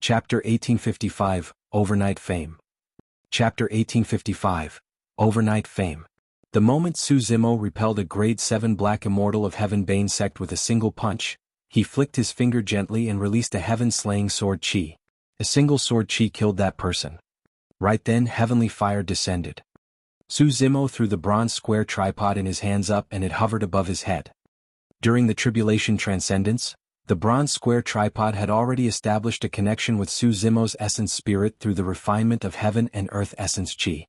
Chapter 1855, Overnight Fame. Chapter 1855, Overnight Fame. The moment Su Zimo repelled a grade 7 black immortal of Heaven-Bane sect with a single punch, he flicked his finger gently and released a heaven-slaying sword chi. A single sword chi killed that person. Right then, heavenly fire descended. Su Zimo threw the bronze square tripod in his hands up and it hovered above his head. During the Tribulation Transcendence, the bronze square tripod had already established a connection with Su Zimo's essence spirit through the refinement of heaven and earth essence chi.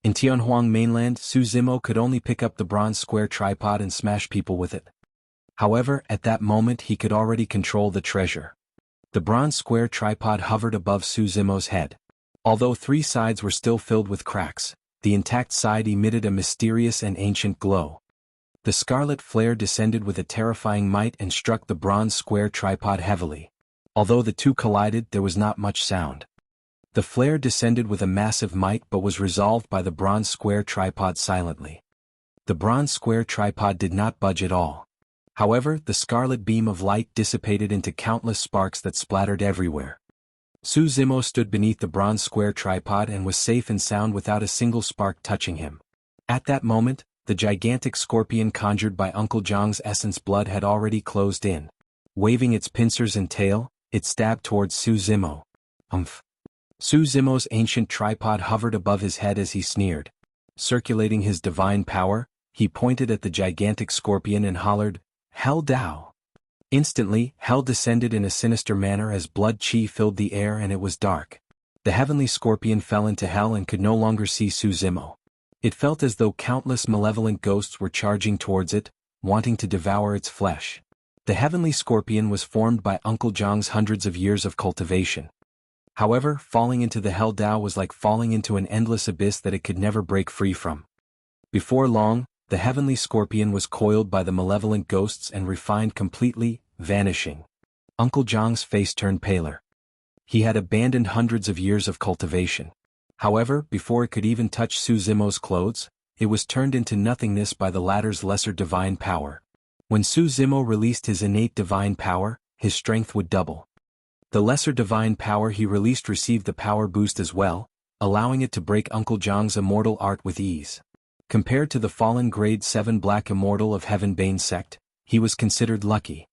In Tianhuang mainland, Su Zimo could only pick up the bronze square tripod and smash people with it. However, at that moment he could already control the treasure. The bronze square tripod hovered above Su Zimo's head. Although three sides were still filled with cracks, the intact side emitted a mysterious and ancient glow. The scarlet flare descended with a terrifying might and struck the bronze square tripod heavily. Although the two collided, there was not much sound. The flare descended with a massive might but was resolved by the bronze square tripod silently. The bronze square tripod did not budge at all. However, the scarlet beam of light dissipated into countless sparks that splattered everywhere. Su Zimo stood beneath the bronze square tripod and was safe and sound without a single spark touching him. At that moment, the gigantic scorpion conjured by Uncle Jiang's essence blood had already closed in. Waving its pincers and tail, it stabbed towards Su Zimo. Su Zimo's ancient tripod hovered above his head as he sneered. Circulating his divine power, he pointed at the gigantic scorpion and hollered, "Hell Dao!" Instantly, hell descended in a sinister manner as blood chi filled the air and it was dark. The heavenly scorpion fell into hell and could no longer see Su Zimo. It felt as though countless malevolent ghosts were charging towards it, wanting to devour its flesh. The heavenly scorpion was formed by Uncle Jiang's hundreds of years of cultivation. However, falling into the Hell Dao was like falling into an endless abyss that it could never break free from. Before long, the heavenly scorpion was coiled by the malevolent ghosts and refined completely, vanishing. Uncle Jiang's face turned paler. He had abandoned hundreds of years of cultivation. However, before it could even touch Su Zimo's clothes, it was turned into nothingness by the latter's lesser divine power. When Su Zimo released his innate divine power, his strength would double. The lesser divine power he released received the power boost as well, allowing it to break Uncle Jiang's immortal art with ease. Compared to the fallen grade 7 black immortal of Heaven-Bane sect, he was considered lucky.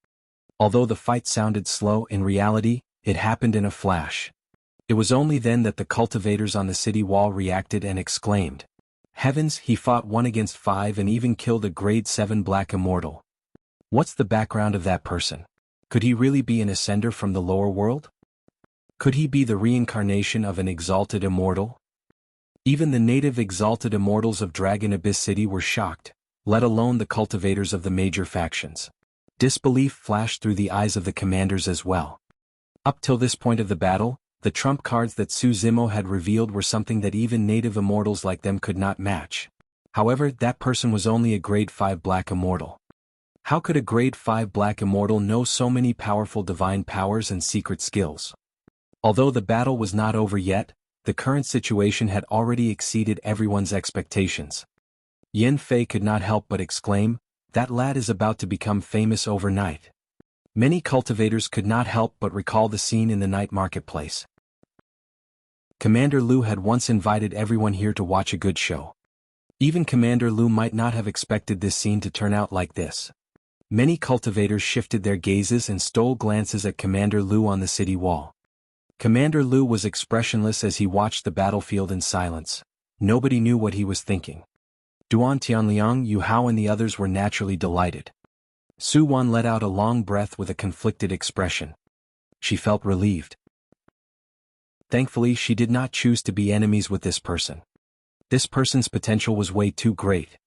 Although the fight sounded slow, in reality, it happened in a flash. It was only then that the cultivators on the city wall reacted and exclaimed, "Heavens, he fought 1 against 5 and even killed a grade 7 black immortal. What's the background of that person? Could he really be an ascender from the lower world? Could he be the reincarnation of an exalted immortal?" Even the native exalted immortals of Dragon Abyss City were shocked, let alone the cultivators of the major factions. Disbelief flashed through the eyes of the commanders as well. Up till this point of the battle, the trump cards that Su Zimo had revealed were something that even native immortals like them could not match. However, that person was only a grade 5 black immortal. How could a grade 5 black immortal know so many powerful divine powers and secret skills? Although the battle was not over yet, the current situation had already exceeded everyone's expectations. Yin Fei could not help but exclaim, "That lad is about to become famous overnight." Many cultivators could not help but recall the scene in the night marketplace. Commander Lu had once invited everyone here to watch a good show. Even Commander Lu might not have expected this scene to turn out like this. Many cultivators shifted their gazes and stole glances at Commander Lu on the city wall. Commander Lu was expressionless as he watched the battlefield in silence. Nobody knew what he was thinking. Duan Tianliang, Yu Hao and the others were naturally delighted. Su Wan let out a long breath with a conflicted expression. She felt relieved. Thankfully, she did not choose to be enemies with this person. This person's potential was way too great.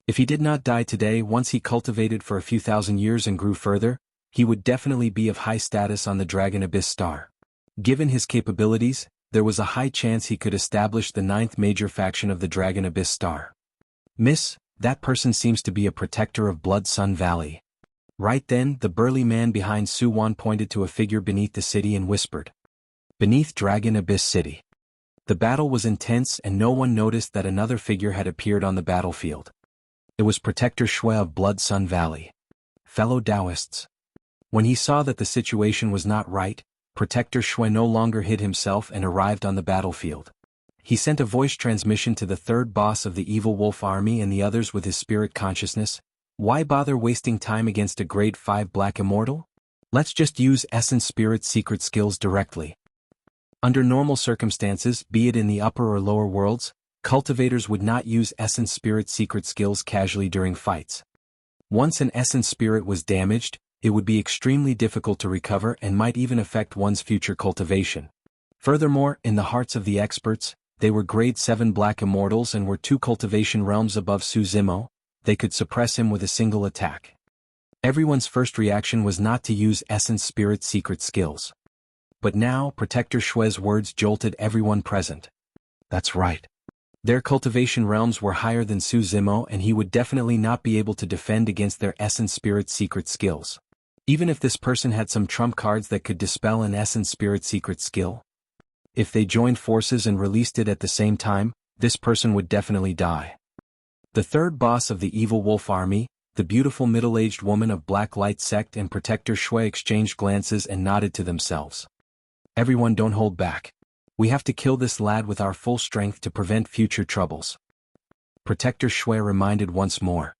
If he did not die today, once he cultivated for a few thousand years and grew further, he would definitely be of high status on the Dragon Abyss star. Given his capabilities, there was a high chance he could establish the 9th major faction of the Dragon Abyss star. "Miss, that person seems to be a protector of Blood Sun Valley." Right then, the burly man behind Su Wan pointed to a figure beneath the city and whispered, "Beneath Dragon Abyss City." The battle was intense and no one noticed that another figure had appeared on the battlefield. It was Protector Shui of Blood Sun Valley. Fellow Taoists. When he saw that the situation was not right, Protector Shui no longer hid himself and arrived on the battlefield. He sent a voice transmission to the third boss of the evil wolf army and the others with his spirit consciousness. Why bother wasting time against a grade 5 black immortal? Let's just use Essence Spirit secret skills directly. Under normal circumstances, be it in the upper or lower worlds, cultivators would not use Essence Spirit secret skills casually during fights. Once an Essence Spirit was damaged, it would be extremely difficult to recover and might even affect one's future cultivation. Furthermore, in the hearts of the experts, they were grade 7 black immortals and were 2 cultivation realms above Su Zimo. They could suppress him with a single attack. Everyone's first reaction was not to use Essence Spirit secret skills. But now, Protector Shui's words jolted everyone present. That's right. Their cultivation realms were higher than Su Zimo and he would definitely not be able to defend against their Essence Spirit secret skills. Even if this person had some trump cards that could dispel an Essence Spirit secret skill. If they joined forces and released it at the same time, this person would definitely die. The third boss of the evil wolf army, the beautiful middle-aged woman of Black Light sect and Protector Shui exchanged glances and nodded to themselves. Everyone don't hold back. We have to kill this lad with our full strength to prevent future troubles. Protector Shui reminded once more.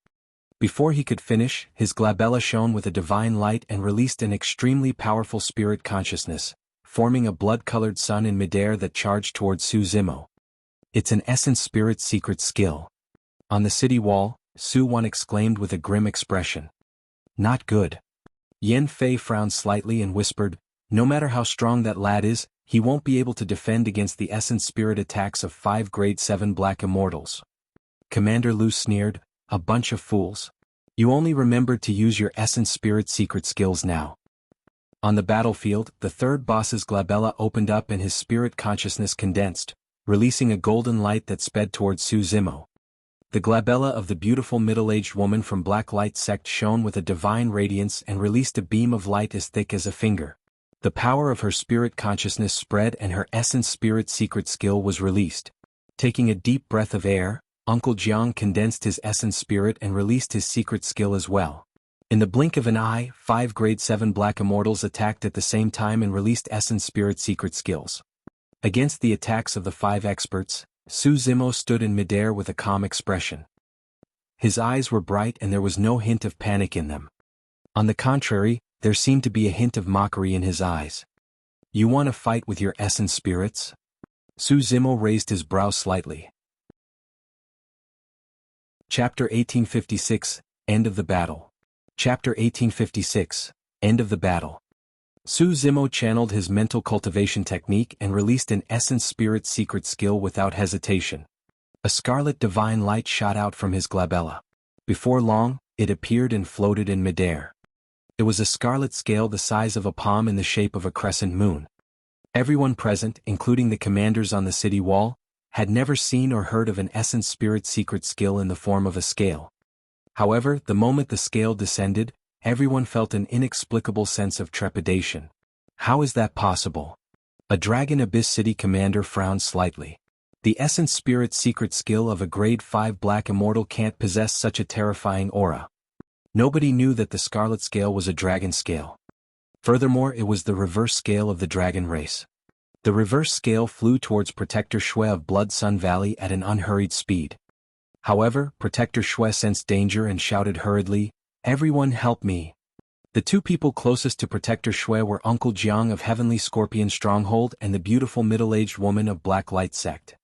Before he could finish, his glabella shone with a divine light and released an extremely powerful spirit consciousness, forming a blood-colored sun in midair that charged towards Su Zimo. It's an Essence Spirit secret skill. On the city wall, Su Wan exclaimed with a grim expression. Not good. Yen Fei frowned slightly and whispered, no matter how strong that lad is, he won't be able to defend against the Essence Spirit attacks of 5 grade 7 black immortals. Commander Lu sneered, a bunch of fools. You only remembered to use your Essence Spirit secret skills now. On the battlefield, the third boss's glabella opened up and his spirit consciousness condensed, releasing a golden light that sped towards Su Zimo. The glabella of the beautiful middle-aged woman from Black Light sect shone with a divine radiance and released a beam of light as thick as a finger. The power of her spirit consciousness spread and her Essence Spirit secret skill was released. Taking a deep breath of air, Uncle Jiang condensed his Essence Spirit and released his secret skill as well. In the blink of an eye, 5 grade 7 black immortals attacked at the same time and released Essence Spirit secret skills. Against the attacks of the 5 experts, Su Zimo stood in midair with a calm expression. His eyes were bright and there was no hint of panic in them. On the contrary, there seemed to be a hint of mockery in his eyes. You want to fight with your Essence Spirits? Su Zimo raised his brow slightly. Chapter 1856, End of the Battle. Chapter 1856, End of the Battle. Su Zimo channeled his mental cultivation technique and released an Essence Spirit secret skill without hesitation. A scarlet divine light shot out from his glabella. Before long, it appeared and floated in midair. It was a scarlet scale the size of a palm in the shape of a crescent moon. Everyone present, including the commanders on the city wall, had never seen or heard of an Essence Spirit secret skill in the form of a scale. However, the moment the scale descended, everyone felt an inexplicable sense of trepidation. How is that possible? A Dragon Abyss City commander frowned slightly. The Essence Spirit secret skill of a grade 5 black immortal can't possess such a terrifying aura. Nobody knew that the Scarlet Scale was a dragon scale. Furthermore, it was the reverse scale of the dragon race. The reverse scale flew towards Protector Shui of Blood Sun Valley at an unhurried speed. However, Protector Shui sensed danger and shouted hurriedly, "Everyone help me." The 2 people closest to Protector Shui were Uncle Jiang of Heavenly Scorpion Stronghold and the beautiful middle-aged woman of Black Light sect.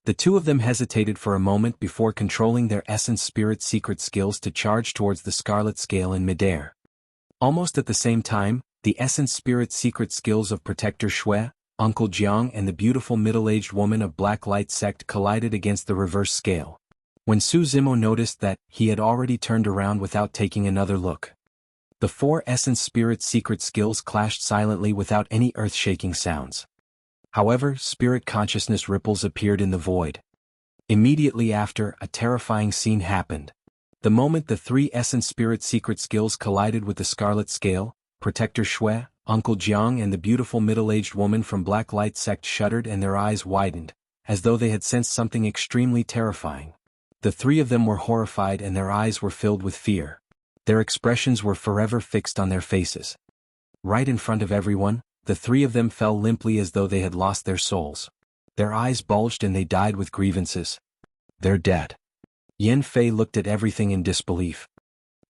The 2 of them hesitated for a moment before controlling their Essence Spirit secret skills to charge towards the Scarlet Scale in midair. Almost at the same time, the Essence Spirit secret skills of Protector Shui, Uncle Jiang and the beautiful middle-aged woman of Black Light sect collided against the reverse scale. When Su Zimo noticed that, he had already turned around without taking another look. The 4 Essence Spirit secret skills clashed silently without any earth-shaking sounds. However, spirit consciousness ripples appeared in the void. Immediately after, a terrifying scene happened. The moment the 3 Essence Spirit secret skills collided with the Scarlet Scale, Protector Shui, Uncle Jiang and the beautiful middle-aged woman from Black Light sect shuddered and their eyes widened, as though they had sensed something extremely terrifying. The 3 of them were horrified and their eyes were filled with fear. Their expressions were forever fixed on their faces. Right in front of everyone, the three of them fell limply as though they had lost their souls. Their eyes bulged and they died with grievances. They're dead. Yen Fei looked at everything in disbelief.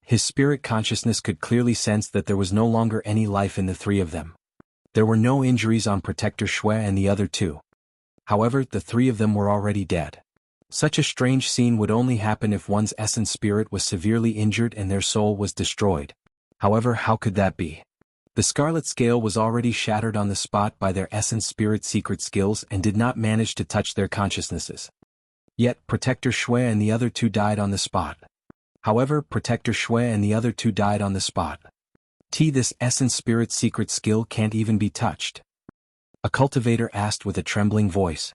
His spirit consciousness could clearly sense that there was no longer any life in the three of them. There were no injuries on Protector Shui and the other two. However, the three of them were already dead. Such a strange scene would only happen if one's essence spirit was severely injured and their soul was destroyed. However, how could that be? The Scarlet Scale was already shattered on the spot by their essence spirit secret skills and did not manage to touch their consciousnesses. Yet, Protector Shui and the other two died on the spot. However, Protector Shui and the other two died on the spot. This essence spirit secret skill can't even be touched. A cultivator asked with a trembling voice.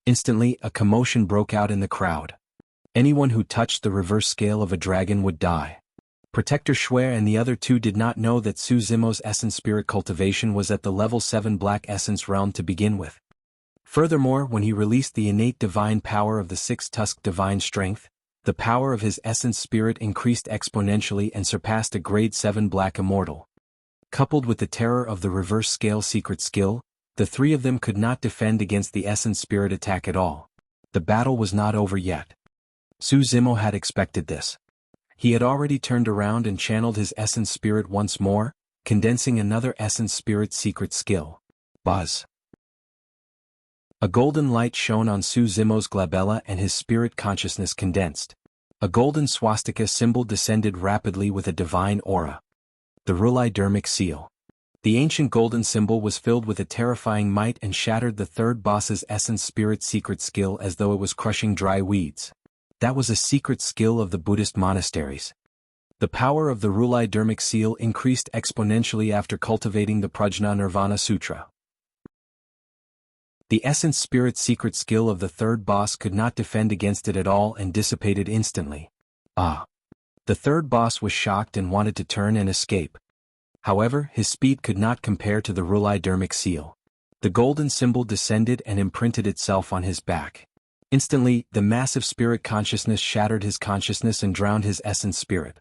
Instantly, a commotion broke out in the crowd. Anyone who touched the reverse scale of a dragon would die. Protector Shui and the other two did not know that Su Zimo's essence spirit cultivation was at the level 7 black essence realm to begin with. Furthermore, when he released the innate divine power of the six-tusked divine strength, the power of his essence spirit increased exponentially and surpassed a grade 7 black immortal. Coupled with the terror of the reverse scale secret skill, the three of them could not defend against the essence spirit attack at all. The battle was not over yet. Su Zimo had expected this. He had already turned around and channeled his essence spirit once more, condensing another essence spirit secret skill. Buzz. A golden light shone on Su Zimo's glabella and his spirit consciousness condensed. A golden swastika symbol descended rapidly with a divine aura. The Rulai Dharmic seal. The ancient golden symbol was filled with a terrifying might and shattered the third boss's essence spirit secret skill as though it was crushing dry weeds. That was a secret skill of the Buddhist monasteries. The power of the Rulai Dharmic seal increased exponentially after cultivating the Prajna Nirvana Sutra. The essence spirit secret skill of the third boss could not defend against it at all and dissipated instantly. The third boss was shocked and wanted to turn and escape. However, his speed could not compare to the Rulai Dharmic seal. The golden symbol descended and imprinted itself on his back. Instantly, the massive spirit consciousness shattered his consciousness and drowned his essence spirit.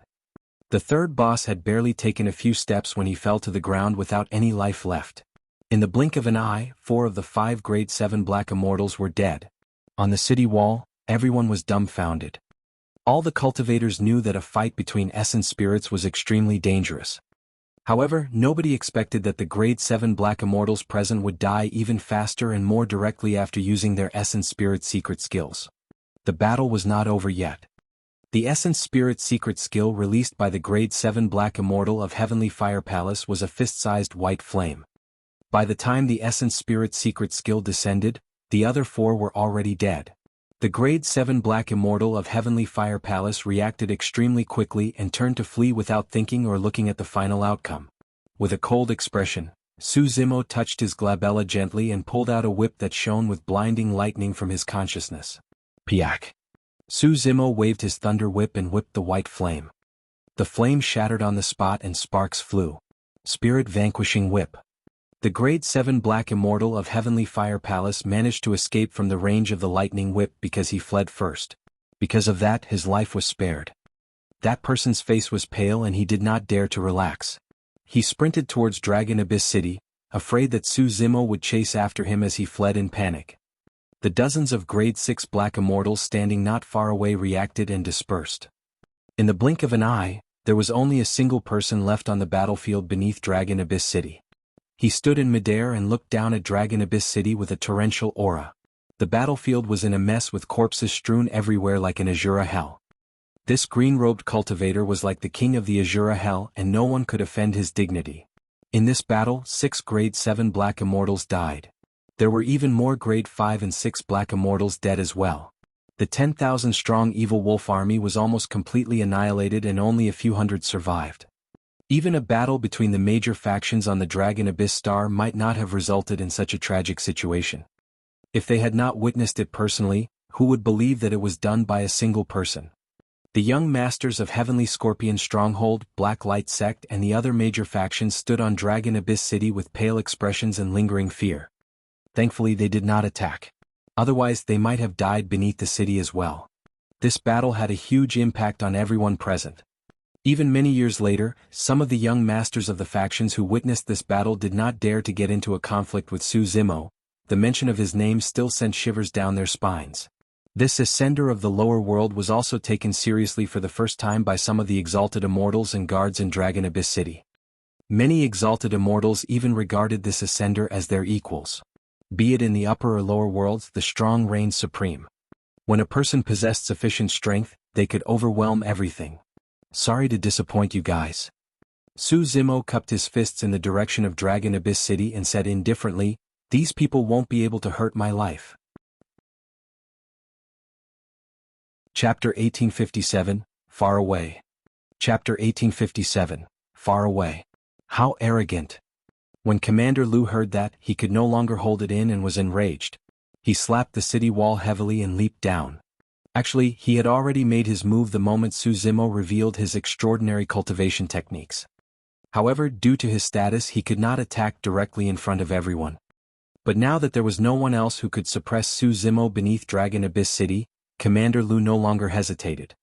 The third boss had barely taken a few steps when he fell to the ground without any life left. In the blink of an eye, 4 of the 5 grade 7 black immortals were dead. On the city wall, everyone was dumbfounded. All the cultivators knew that a fight between essence spirits was extremely dangerous. However, nobody expected that the grade 7 black immortals present would die even faster and more directly after using their essence spirit secret skills. The battle was not over yet. The essence spirit secret skill released by the grade 7 black immortal of Heavenly Fire Palace was a fist-sized white flame. By the time the essence spirit secret skill descended, the other 4 were already dead. The grade 7 black immortal of Heavenly Fire Palace reacted extremely quickly and turned to flee without thinking or looking at the final outcome. With a cold expression, Su Zimo touched his glabella gently and pulled out a whip that shone with blinding lightning from his consciousness. Piak! Su Zimo waved his thunder whip and whipped the white flame. The flame shattered on the spot and sparks flew. Spirit vanquishing whip. The grade 7 black immortal of Heavenly Fire Palace managed to escape from the range of the lightning whip because he fled first. Because of that, his life was spared. That person's face was pale and he did not dare to relax. He sprinted towards Dragon Abyss City, afraid that Su Zimo would chase after him as he fled in panic. The dozens of grade 6 black immortals standing not far away reacted and dispersed. In the blink of an eye, there was only a single person left on the battlefield beneath Dragon Abyss City. He stood in midair and looked down at Dragon Abyss City with a torrential aura. The battlefield was in a mess with corpses strewn everywhere like an Azure hell. This green-robed cultivator was like the king of the Azure hell and no one could offend his dignity. In this battle, 6 grade 7 black immortals died. There were even more grade 5 and 6 black immortals dead as well. The 10,000-strong evil wolf army was almost completely annihilated and only a few hundred survived. Even a battle between the major factions on the Dragon Abyss Star might not have resulted in such a tragic situation. If they had not witnessed it personally, who would believe that it was done by a single person? The young masters of Heavenly Scorpion Stronghold, Black Light Sect and the other major factions stood on Dragon Abyss City with pale expressions and lingering fear. Thankfully they did not attack. Otherwise they might have died beneath the city as well. This battle had a huge impact on everyone present. Even many years later, some of the young masters of the factions who witnessed this battle did not dare to get into a conflict with Su Zimo. The mention of his name still sent shivers down their spines. This ascender of the lower world was also taken seriously for the first time by some of the exalted immortals and guards in Dragon Abyss City. Many exalted immortals even regarded this ascender as their equals. Be it in the upper or lower worlds, the strong reigned supreme. When a person possessed sufficient strength, they could overwhelm everything. Sorry to disappoint you guys. Su Zimo cupped his fists in the direction of Dragon Abyss City and said indifferently, "These people won't be able to hurt my life." Chapter 1857, Far Away. Chapter 1857, Far Away. How arrogant. When Commander Lu heard that, he could no longer hold it in and was enraged. He slapped the city wall heavily and leaped down. Actually, he had already made his move the moment Su Zimo revealed his extraordinary cultivation techniques. However, due to his status, he could not attack directly in front of everyone. But now that there was no one else who could suppress Su Zimo beneath Dragon Abyss City, Commander Lu no longer hesitated.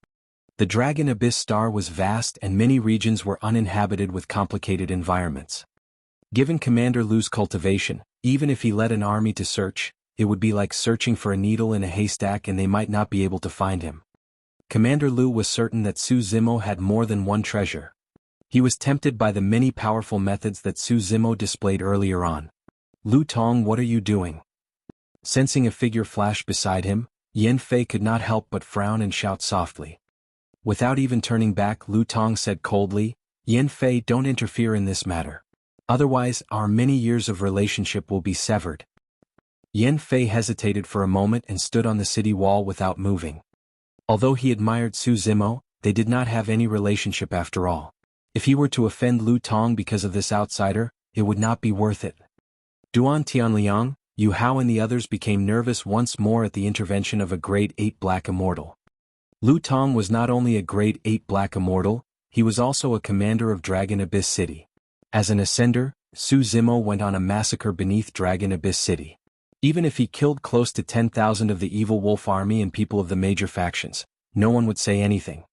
The Dragon Abyss Star was vast and many regions were uninhabited with complicated environments. Given Commander Lu's cultivation, even if he led an army to search, it would be like searching for a needle in a haystack and they might not be able to find him. Commander Lu was certain that Su Zimo had more than one treasure. He was tempted by the many powerful methods that Su Zimo displayed earlier on. "Lu Tong, what are you doing?" Sensing a figure flash beside him, Yan Fei could not help but frown and shout softly. Without even turning back, Lu Tong said coldly, "Yan Fei, don't interfere in this matter. Otherwise, our many years of relationship will be severed." Yan Fei hesitated for a moment and stood on the city wall without moving. Although he admired Su Zimo, they did not have any relationship after all. If he were to offend Lu Tong because of this outsider, it would not be worth it. Duan Tianliang, Yu Hao and the others became nervous once more at the intervention of a Grade 8 Black Immortal. Lu Tong was not only a Grade 8 Black Immortal, he was also a commander of Dragon Abyss City. As an ascender, Su Zimo went on a massacre beneath Dragon Abyss City. Even if he killed close to 10,000 of the evil wolf army and people of the major factions, no one would say anything.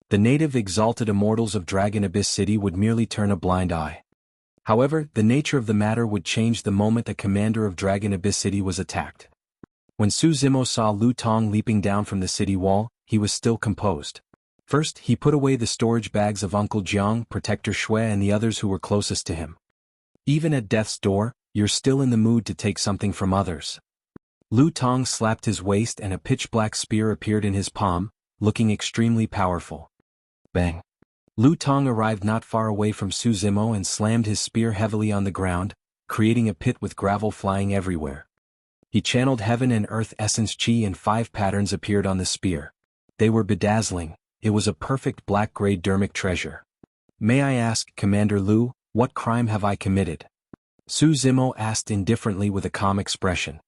The native exalted immortals of Dragon Abyss City would merely turn a blind eye. However, the nature of the matter would change the moment the commander of Dragon Abyss City was attacked. When Su Zimo saw Lu Tong leaping down from the city wall, he was still composed. First, he put away the storage bags of Uncle Jiang, Protector Shui and the others who were closest to him. Even at death's door, you're still in the mood to take something from others. Lu Tong slapped his waist and a pitch-black spear appeared in his palm, looking extremely powerful. Bang! Lu Tong arrived not far away from Su Zimo and slammed his spear heavily on the ground, creating a pit with gravel flying everywhere. He channeled heaven and earth essence chi and 5 patterns appeared on the spear. They were bedazzling. It was a perfect black-grade Dharmic treasure. "May I ask, Commander Lu, what crime have I committed?" Su Zimo asked indifferently with a calm expression.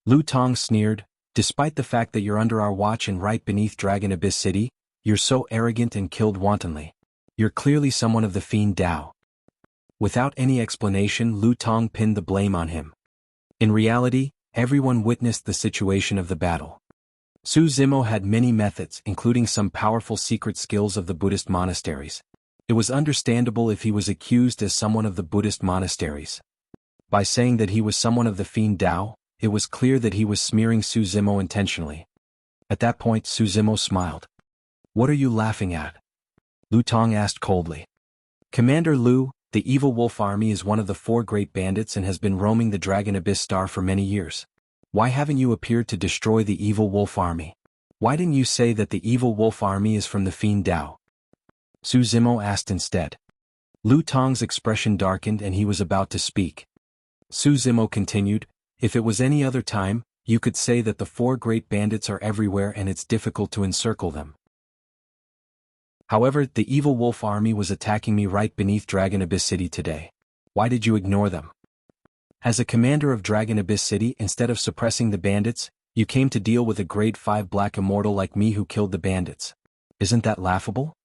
Lu Tong sneered, "Despite the fact that you're under our watch and right beneath Dragon Abyss City, you're so arrogant and killed wantonly. You're clearly someone of the Fiend Dao." Without any explanation, Lu Tong pinned the blame on him. In reality, everyone witnessed the situation of the battle. Su Zimo had many methods, including some powerful secret skills of the Buddhist monasteries. It was understandable if he was accused as someone of the Buddhist monasteries. By saying that he was someone of the Fiend Dao, it was clear that he was smearing Su Zimo intentionally. At that point, Su Zimo smiled. "What are you laughing at?" Lu Tong asked coldly. "Commander Lu, the evil wolf army is one of the 4 great bandits and has been roaming the Dragon Abyss Star for many years. Why haven't you appeared to destroy the evil wolf army? Why didn't you say that the evil wolf army is from the Fiend Dao?" Su Zimo asked instead. Lu Tong's expression darkened and he was about to speak. Su Zimo continued, "If it was any other time, you could say that the 4 great bandits are everywhere and it's difficult to encircle them. However, the evil wolf army was attacking me right beneath Dragon Abyss City today. Why did you ignore them? As a commander of Dragon Abyss City, instead of suppressing the bandits, you came to deal with a grade 5 black immortal like me who killed the bandits. Isn't that laughable?"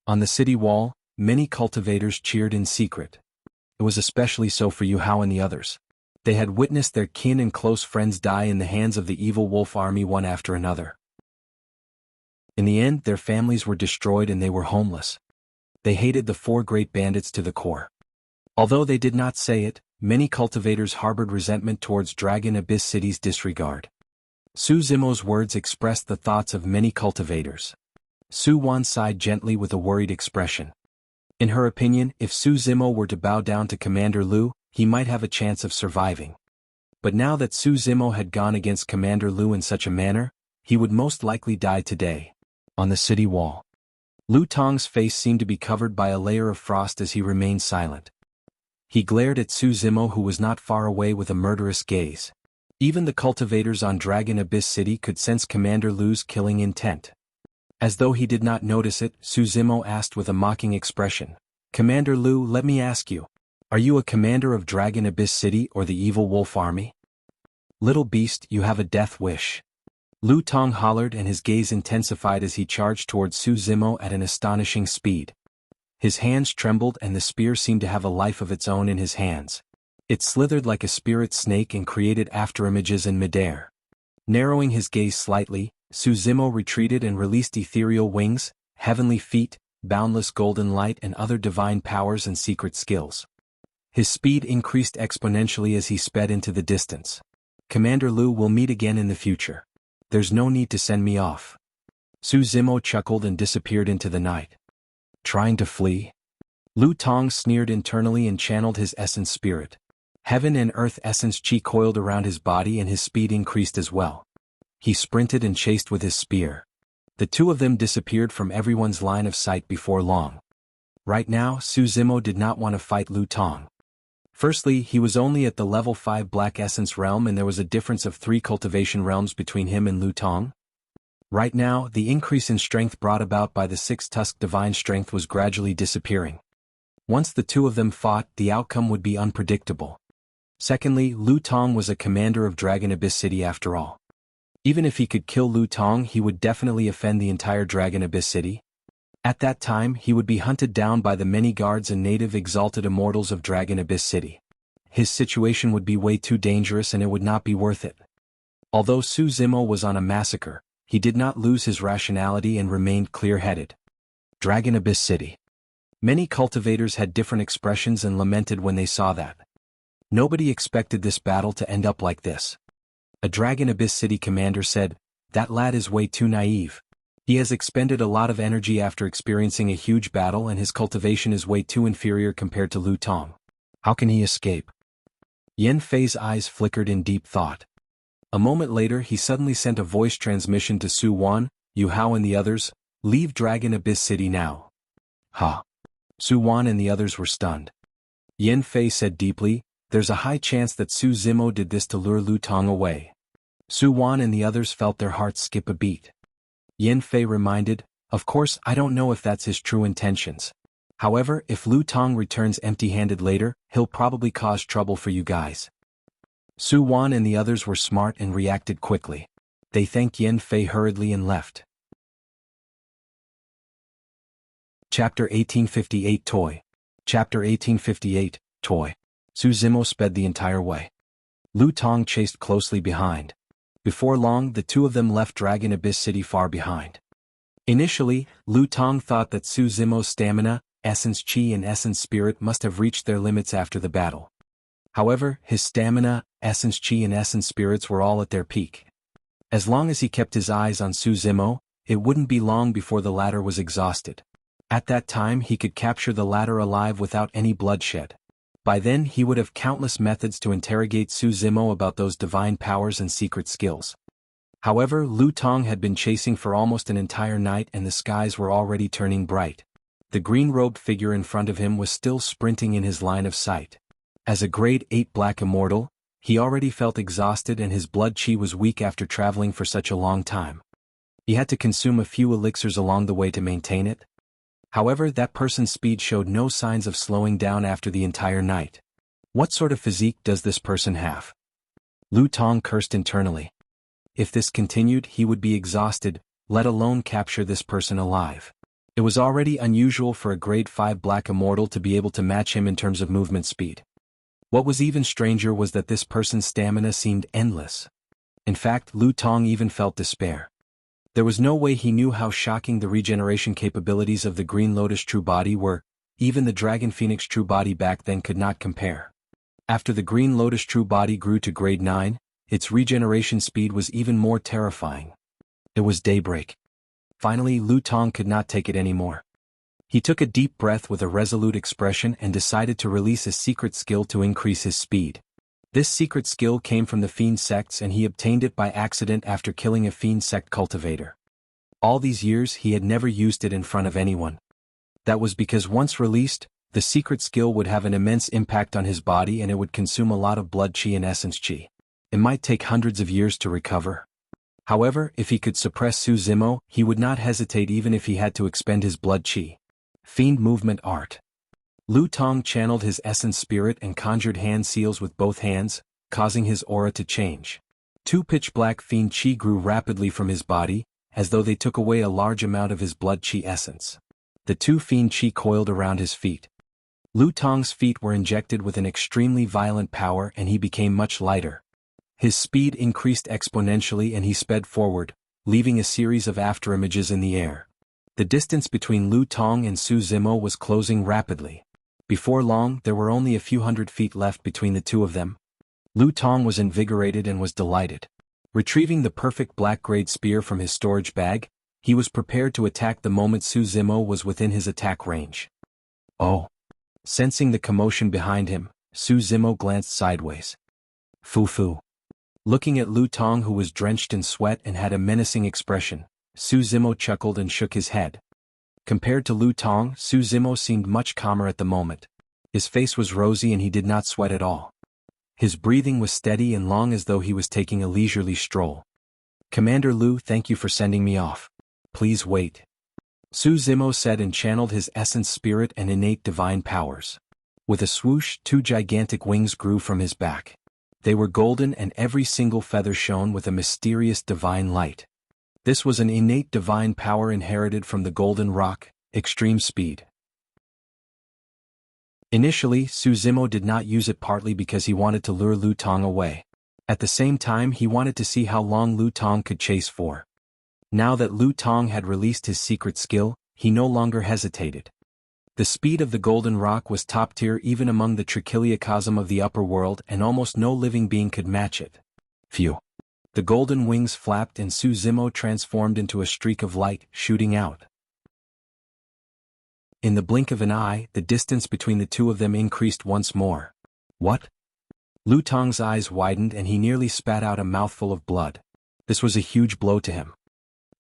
On the city wall, many cultivators cheered in secret. It was especially so for Yu Hao and the others. They had witnessed their kin and close friends die in the hands of the evil wolf army one after another. In the end, their families were destroyed and they were homeless. They hated the four great bandits to the core. Although they did not say it, many cultivators harbored resentment towards Dragon Abyss City's disregard. Su Zimo's words expressed the thoughts of many cultivators. Su Wan sighed gently with a worried expression. In her opinion, if Su Zimo were to bow down to Commander Lu, he might have a chance of surviving. But now that Su Zimo had gone against Commander Lu in such a manner, he would most likely die today. On the city wall, Lu Tong's face seemed to be covered by a layer of frost as he remained silent. He glared at Su Zimo, who was not far away, with a murderous gaze. Even the cultivators on Dragon Abyss City could sense Commander Lu's killing intent. As though he did not notice it, Su Zimo asked with a mocking expression, "Commander Lu, let me ask you, are you a commander of Dragon Abyss City or the evil wolf army? Little beast, you have a death wish." Lu Tong hollered, and his gaze intensified as he charged towards Su Zimo at an astonishing speed. His hands trembled and the spear seemed to have a life of its own in his hands. It slithered like a spirit snake and created afterimages in midair. Narrowing his gaze slightly, Su Zimo retreated and released ethereal wings, heavenly feet, boundless golden light, and other divine powers and secret skills. His speed increased exponentially as he sped into the distance. "Commander Lu, will meet again in the future. There's no need to send me off." Su Zimo chuckled and disappeared into the night. Trying to flee? Lu Tong sneered internally and channeled his essence spirit. Heaven and earth essence chi coiled around his body and his speed increased as well. He sprinted and chased with his spear. The two of them disappeared from everyone's line of sight before long. Right now, Su Zimo did not want to fight Lu Tong. Firstly, he was only at the level 5 Black Essence realm and there was a difference of 3 cultivation realms between him and Lu Tong. Right now, the increase in strength brought about by the 6-tusk divine strength was gradually disappearing. Once the two of them fought, the outcome would be unpredictable. Secondly, Lu Tong was a commander of Dragon Abyss City after all. Even if he could kill Lu Tong, he would definitely offend the entire Dragon Abyss City. At that time, he would be hunted down by the many guards and native exalted immortals of Dragon Abyss City. His situation would be way too dangerous and it would not be worth it. Although Su Zimo was on a massacre, he did not lose his rationality and remained clear-headed. Dragon Abyss City. Many cultivators had different expressions and lamented when they saw that. Nobody expected this battle to end up like this. A Dragon Abyss City commander said, "That lad is way too naive. He has expended a lot of energy after experiencing a huge battle and his cultivation is way too inferior compared to Lu Tong. How can he escape?" Yan Fei's eyes flickered in deep thought. A moment later he suddenly sent a voice transmission to Su Wan, "Yu Hao and the others, leave Dragon Abyss City now." "Ha!" Su Wan and the others were stunned. Yan Fei said deeply, "There's a high chance that Su Zimo did this to lure Lu Tong away." Su Wan and the others felt their hearts skip a beat. Yan Fei reminded, "Of course, I don't know if that's his true intentions. However, if Lu Tong returns empty-handed later, he'll probably cause trouble for you guys." Su Wan and the others were smart and reacted quickly. They thanked Yan Fei hurriedly and left. Chapter 1858 Toy. Chapter 1858, Toy. Su Zimo sped the entire way. Lu Tong chased closely behind. Before long, the two of them left Dragon Abyss City far behind. Initially, Lu Tong thought that Su Zimo's stamina, essence chi and essence spirit must have reached their limits after the battle. However, his stamina, essence chi and essence spirits were all at their peak. As long as he kept his eyes on Su Zimo, it wouldn't be long before the latter was exhausted. At that time he could capture the latter alive without any bloodshed. By then he would have countless methods to interrogate Su Zimo about those divine powers and secret skills. However, Lu Tong had been chasing for almost an entire night and the skies were already turning bright. The green-robed figure in front of him was still sprinting in his line of sight. As a grade 8 Black Immortal, he already felt exhausted and his blood chi was weak after traveling for such a long time. He had to consume a few elixirs along the way to maintain it. However, that person's speed showed no signs of slowing down after the entire night. What sort of physique does this person have? Lu Tong cursed internally. If this continued, he would be exhausted, let alone capture this person alive. It was already unusual for a grade 5 Black Immortal to be able to match him in terms of movement speed. What was even stranger was that this person's stamina seemed endless. In fact, Lu Tong even felt despair. There was no way he knew how shocking the regeneration capabilities of the Green Lotus True Body were. Even the Dragon Phoenix True Body back then could not compare. After the Green Lotus True Body grew to grade 9, its regeneration speed was even more terrifying. It was daybreak. Finally, Lu Tong could not take it anymore. He took a deep breath with a resolute expression and decided to release a secret skill to increase his speed. This secret skill came from the Fiend sects and he obtained it by accident after killing a Fiend sect cultivator. All these years he had never used it in front of anyone. That was because once released, the secret skill would have an immense impact on his body and it would consume a lot of blood chi and essence chi. It might take hundreds of years to recover. However, if he could suppress Su Zimo, he would not hesitate even if he had to expend his blood chi. Fiend Movement Art. Lu Tong channeled his essence spirit and conjured hand seals with both hands, causing his aura to change. 2 pitch-black fiend chi grew rapidly from his body, as though they took away a large amount of his blood chi essence. The 2 fiend chi coiled around his feet. Lu Tong's feet were injected with an extremely violent power and he became much lighter. His speed increased exponentially and he sped forward, leaving a series of afterimages in the air. The distance between Lu Tong and Su Zimo was closing rapidly. Before long, there were only a few hundred feet left between the two of them. Lu Tong was invigorated and was delighted. Retrieving the perfect black-grade spear from his storage bag, he was prepared to attack the moment Su Zimo was within his attack range. Oh! Sensing the commotion behind him, Su Zimo glanced sideways. Fu. Looking at Lu Tong who was drenched in sweat and had a menacing expression, Su Zimo chuckled and shook his head. Compared to Lu Tong, Su Zimo seemed much calmer at the moment. His face was rosy and he did not sweat at all. His breathing was steady and long as though he was taking a leisurely stroll. Commander Lu, thank you for sending me off. Please wait. Su Zimo said and channeled his essence spirit and innate divine powers. With a swoosh, 2 gigantic wings grew from his back. They were golden and every single feather shone with a mysterious divine light. This was an innate divine power inherited from the Golden Rock, extreme speed. Initially, Su Zimo did not use it partly because he wanted to lure Lu Tong away. At the same time he wanted to see how long Lu Tong could chase for. Now that Lu Tong had released his secret skill, he no longer hesitated. The speed of the Golden Rock was top tier even among the trichiliocosm of the upper world and almost no living being could match it. Phew. The golden wings flapped and Su Zimo transformed into a streak of light, shooting out. In the blink of an eye, the distance between the two of them increased once more. What? Lu Tong's eyes widened and he nearly spat out a mouthful of blood. This was a huge blow to him.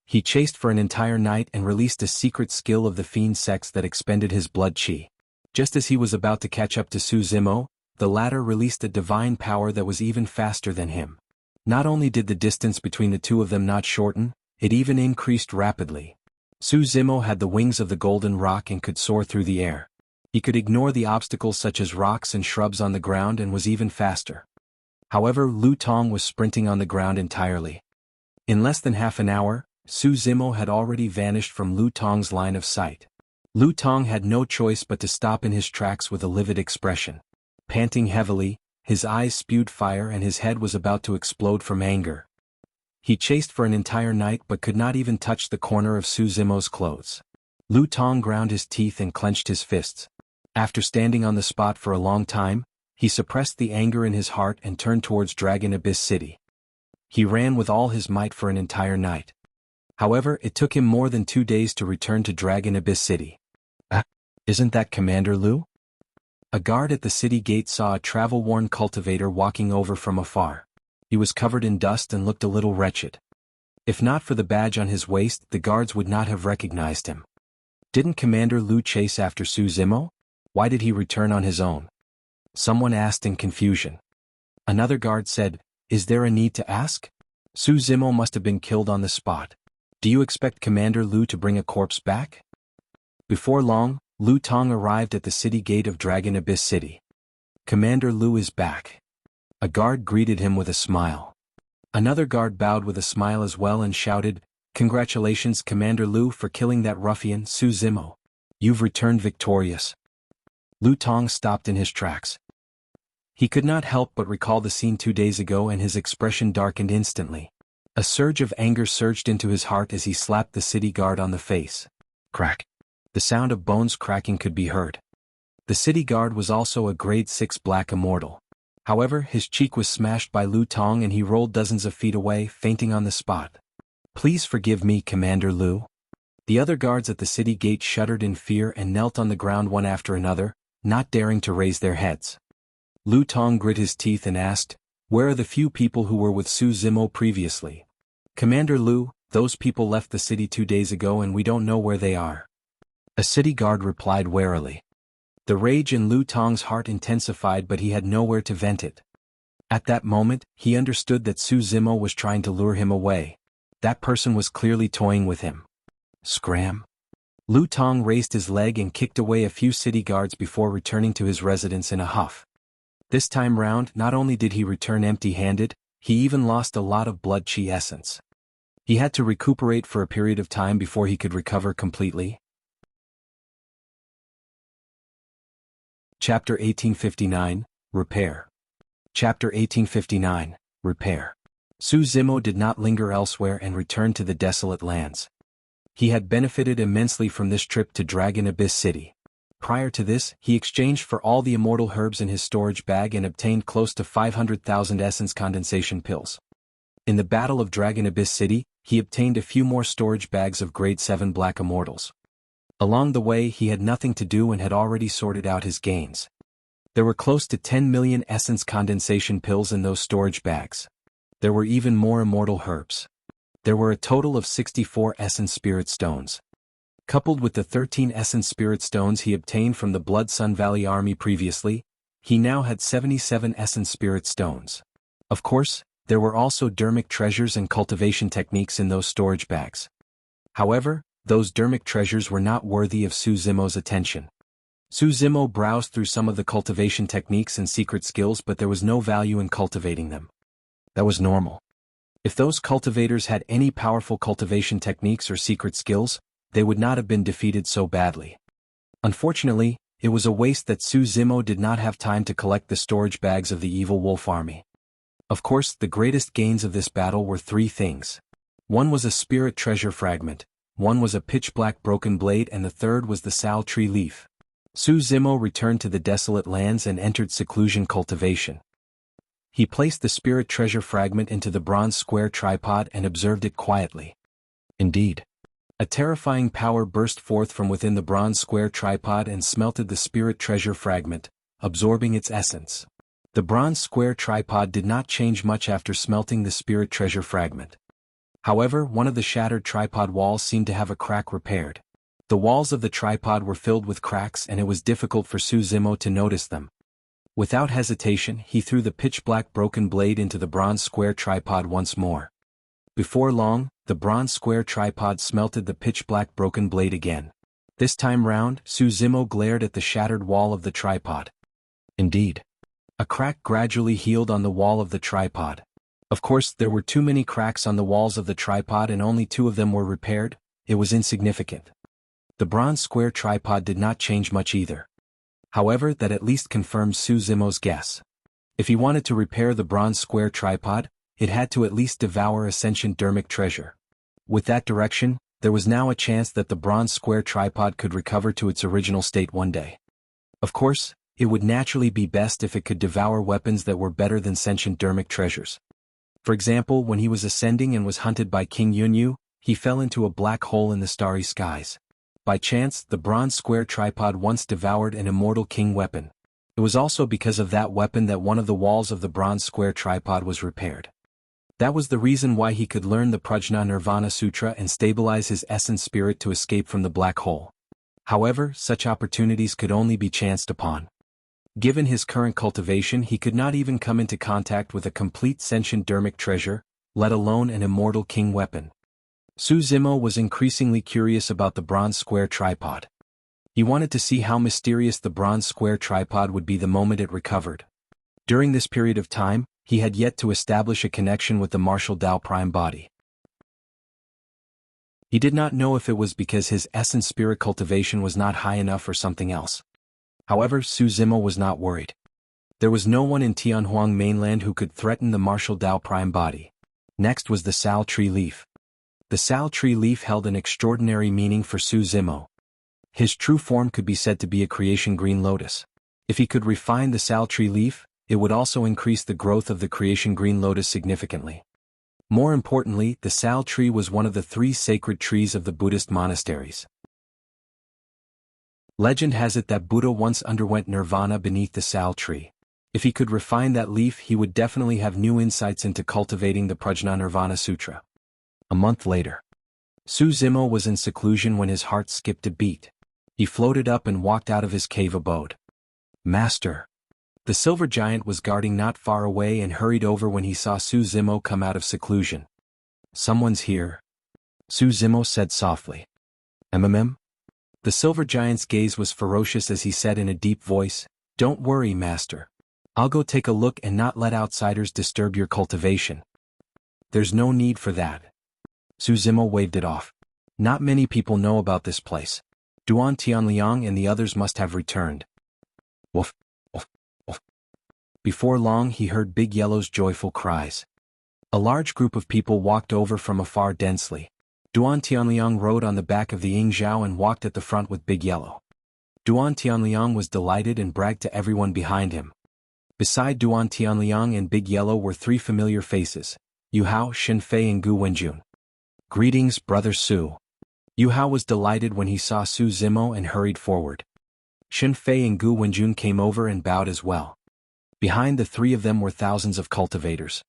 He chased for an entire night and released a secret skill of the Fiend sects that expended his blood chi. Just as he was about to catch up to Su Zimo, the latter released a divine power that was even faster than him. Not only did the distance between the two of them not shorten, it even increased rapidly. Su Zimo had the wings of the Golden Rock and could soar through the air. He could ignore the obstacles such as rocks and shrubs on the ground and was even faster. However, Lu Tong was sprinting on the ground entirely. In less than half an hour, Su Zimo had already vanished from Lu Tong's line of sight. Lu Tong had no choice but to stop in his tracks with a livid expression. Panting heavily, his eyes spewed fire and his head was about to explode from anger. He chased for an entire night but could not even touch the corner of Su Zimo's clothes. Lu Tong ground his teeth and clenched his fists. After standing on the spot for a long time, he suppressed the anger in his heart and turned towards Dragon Abyss City. He ran with all his might for an entire night. However, it took him more than 2 days to return to Dragon Abyss City. Isn't that Commander Lu? A guard at the city gate saw a travel-worn cultivator walking over from afar. He was covered in dust and looked a little wretched. If not for the badge on his waist, the guards would not have recognized him. Didn't Commander Lu chase after Su Zimo? Why did he return on his own? Someone asked in confusion. Another guard said, "Is there a need to ask? Su Zimo must have been killed on the spot. Do you expect Commander Lu to bring a corpse back?" Before long, Lu Tong arrived at the city gate of Dragon Abyss City. "Commander Lu is back." A guard greeted him with a smile. Another guard bowed with a smile as well and shouted, "Congratulations Commander Lu for killing that ruffian Su Zimo. You've returned victorious." Lu Tong stopped in his tracks. He could not help but recall the scene 2 days ago and his expression darkened instantly. A surge of anger surged into his heart as he slapped the city guard on the face. Crack. The sound of bones cracking could be heard. The city guard was also a grade 6 black immortal. However, his cheek was smashed by Lu Tong and he rolled dozens of feet away, fainting on the spot. Please forgive me, Commander Lu. The other guards at the city gate shuddered in fear and knelt on the ground one after another, not daring to raise their heads. Lu Tong grit his teeth and asked, "Where are the few people who were with Su Zimo previously?" "Commander Lu, those people left the city 2 days ago and we don't know where they are." A city guard replied warily. The rage in Lu Tong's heart intensified, but he had nowhere to vent it. At that moment, he understood that Su Zimo was trying to lure him away. That person was clearly toying with him. Scram. Lu Tong raised his leg and kicked away a few city guards before returning to his residence in a huff. This time round, not only did he return empty-handed, he even lost a lot of blood chi essence. He had to recuperate for a period of time before he could recover completely. Chapter 1859, Repair. Chapter 1859, Repair. Su Zimo did not linger elsewhere and returned to the desolate lands. He had benefited immensely from this trip to Dragon Abyss City. Prior to this, he exchanged for all the immortal herbs in his storage bag and obtained close to 500,000 essence condensation pills. In the Battle of Dragon Abyss City, he obtained a few more storage bags of grade 7 black immortals. Along the way he had nothing to do and had already sorted out his gains. There were close to 10 million essence condensation pills in those storage bags. There were even more immortal herbs. There were a total of 64 essence spirit stones. Coupled with the 13 essence spirit stones he obtained from the Blood Sun Valley army previously, he now had 77 essence spirit stones. Of course, there were also Dharmic treasures and cultivation techniques in those storage bags. However, those Dharmic treasures were not worthy of Su Zimo's attention. Su Zimo browsed through some of the cultivation techniques and secret skills, but there was no value in cultivating them. That was normal. If those cultivators had any powerful cultivation techniques or secret skills, they would not have been defeated so badly. Unfortunately, it was a waste that Su Zimo did not have time to collect the storage bags of the evil wolf army. Of course, the greatest gains of this battle were 3 things. One was a spirit treasure fragment, one was a pitch-black broken blade, and the third was the Sal tree leaf. Su Zimo returned to the desolate lands and entered Seclusion cultivation. He placed the spirit treasure fragment into the bronze square tripod and observed it quietly. Indeed, a terrifying power burst forth from within the bronze square tripod and smelted the spirit treasure fragment, absorbing its essence. The bronze square tripod did not change much after smelting the spirit treasure fragment. However, one of the shattered tripod walls seemed to have a crack repaired. The walls of the tripod were filled with cracks and it was difficult for Su Zimo to notice them. Without hesitation, he threw the pitch-black broken blade into the bronze square tripod once more. Before long, the bronze square tripod smelted the pitch-black broken blade again. This time round, Su Zimo glared at the shattered wall of the tripod. Indeed, a crack gradually healed on the wall of the tripod. Of course, there were too many cracks on the walls of the tripod and only 2 of them were repaired. It was insignificant. The bronze square tripod did not change much either. However, that at least confirmed Su Zimo's guess. If he wanted to repair the bronze square tripod, it had to at least devour a sentient Dharmic treasure. With that direction, there was now a chance that the bronze square tripod could recover to its original state one day. Of course, it would naturally be best if it could devour weapons that were better than sentient Dharmic treasures. For example, when he was ascending and was hunted by King Yunyu, he fell into a black hole in the starry skies. By chance, the bronze square tripod once devoured an immortal king weapon. It was also because of that weapon that one of the walls of the bronze square tripod was repaired. That was the reason why he could learn the Prajna Nirvana Sutra and stabilize his essence spirit to escape from the black hole. However, such opportunities could only be chanced upon. Given his current cultivation, he could not even come into contact with a complete sentient Dharmic treasure, let alone an immortal king weapon. Su Zimo was increasingly curious about the bronze square tripod. He wanted to see how mysterious the bronze square tripod would be the moment it recovered. During this period of time, he had yet to establish a connection with the martial Tao prime body. He did not know if it was because his essence spirit cultivation was not high enough or something else. However, Su Zimo was not worried. There was no one in Tianhuang mainland who could threaten the martial Tao prime body. Next was the Sal tree leaf. The Sal tree leaf held an extraordinary meaning for Su Zimo. His true form could be said to be a creation green lotus. If he could refine the Sal tree leaf, it would also increase the growth of the creation green lotus significantly. More importantly, the Sal tree was one of the 3 sacred trees of the Buddhist monasteries. Legend has it that Buddha once underwent nirvana beneath the Sal tree. If he could refine that leaf, he would definitely have new insights into cultivating the Prajna Nirvana Sutra. A month later, Su Zimo was in seclusion when his heart skipped a beat. He floated up and walked out of his cave abode. Master. The silver giant was guarding not far away and hurried over when he saw Su Zimo come out of seclusion. Someone's here. Su Zimo said softly. MMM? The silver giant's gaze was ferocious as he said in a deep voice, "Don't worry, master. I'll go take a look and not let outsiders disturb your cultivation." "There's no need for that." Su Zimo waved it off. "Not many people know about this place. Duan Tianliang and the others must have returned." Woof, woof, woof. Before long he heard Big Yellow's joyful cries. A large group of people walked over from afar densely. Duan Tianliang rode on the back of the Ying Zhao and walked at the front with Big Yellow. Duan Tianliang was delighted and bragged to everyone behind him. Beside Duan Tianliang and Big Yellow were 3 familiar faces, Yu Hao, Xin Fei and Gu Wenjun. "Greetings, Brother Su." Yu Hao was delighted when he saw Su Zimo and hurried forward. Xin Fei and Gu Wenjun came over and bowed as well. Behind the 3 of them were thousands of cultivators.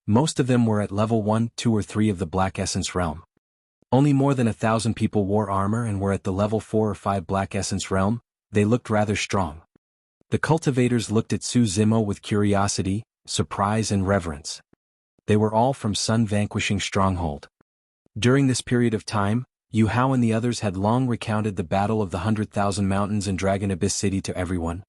Most of them were at level 1, 2 or 3 of the Black Essence realm. Only more than 1,000 people wore armor and were at the level 4 or 5 Black Essence realm. They looked rather strong. The cultivators looked at Su Zimo with curiosity, surprise and reverence. They were all from Sun Vanquishing Stronghold. During this period of time, Yu Hao and the others had long recounted the Battle of the 100,000 Mountains and Dragon Abyss City to everyone.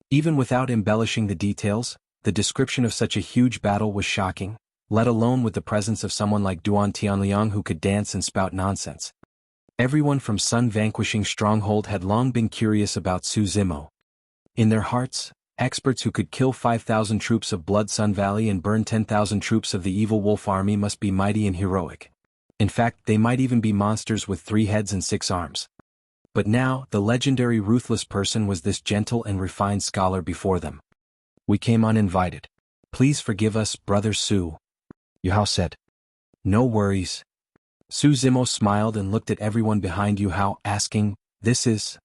Even without embellishing the details, the description of such a huge battle was shocking, let alone with the presence of someone like Duan Tianliang who could dance and spout nonsense. Everyone from Sun Vanquishing Stronghold had long been curious about Su Zimo. In their hearts, experts who could kill 5,000 troops of Blood Sun Valley and burn 10,000 troops of the Evil Wolf Army must be mighty and heroic. In fact, they might even be monsters with 3 heads and 6 arms. But now, the legendary ruthless person was this gentle and refined scholar before them. "We came uninvited. Please forgive us, Brother Su," Yu Hao said. "No worries." Su Zimo smiled and looked at everyone behind Yu Hao, asking, "This is?"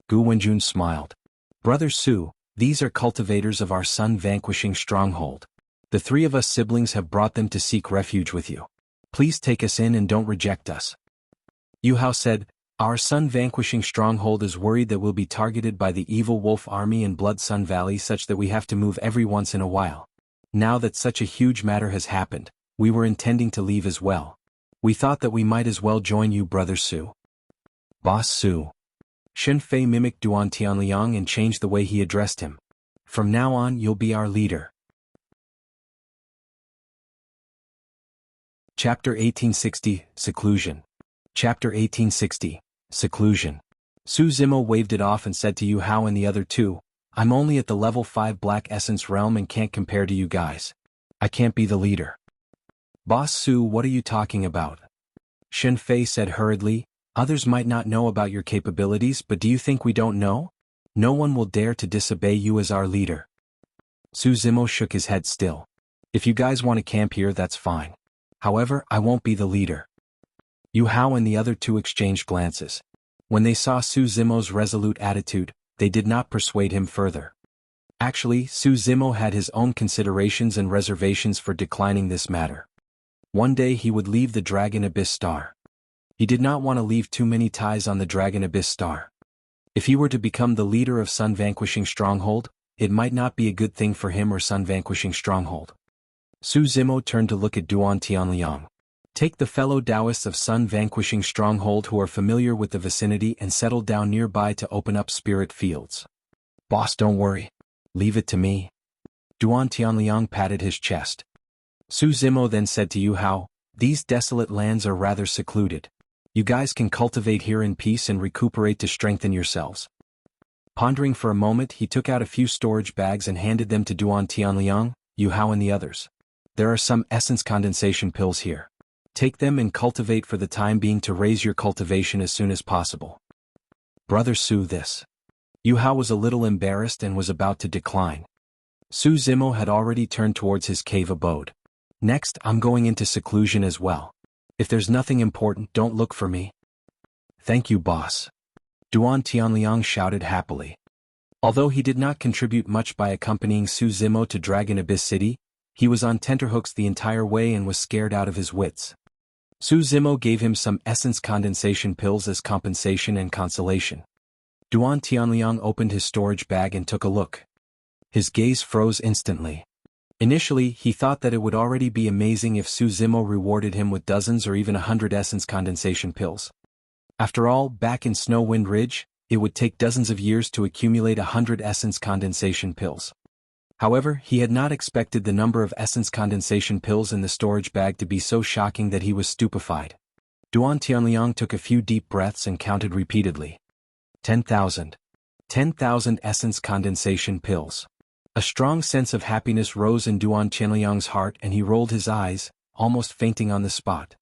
Gu Wenjun smiled. "Brother Su, these are cultivators of our Sun Vanquishing Stronghold. The 3 of us siblings have brought them to seek refuge with you. Please take us in and don't reject us." Yu Hao said, "Our Sun Vanquishing Stronghold is worried that we'll be targeted by the Evil Wolf Army in Blood Sun Valley such that we have to move every once in a while. Now that such a huge matter has happened, we were intending to leave as well. We thought that we might as well join you, Brother Su." "Boss Su." Xin Fei mimicked Duan Tianliang and changed the way he addressed him. "From now on you'll be our leader." Chapter 1860, Seclusion. Chapter 1860, Seclusion. Su Zimo waved it off and said to Yu Hao and the other 2, "I'm only at the level 5 Black Essence realm and can't compare to you guys. I can't be the leader." "Boss Su, what are you talking about?" Xin Fei said hurriedly, "Others might not know about your capabilities, but do you think we don't know? No one will dare to disobey you as our leader." Su Zimo shook his head still. "If you guys want to camp here, that's fine. However, I won't be the leader." Yu Hao and the other 2 exchanged glances. When they saw Su Zimo's resolute attitude, they did not persuade him further. Actually, Su Zimo had his own considerations and reservations for declining this matter. One day he would leave the Dragon Abyss Star. He did not want to leave too many ties on the Dragon Abyss Star. If he were to become the leader of Sun Vanquishing Stronghold, it might not be a good thing for him or Sun Vanquishing Stronghold. Su Zimo turned to look at Duan Tianliang. "Take the fellow Taoists of Sun Vanquishing Stronghold who are familiar with the vicinity and settle down nearby to open up spirit fields." "Boss, don't worry. Leave it to me." Duan Tianliang patted his chest. Su Zimo then said to Yu Hao, "These desolate lands are rather secluded. You guys can cultivate here in peace and recuperate to strengthen yourselves." Pondering for a moment, he took out a few storage bags and handed them to Duan Tianliang, Yu Hao and the others. There are some essence condensation pills here. Take them and cultivate for the time being to raise your cultivation as soon as possible. Brother Su, this. Yu Hao was a little embarrassed and was about to decline. Su Zimo had already turned towards his cave abode. Next, I'm going into seclusion as well. If there's nothing important, don't look for me. Thank you, boss. Duan Tianliang shouted happily. Although he did not contribute much by accompanying Su Zimo to Dragon Abyss City, he was on tenterhooks the entire way and was scared out of his wits. Su Zimo gave him some essence condensation pills as compensation and consolation. Duan Tianliang opened his storage bag and took a look. His gaze froze instantly. Initially, he thought that it would already be amazing if Su Zimo rewarded him with dozens or even 100 essence condensation pills. After all, back in Snowwind Ridge, it would take dozens of years to accumulate 100 essence condensation pills. However, he had not expected the number of essence condensation pills in the storage bag to be so shocking that he was stupefied. Duan Tianliang took a few deep breaths and counted repeatedly. 10,000. 10,000 essence condensation pills. A strong sense of happiness rose in Duan Tianliang's heart and he rolled his eyes, almost fainting on the spot.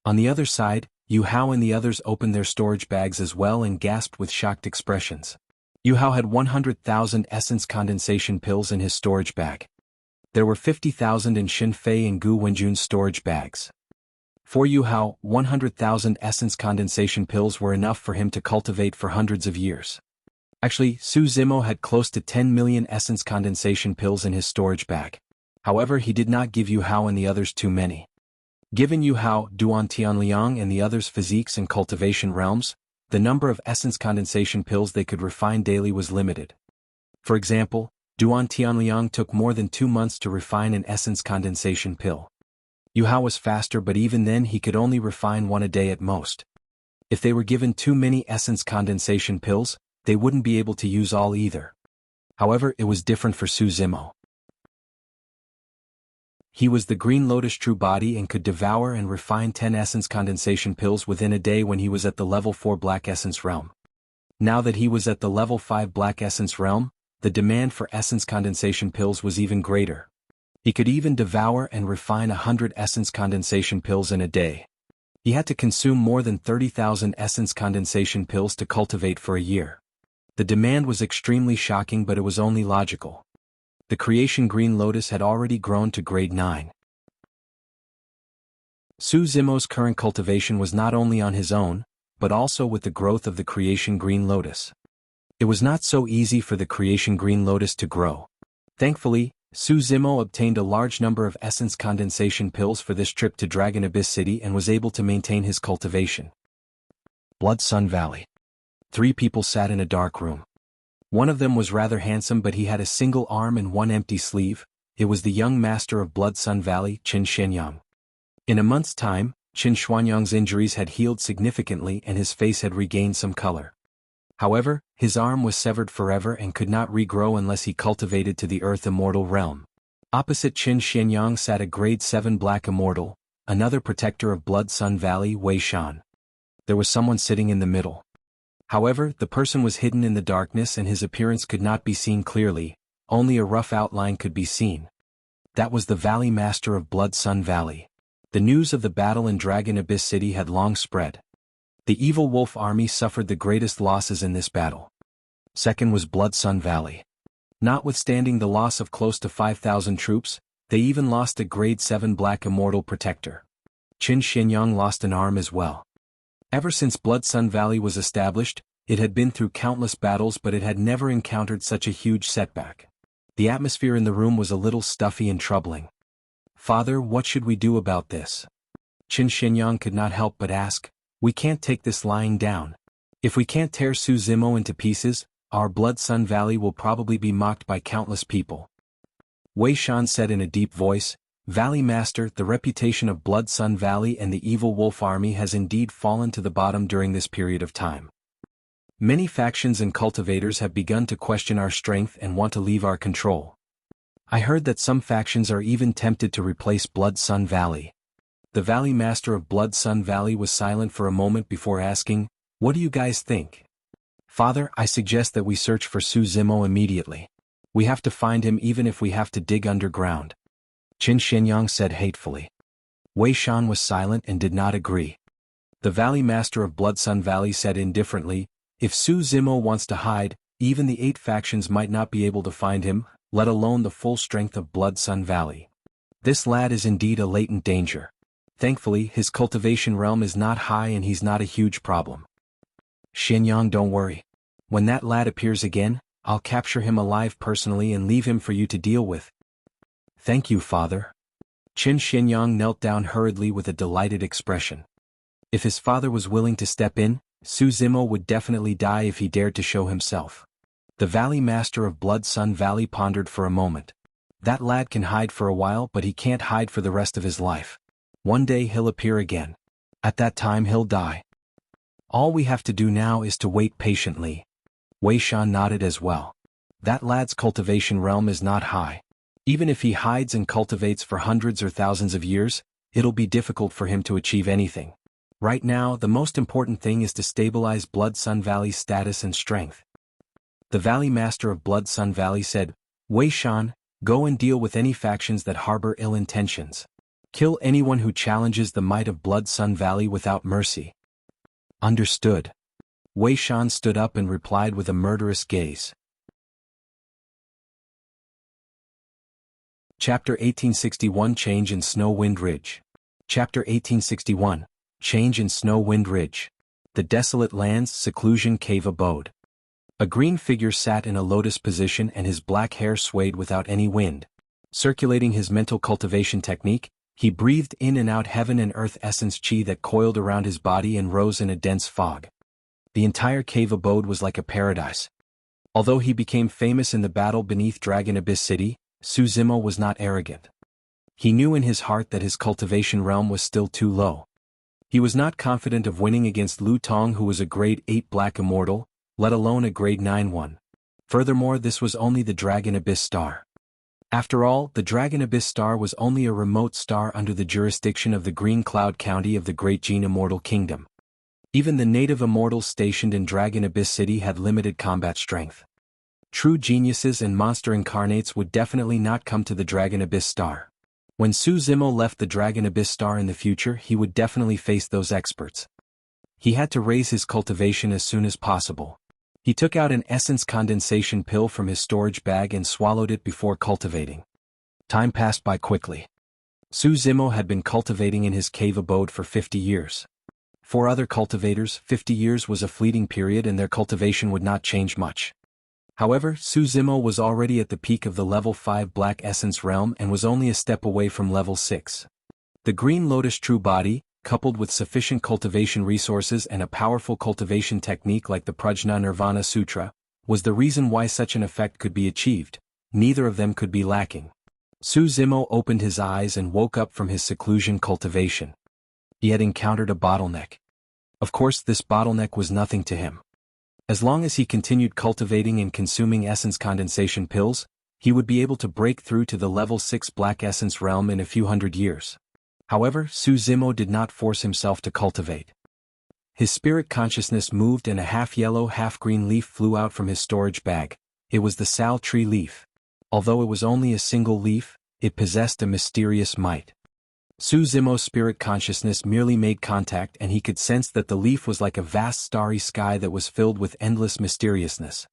On the other side, Yu Hao and the others opened their storage bags as well and gasped with shocked expressions. Yu Hao had 100,000 essence condensation pills in his storage bag. There were 50,000 in Xin Fei and Gu Wenjun's storage bags. For Yu Hao, 100,000 essence condensation pills were enough for him to cultivate for hundreds of years. Actually, Su Zimo had close to 10 million essence condensation pills in his storage bag. However, he did not give Yu Hao and the others too many. Given Yu Hao, Duan Tianliang and the others' physiques and cultivation realms, the number of essence condensation pills they could refine daily was limited. For example, Duan Tianliang took more than 2 months to refine an essence condensation pill. Yu Hao was faster, but even then he could only refine one a day at most. If they were given too many essence condensation pills, they wouldn't be able to use all either. However, it was different for Su Zimo. He was the Green Lotus True Body and could devour and refine 10 essence condensation pills within a day when he was at the level 4 Black Essence realm. Now that he was at the level 5 Black Essence realm, the demand for essence condensation pills was even greater. He could even devour and refine 100 essence condensation pills in a day. He had to consume more than 30,000 essence condensation pills to cultivate for a year. The demand was extremely shocking, but it was only logical. The creation Green Lotus had already grown to grade 9. Su Zimo's current cultivation was not only on his own, but also with the growth of the creation Green Lotus. It was not so easy for the creation Green Lotus to grow. Thankfully, Su Zimo obtained a large number of essence condensation pills for this trip to Dragon Abyss City and was able to maintain his cultivation. Blood Sun Valley. 3 people sat in a dark room. One of them was rather handsome, but he had a single arm and one empty sleeve. It was the young master of Blood Sun Valley, Qin Shenyang. In a month's time, Qin Xuanyang's injuries had healed significantly and his face had regained some color. However, his arm was severed forever and could not regrow unless he cultivated to the Earth Immortal realm. Opposite Qin Shenyang sat a grade 7 Black Immortal, another protector of Blood Sun Valley, Wei Shan. There was someone sitting in the middle. However, the person was hidden in the darkness and his appearance could not be seen clearly, only a rough outline could be seen. That was the Valley Master of Blood Sun Valley. The news of the battle in Dragon Abyss City had long spread. The Evil Wolf army suffered the greatest losses in this battle. Second was Blood Sun Valley. Notwithstanding the loss of close to 5,000 troops, they even lost a grade 7 Black Immortal protector. Qin Shenyang lost an arm as well. Ever since Blood Sun Valley was established, it had been through countless battles, but it had never encountered such a huge setback. The atmosphere in the room was a little stuffy and troubling. Father, what should we do about this? Qin Shenyang could not help but ask. We can't take this lying down. If we can't tear Su Zimo into pieces, our Blood Sun Valley will probably be mocked by countless people. Wei Shan said in a deep voice, Valley Master, the reputation of Blood Sun Valley and the Evil Wolf Army has indeed fallen to the bottom during this period of time. Many factions and cultivators have begun to question our strength and want to leave our control. I heard that some factions are even tempted to replace Blood Sun Valley. The Valley Master of Blood Sun Valley was silent for a moment before asking, What do you guys think? Father, I suggest that we search for Su Zimo immediately. We have to find him even if we have to dig underground. Qin Shenyang said hatefully. Wei Shan was silent and did not agree. The Valley Master of Blood Sun Valley said indifferently, if Su Zimo wants to hide, even the 8 factions might not be able to find him, let alone the full strength of Blood Sun Valley. This lad is indeed a latent danger. Thankfully, his cultivation realm is not high and he's not a huge problem. Shenyang, don't worry. When that lad appears again, I'll capture him alive personally and leave him for you to deal with. Thank you, father. Qin Shenyang knelt down hurriedly with a delighted expression. If his father was willing to step in, Su Zimo would definitely die if he dared to show himself. The Valley Master of Blood Sun Valley pondered for a moment. That lad can hide for a while, but he can't hide for the rest of his life. One day he'll appear again. At that time he'll die. All we have to do now is to wait patiently. Wei Shan nodded as well. That lad's cultivation realm is not high. Even if he hides and cultivates for hundreds or thousands of years, it'll be difficult for him to achieve anything. Right now, the most important thing is to stabilize Blood Sun Valley's status and strength. The Valley Master of Blood Sun Valley said, Wei Shan, go and deal with any factions that harbor ill intentions. Kill anyone who challenges the might of Blood Sun Valley without mercy. Understood. Wei Shan stood up and replied with a murderous gaze. Chapter 1861 Change in Snow Wind Ridge. Chapter 1861 Change in Snow Wind Ridge. The Desolate Lands Seclusion Cave Abode. A green figure sat in a lotus position and his black hair swayed without any wind. Circulating his mental cultivation technique, he breathed in and out heaven and earth essence chi that coiled around his body and rose in a dense fog. The entire cave abode was like a paradise. Although he became famous in the battle beneath Dragon Abyss City, Su Zimo was not arrogant. He knew in his heart that his cultivation realm was still too low. He was not confident of winning against Lu Tong, who was a grade 8 black immortal, let alone a grade 9 one. Furthermore, this was only the Dragon Abyss star. After all, the Dragon Abyss star was only a remote star under the jurisdiction of the Green Cloud County of the Great Gene Immortal Kingdom. Even the native immortals stationed in Dragon Abyss City had limited combat strength. True geniuses and monster incarnates would definitely not come to the Dragon Abyss star. When Su Zimo left the Dragon Abyss star in the future, he would definitely face those experts. He had to raise his cultivation as soon as possible. He took out an essence condensation pill from his storage bag and swallowed it before cultivating. Time passed by quickly. Su Zimo had been cultivating in his cave abode for 50 years. For other cultivators, 50 years was a fleeting period and their cultivation would not change much. However, Su Zimo was already at the peak of the level 5 Black Essence realm and was only a step away from level 6. The Green Lotus True Body, coupled with sufficient cultivation resources and a powerful cultivation technique like the Prajna Nirvana Sutra, was the reason why such an effect could be achieved. Neither of them could be lacking. Su Zimo opened his eyes and woke up from his seclusion cultivation. He had encountered a bottleneck. Of course, this bottleneck was nothing to him. As long as he continued cultivating and consuming essence condensation pills, he would be able to break through to the level 6 Black Essence realm in a few hundred years. However, Su Zimo did not force himself to cultivate. His spirit consciousness moved and a half-yellow, half-green leaf flew out from his storage bag. It was the Sal Tree leaf. Although it was only a single leaf, it possessed a mysterious might. Su Zimo's spirit consciousness merely made contact and he could sense that the leaf was like a vast starry sky that was filled with endless mysteriousness.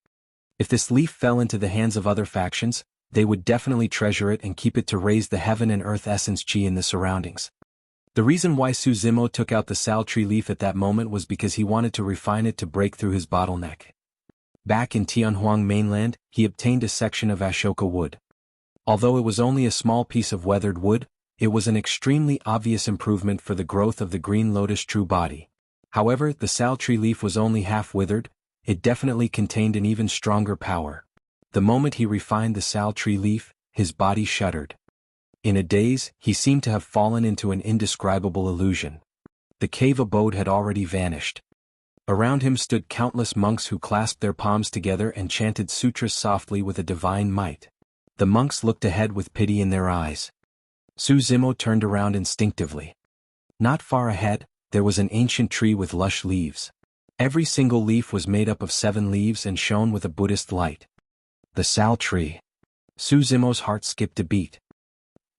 If this leaf fell into the hands of other factions, they would definitely treasure it and keep it to raise the heaven and earth essence chi in the surroundings. The reason why Su Zimo took out the Sal Tree leaf at that moment was because he wanted to refine it to break through his bottleneck. Back in Tianhuang mainland, he obtained a section of Ashoka wood. Although it was only a small piece of weathered wood, it was an extremely obvious improvement for the growth of the Green Lotus True Body. However, the Sal Tree leaf was only half withered. It definitely contained an even stronger power. The moment he refined the Sal Tree leaf, his body shuddered. In a daze, he seemed to have fallen into an indescribable illusion. The cave abode had already vanished. Around him stood countless monks who clasped their palms together and chanted sutras softly with a divine might. The monks looked ahead with pity in their eyes. Su Zimo turned around instinctively. Not far ahead, there was an ancient tree with lush leaves. Every single leaf was made up of 7 leaves and shone with a Buddhist light. The Sal Tree. Su Zimo's heart skipped a beat.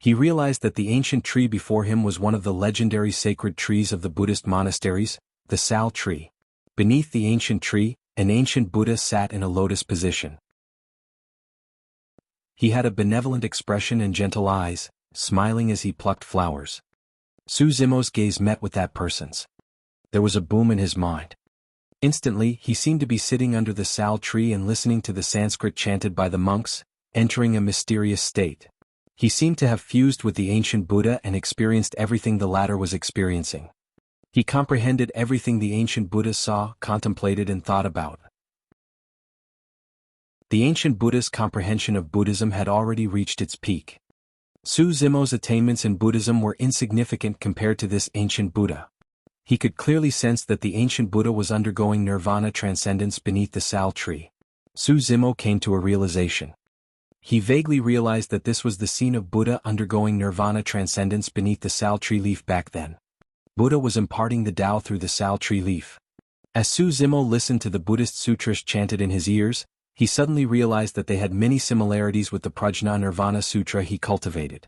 He realized that the ancient tree before him was one of the legendary sacred trees of the Buddhist monasteries, the Sal tree. Beneath the ancient tree, an ancient Buddha sat in a lotus position. He had a benevolent expression and gentle eyes, smiling as he plucked flowers. Su Zimo's gaze met with that person's. There was a boom in his mind. Instantly, he seemed to be sitting under the Sal tree and listening to the Sanskrit chanted by the monks, entering a mysterious state. He seemed to have fused with the ancient Buddha and experienced everything the latter was experiencing. He comprehended everything the ancient Buddha saw, contemplated and thought about. The ancient Buddha's comprehension of Buddhism had already reached its peak. Su Zimo's attainments in Buddhism were insignificant compared to this ancient Buddha. He could clearly sense that the ancient Buddha was undergoing nirvana transcendence beneath the Sal tree. Su Zimo came to a realization. He vaguely realized that this was the scene of Buddha undergoing nirvana transcendence beneath the Sal tree leaf back then. Buddha was imparting the Tao through the Sal tree leaf. As Su Zimo listened to the Buddhist sutras chanted in his ears, he suddenly realized that they had many similarities with the Prajna Nirvana Sutra he cultivated.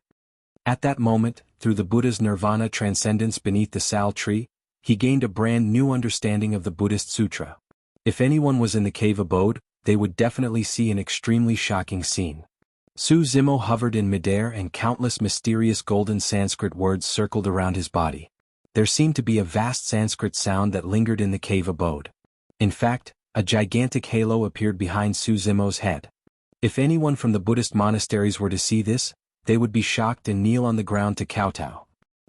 At that moment, through the Buddha's nirvana transcendence beneath the Sal tree, he gained a brand new understanding of the Buddhist sutra. If anyone was in the cave abode, they would definitely see an extremely shocking scene. Su Zimo hovered in midair and countless mysterious golden Sanskrit words circled around his body. There seemed to be a vast Sanskrit sound that lingered in the cave abode. In fact, a gigantic halo appeared behind Su Zimo's head. If anyone from the Buddhist monasteries were to see this, they would be shocked and kneel on the ground to kowtow.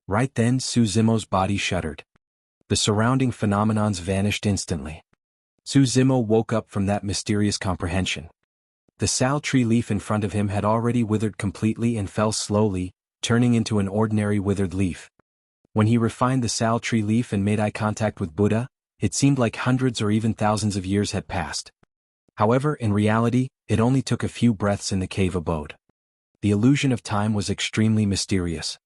Right then Su Zimo's body shuddered. The surrounding phenomenons vanished instantly. Su Zimo woke up from that mysterious comprehension. The Sal tree leaf in front of him had already withered completely and fell slowly, turning into an ordinary withered leaf. When he refined the Sal tree leaf and made eye contact with Buddha, it seemed like hundreds or even thousands of years had passed. However, in reality, it only took a few breaths in the cave abode. The illusion of time was extremely mysterious.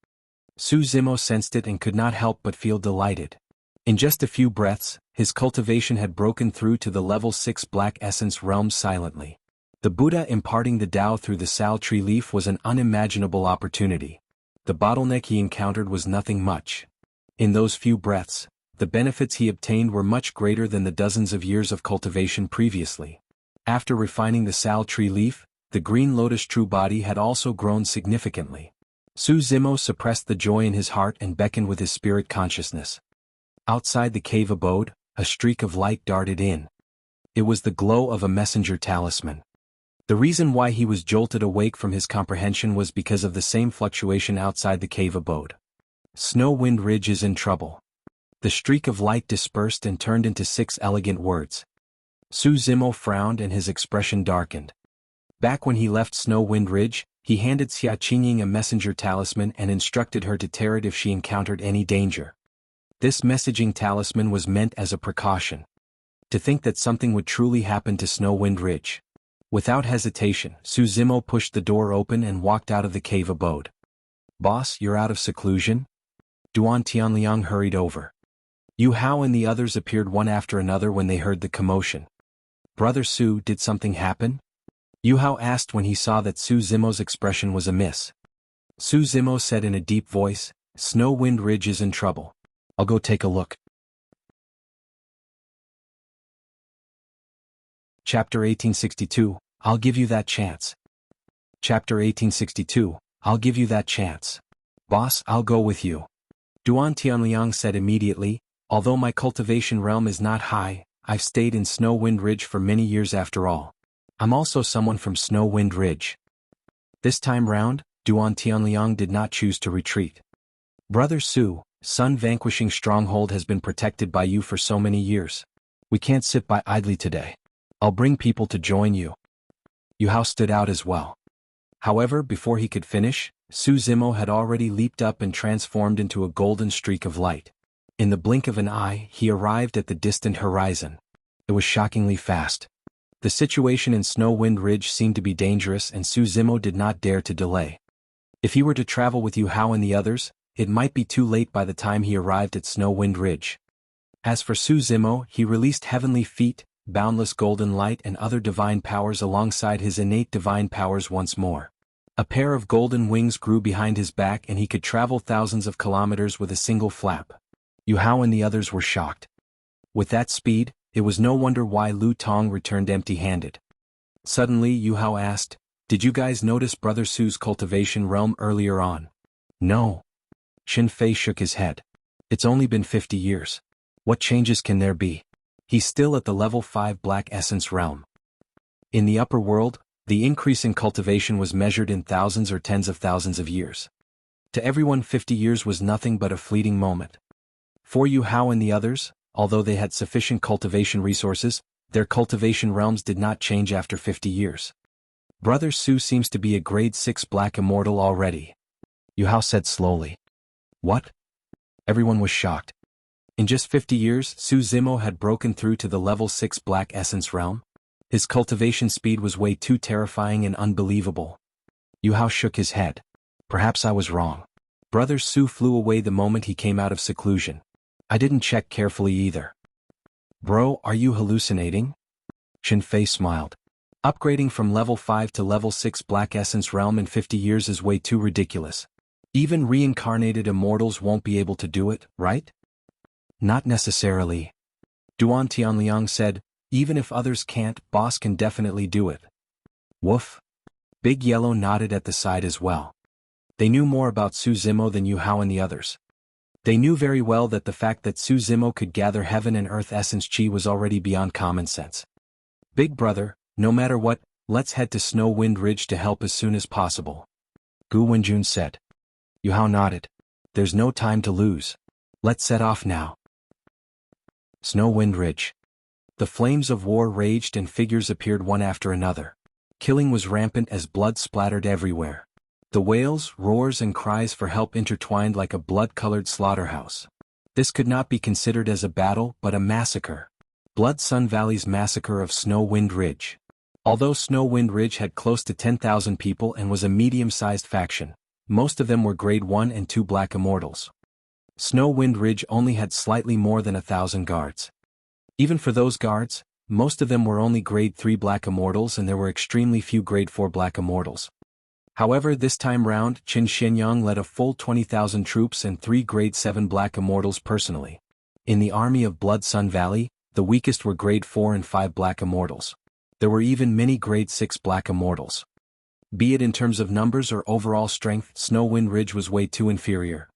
Su Zimo sensed it and could not help but feel delighted. In just a few breaths, his cultivation had broken through to the level 6 black essence realm silently. The Buddha imparting the Tao through the Sal tree leaf was an unimaginable opportunity. The bottleneck he encountered was nothing much. In those few breaths, the benefits he obtained were much greater than the dozens of years of cultivation previously. After refining the Sal tree leaf, the green lotus true body had also grown significantly. Su Zimo suppressed the joy in his heart and beckoned with his spirit consciousness. Outside the cave abode, a streak of light darted in. It was the glow of a messenger talisman. The reason why he was jolted awake from his comprehension was because of the same fluctuation outside the cave abode. Snow Wind Ridge is in trouble. The streak of light dispersed and turned into 6 elegant words. Su Zimo frowned and his expression darkened. Back when he left Snow Wind Ridge, he handed Xia Qingying a messenger talisman and instructed her to tear it if she encountered any danger. This messaging talisman was meant as a precaution. To think that something would truly happen to Snow Wind Ridge. Without hesitation, Su Zimo pushed the door open and walked out of the cave abode. "Boss, you're out of seclusion?" Duan Tianliang hurried over. Yu Hao and the others appeared one after another when they heard the commotion. "Brother Su, did something happen?" Yu Hao asked when he saw that Su Zimo's expression was amiss. Su Zimo said in a deep voice, "Snow Wind Ridge is in trouble. I'll go take a look." Chapter 1862, I'll give you that chance. Chapter 1862, I'll give you that chance. "Boss, I'll go with you." Duan Tianliang said immediately, "Although my cultivation realm is not high, I've stayed in Snow Wind Ridge for many years after all. I'm also someone from Snow Wind Ridge." This time round, Duan Tianliang did not choose to retreat. "Brother Su, Sun Vanquishing Stronghold has been protected by you for so many years. We can't sit by idly today. I'll bring people to join you." Yu Hao stood out as well. However, before he could finish, Su Zimo had already leaped up and transformed into a golden streak of light. In the blink of an eye, he arrived at the distant horizon. It was shockingly fast. The situation in Snow Wind Ridge seemed to be dangerous and Su Zimo did not dare to delay. If he were to travel with Yu Hao and the others, it might be too late by the time he arrived at Snow Wind Ridge. As for Su Zimo, he released heavenly feet, boundless golden light and other divine powers alongside his innate divine powers once more. A pair of golden wings grew behind his back and he could travel thousands of kilometers with a single flap. Yuhao and the others were shocked. With that speed, it was no wonder why Lu Tong returned empty-handed. Suddenly Yuhao asked, "Did you guys notice Brother Su's cultivation realm earlier on?" "No." Qin Fei shook his head. "It's only been 50 years. What changes can there be? He's still at the level 5 Black Essence realm." In the upper world, the increase in cultivation was measured in thousands or tens of thousands of years. To everyone 50 years was nothing but a fleeting moment. For Yuhao and the others, although they had sufficient cultivation resources, their cultivation realms did not change after 50 years. "Brother Su seems to be a grade 6 Black Immortal already," Yuhao said slowly. "What?" Everyone was shocked. In just 50 years, Su Zimo had broken through to the level 6 Black Essence realm? His cultivation speed was way too terrifying and unbelievable. Yuhao shook his head. "Perhaps I was wrong. Brother Su flew away the moment he came out of seclusion. I didn't check carefully either." "Bro, are you hallucinating?" Qin Fei smiled. "Upgrading from level 5 to level 6 Black Essence realm in 50 years is way too ridiculous. Even reincarnated immortals won't be able to do it, right?" "Not necessarily." Duan Tianliang said, "Even if others can't, boss can definitely do it." "Woof." Big Yellow nodded at the side as well. They knew more about Su Zimo than Yuhao and the others. They knew very well that the fact that Su Zimo could gather heaven and earth essence chi was already beyond common sense. "Big brother, no matter what, let's head to Snow Wind Ridge to help as soon as possible," Gu Wenjun said. Yuhao nodded. "There's no time to lose. Let's set off now." Snow Wind Ridge. The flames of war raged and figures appeared one after another. Killing was rampant as blood splattered everywhere. The wails, roars and cries for help intertwined like a blood-colored slaughterhouse. This could not be considered as a battle but a massacre. Blood Sun Valley's massacre of Snow Wind Ridge. Although Snow Wind Ridge had close to 10,000 people and was a medium-sized faction, most of them were grade 1 and 2 Black Immortals. Snow Wind Ridge only had slightly more than 1,000 guards. Even for those guards, most of them were only grade 3 Black Immortals and there were extremely few grade 4 Black Immortals. However, this time round, Qin Shenyang led a full 20,000 troops and 3 grade 7 Black Immortals personally. In the army of Blood Sun Valley, the weakest were grade 4 and 5 Black Immortals. There were even many grade 6 Black Immortals. Be it in terms of numbers or overall strength, Snow Wind Ridge was way too inferior.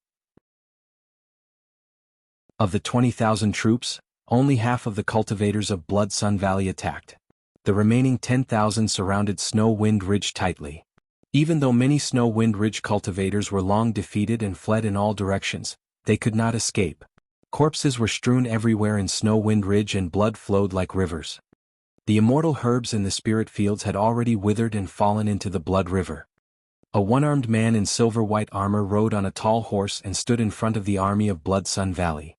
Of the 20,000 troops, only half of the cultivators of Blood Sun Valley attacked. The remaining 10,000 surrounded Snow Wind Ridge tightly. Even though many Snow Wind Ridge cultivators were long defeated and fled in all directions, they could not escape. Corpses were strewn everywhere in Snow Wind Ridge and blood flowed like rivers. The immortal herbs in the spirit fields had already withered and fallen into the blood river. A one-armed man in silver-white armor rode on a tall horse and stood in front of the army of Blood Sun Valley.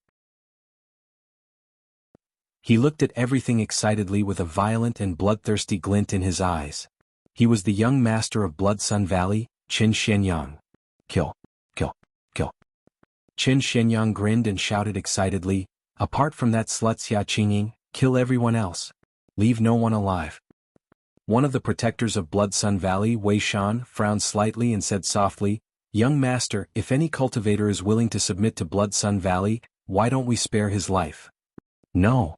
He looked at everything excitedly with a violent and bloodthirsty glint in his eyes. He was the young master of Blood Sun Valley, Qin Shenyang. "Kill, kill, kill." Qin Shenyang grinned and shouted excitedly, "Apart from that slut Xia Qingying, kill everyone else. Leave no one alive." One of the protectors of Blood Sun Valley, Wei Shan, frowned slightly and said softly, "Young master, if any cultivator is willing to submit to Blood Sun Valley, why don't we spare his life?" "No."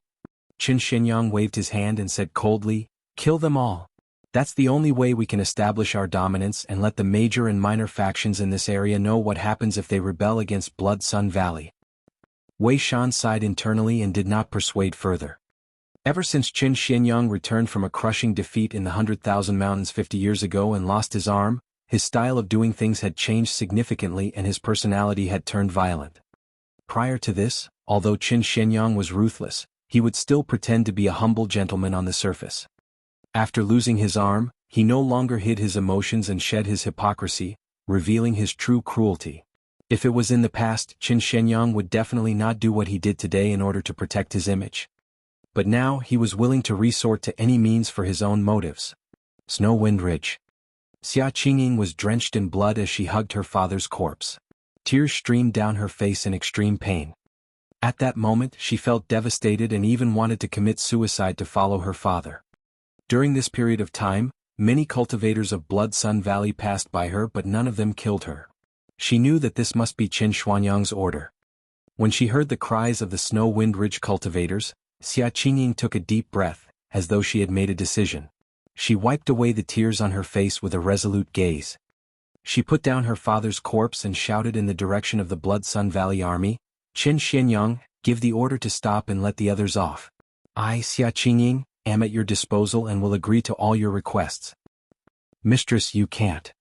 Qin Shenyang waved his hand and said coldly, "Kill them all. That's the only way we can establish our dominance and let the major and minor factions in this area know what happens if they rebel against Blood Sun Valley." Wei Shan sighed internally and did not persuade further. Ever since Qin Shenyang returned from a crushing defeat in the 100,000 Mountains 50 years ago and lost his arm, his style of doing things had changed significantly and his personality had turned violent. Prior to this, although Qin Shenyang was ruthless, he would still pretend to be a humble gentleman on the surface. After losing his arm, he no longer hid his emotions and shed his hypocrisy, revealing his true cruelty. If it was in the past, Qin Shenyang would definitely not do what he did today in order to protect his image. But now he was willing to resort to any means for his own motives. Snow Wind Ridge. Xia Qingying was drenched in blood as she hugged her father's corpse. Tears streamed down her face in extreme pain. At that moment she felt devastated and even wanted to commit suicide to follow her father. During this period of time, Many cultivators of Blood Sun Valley passed by her but none of them killed her. She knew that this must be Qin Xuanyang's order. When she heard the cries of the Snow Wind Ridge cultivators, Xia Qingying took a deep breath, as though she had made a decision. She wiped away the tears on her face with a resolute gaze. She put down her father's corpse and shouted in the direction of the Blood Sun Valley army, "Qin Xuanyang, give the order to stop and let the others off. I, Xia Qingying, am at your disposal and will agree to all your requests." "Mistress, you can't."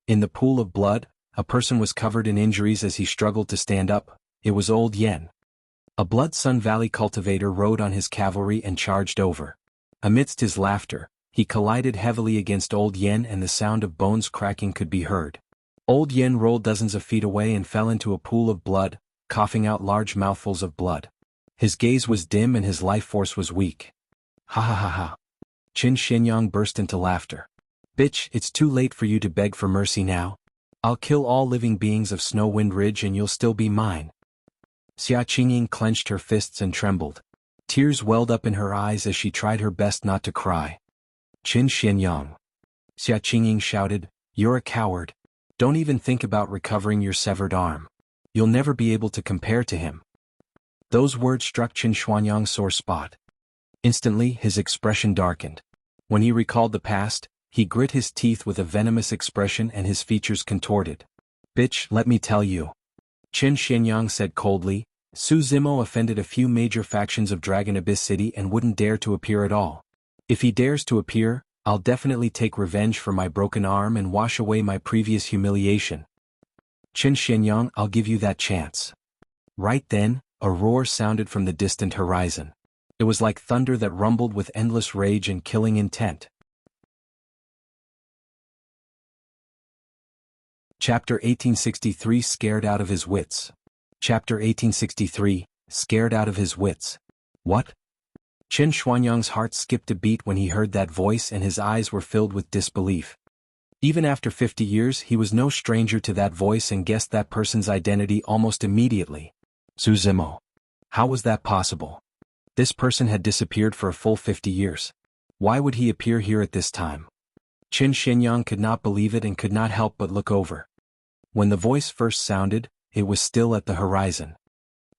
In the pool of blood, a person was covered in injuries as he struggled to stand up. It was Old Yen. A Blood Sun Valley cultivator rode on his cavalry and charged over. Amidst his laughter, he collided heavily against Old Yen and the sound of bones cracking could be heard. Old Yen rolled dozens of feet away and fell into a pool of blood, coughing out large mouthfuls of blood. His gaze was dim and his life force was weak. "Ha ha ha ha." Qin Xuanyang burst into laughter. "Bitch, it's too late for you to beg for mercy now. I'll kill all living beings of Snow Wind Ridge and you'll still be mine." Xia Qingying clenched her fists and trembled. Tears welled up in her eyes as she tried her best not to cry. "Qin Xuanyang," Xia Qingying shouted, "you're a coward. Don't even think about recovering your severed arm. You'll never be able to compare to him." Those words struck Qin Xuanyang's sore spot. Instantly, his expression darkened. When he recalled the past, he grit his teeth with a venomous expression and his features contorted. "Bitch, let me tell you." Qin Xuanyang said coldly, "Su Zimo offended a few major factions of Dragon Abyss City and wouldn't dare to appear at all. If he dares to appear, I'll definitely take revenge for my broken arm and wash away my previous humiliation. Qin Xuanyang, I'll give you that chance." Right then, a roar sounded from the distant horizon. It was like thunder that rumbled with endless rage and killing intent. Chapter 1863 Scared Out of His Wits. Chapter 1863, Scared Out of His Wits. What? Qin Xuanyang's heart skipped a beat when he heard that voice and his eyes were filled with disbelief. Even after 50 years he was no stranger to that voice and guessed that person's identity almost immediately. Su Zimo. How was that possible? This person had disappeared for a full 50 years. Why would he appear here at this time? Qin Xuanyang could not believe it and could not help but look over. When the voice first sounded, it was still at the horizon.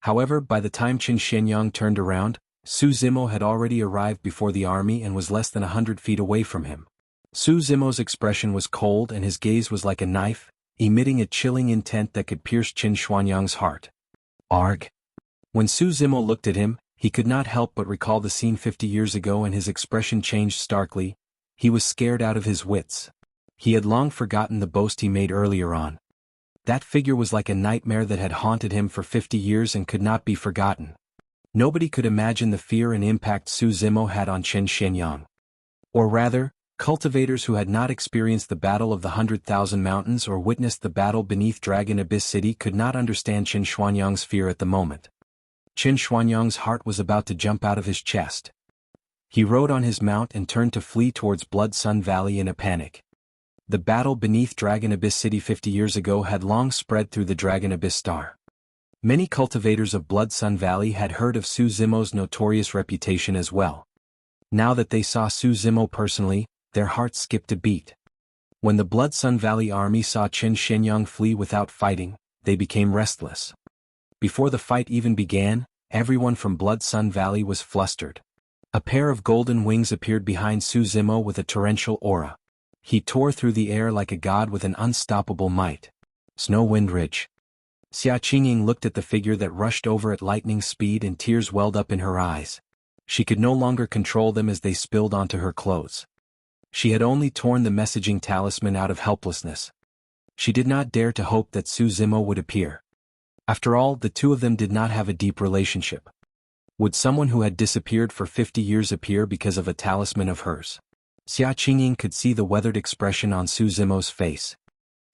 However, by the time Qin Xuanyang turned around, Su Zimo had already arrived before the army and was less than 100 feet away from him. Su Zimo's expression was cold and his gaze was like a knife, emitting a chilling intent that could pierce Qin Xuanyang's heart. Arg. When Su Zimo looked at him, he could not help but recall the scene 50 years ago and his expression changed starkly. He was scared out of his wits. He had long forgotten the boast he made earlier on. That figure was like a nightmare that had haunted him for 50 years and could not be forgotten. Nobody could imagine the fear and impact Su Zimo had on Qin Xuanyang. Or rather, cultivators who had not experienced the Battle of the 100,000 Mountains or witnessed the battle beneath Dragon Abyss City could not understand Qin Xuanyang's fear at the moment. Qin Xuanyang's heart was about to jump out of his chest. He rode on his mount and turned to flee towards Blood Sun Valley in a panic. The battle beneath Dragon Abyss City 50 years ago had long spread through the Dragon Abyss Star. Many cultivators of Blood Sun Valley had heard of Su Zimo's notorious reputation as well. Now that they saw Su Zimo personally, their hearts skipped a beat. When the Blood Sun Valley army saw Qin Xuanyang flee without fighting, they became restless. Before the fight even began, everyone from Blood Sun Valley was flustered. A pair of golden wings appeared behind Su Zimo with a torrential aura. He tore through the air like a god with an unstoppable might. Snow Wind Ridge. Xia Qingying looked at the figure that rushed over at lightning speed and tears welled up in her eyes. She could no longer control them as they spilled onto her clothes. She had only torn the messaging talisman out of helplessness. She did not dare to hope that Su Zimo would appear. After all, the two of them did not have a deep relationship. Would someone who had disappeared for 50 years appear because of a talisman of hers? Xia Qingying could see the weathered expression on Su Zimo's face.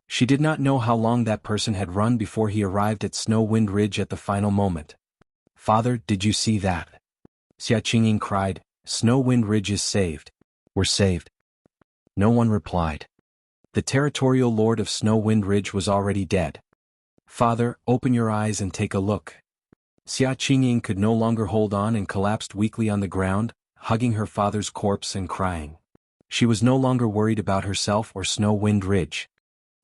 She did not know how long that person had run before he arrived at Snow Wind Ridge at the final moment. "Father, did you see that?" Xia Qingying cried. "Snow Wind Ridge is saved. We're saved." No one replied. The territorial lord of Snow Wind Ridge was already dead. "Father, open your eyes and take a look." Xia Qingying could no longer hold on and collapsed weakly on the ground, hugging her father's corpse and crying. She was no longer worried about herself or Snow Wind Ridge.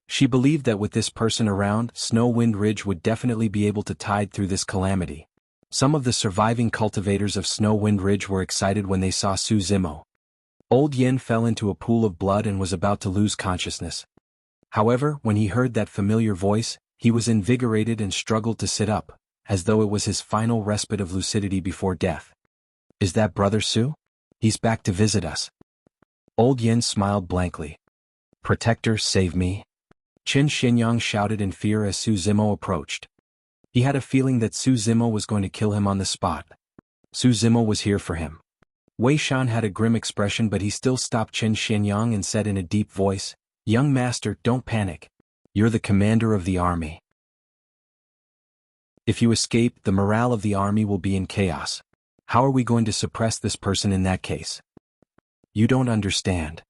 She believed that with this person around, Snow Wind Ridge would definitely be able to tide through this calamity. Some of the surviving cultivators of Snow Wind Ridge were excited when they saw Su Zimo. Old Yin fell into a pool of blood and was about to lose consciousness. However, when he heard that familiar voice, he was invigorated and struggled to sit up, as though it was his final respite of lucidity before death. Is that Brother Su? He's back to visit us. Old Yin smiled blankly. Protector, save me. Qin Xianyang shouted in fear as Su Zimo approached. He had a feeling that Su Zimo was going to kill him on the spot. Su Zimo was here for him. Wei Shan had a grim expression, but he still stopped Qin Xianyang and said in a deep voice, "Young master, don't panic. You're the commander of the army. If you escape, the morale of the army will be in chaos. How are we going to suppress this person in that case?" "You don't understand."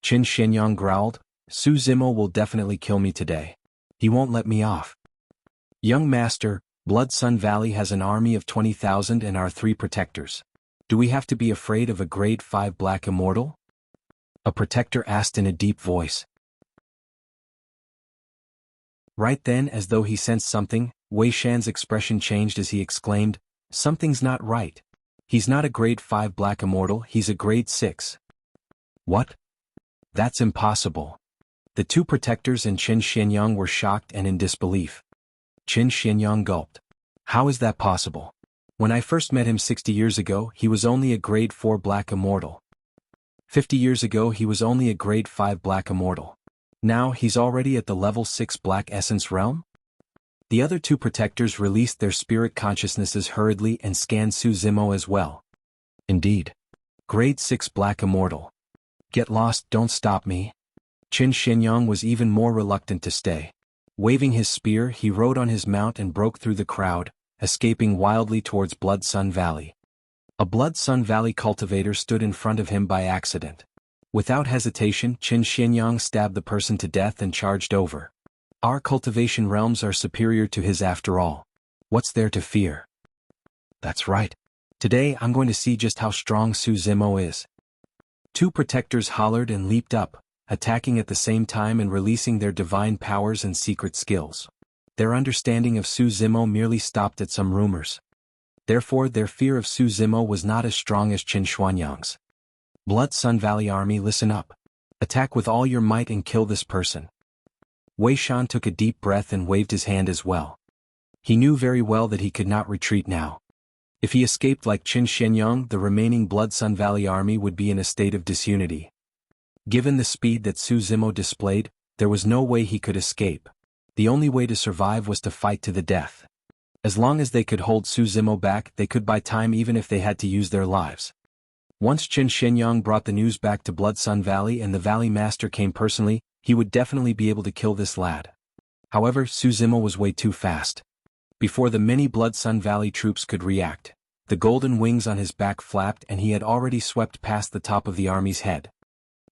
Qin Xianyang growled. "Su Zimo will definitely kill me today. He won't let me off." "Young master, Blood Sun Valley has an army of 20,000 and our 3 protectors. Do we have to be afraid of a grade 5 black immortal?" A protector asked in a deep voice. Right then, as though he sensed something, Wei Shan's expression changed as he exclaimed, "Something's not right. He's not a grade 5 black immortal, he's a grade 6. What? That's impossible." The 2 protectors and Qin Xianyang were shocked and in disbelief. Qin Xianyang gulped. "How is that possible? When I first met him 60 years ago, he was only a grade 4 black immortal. 50 years ago he was only a grade 5 black immortal. Now he's already at the level 6 black essence realm?" The other 2 protectors released their spirit consciousnesses hurriedly and scanned Su Zimo as well. Indeed. Grade 6 black immortal. Get lost, don't stop me. Qin Xianyang was even more reluctant to stay. Waving his spear, he rode on his mount and broke through the crowd, escaping wildly towards Blood Sun Valley. A Blood Sun Valley cultivator stood in front of him by accident. Without hesitation, Qin Xianyang stabbed the person to death and charged over. Our cultivation realms are superior to his after all. What's there to fear? That's right. Today I'm going to see just how strong Su Zimo is. 2 protectors hollered and leaped up, attacking at the same time and releasing their divine powers and secret skills. Their understanding of Su Zimo merely stopped at some rumors. Therefore their fear of Su Zimo was not as strong as Qin Xianyang's. Blood Sun Valley Army, listen up. Attack with all your might and kill this person. Wei Shan took a deep breath and waved his hand as well. He knew very well that he could not retreat now. If he escaped like Qin Xianyang, the remaining Blood Sun Valley Army would be in a state of disunity. Given the speed that Su Zimo displayed, there was no way he could escape. The only way to survive was to fight to the death. As long as they could hold Su Zimo back, they could buy time even if they had to use their lives. Once Qin Xianyang brought the news back to Blood Sun Valley and the Valley Master came personally, he would definitely be able to kill this lad. However, Su Zimo was way too fast. Before the many Blood Sun Valley troops could react, the golden wings on his back flapped and he had already swept past the top of the army's head.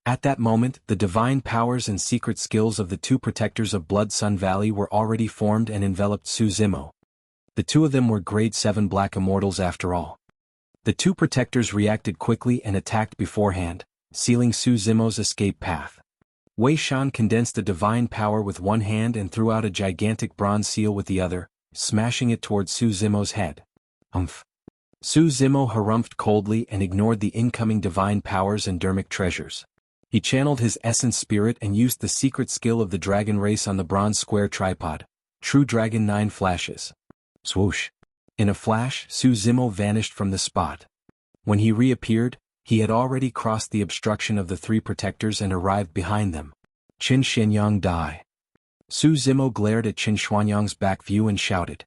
At that moment, the divine powers and secret skills of the 2 protectors of Blood Sun Valley were already formed and enveloped Su Zimo. The 2 of them were grade 7 black immortals after all. The 2 protectors reacted quickly and attacked beforehand, sealing Su Zimo's escape path. Wei Shan condensed the divine power with one hand and threw out a gigantic bronze seal with the other, smashing it towards Su Zimo's head. Umph. Su Zimo harumphed coldly and ignored the incoming divine powers and Dharmic treasures. He channeled his essence spirit and used the secret skill of the dragon race on the bronze square tripod. True Dragon 9 flashes. Swoosh. In a flash, Su Zimo vanished from the spot. When he reappeared, he had already crossed the obstruction of the 3 protectors and arrived behind them. Qin Xianyang die. Su Zimo glared at Qin Xianyang's back view and shouted.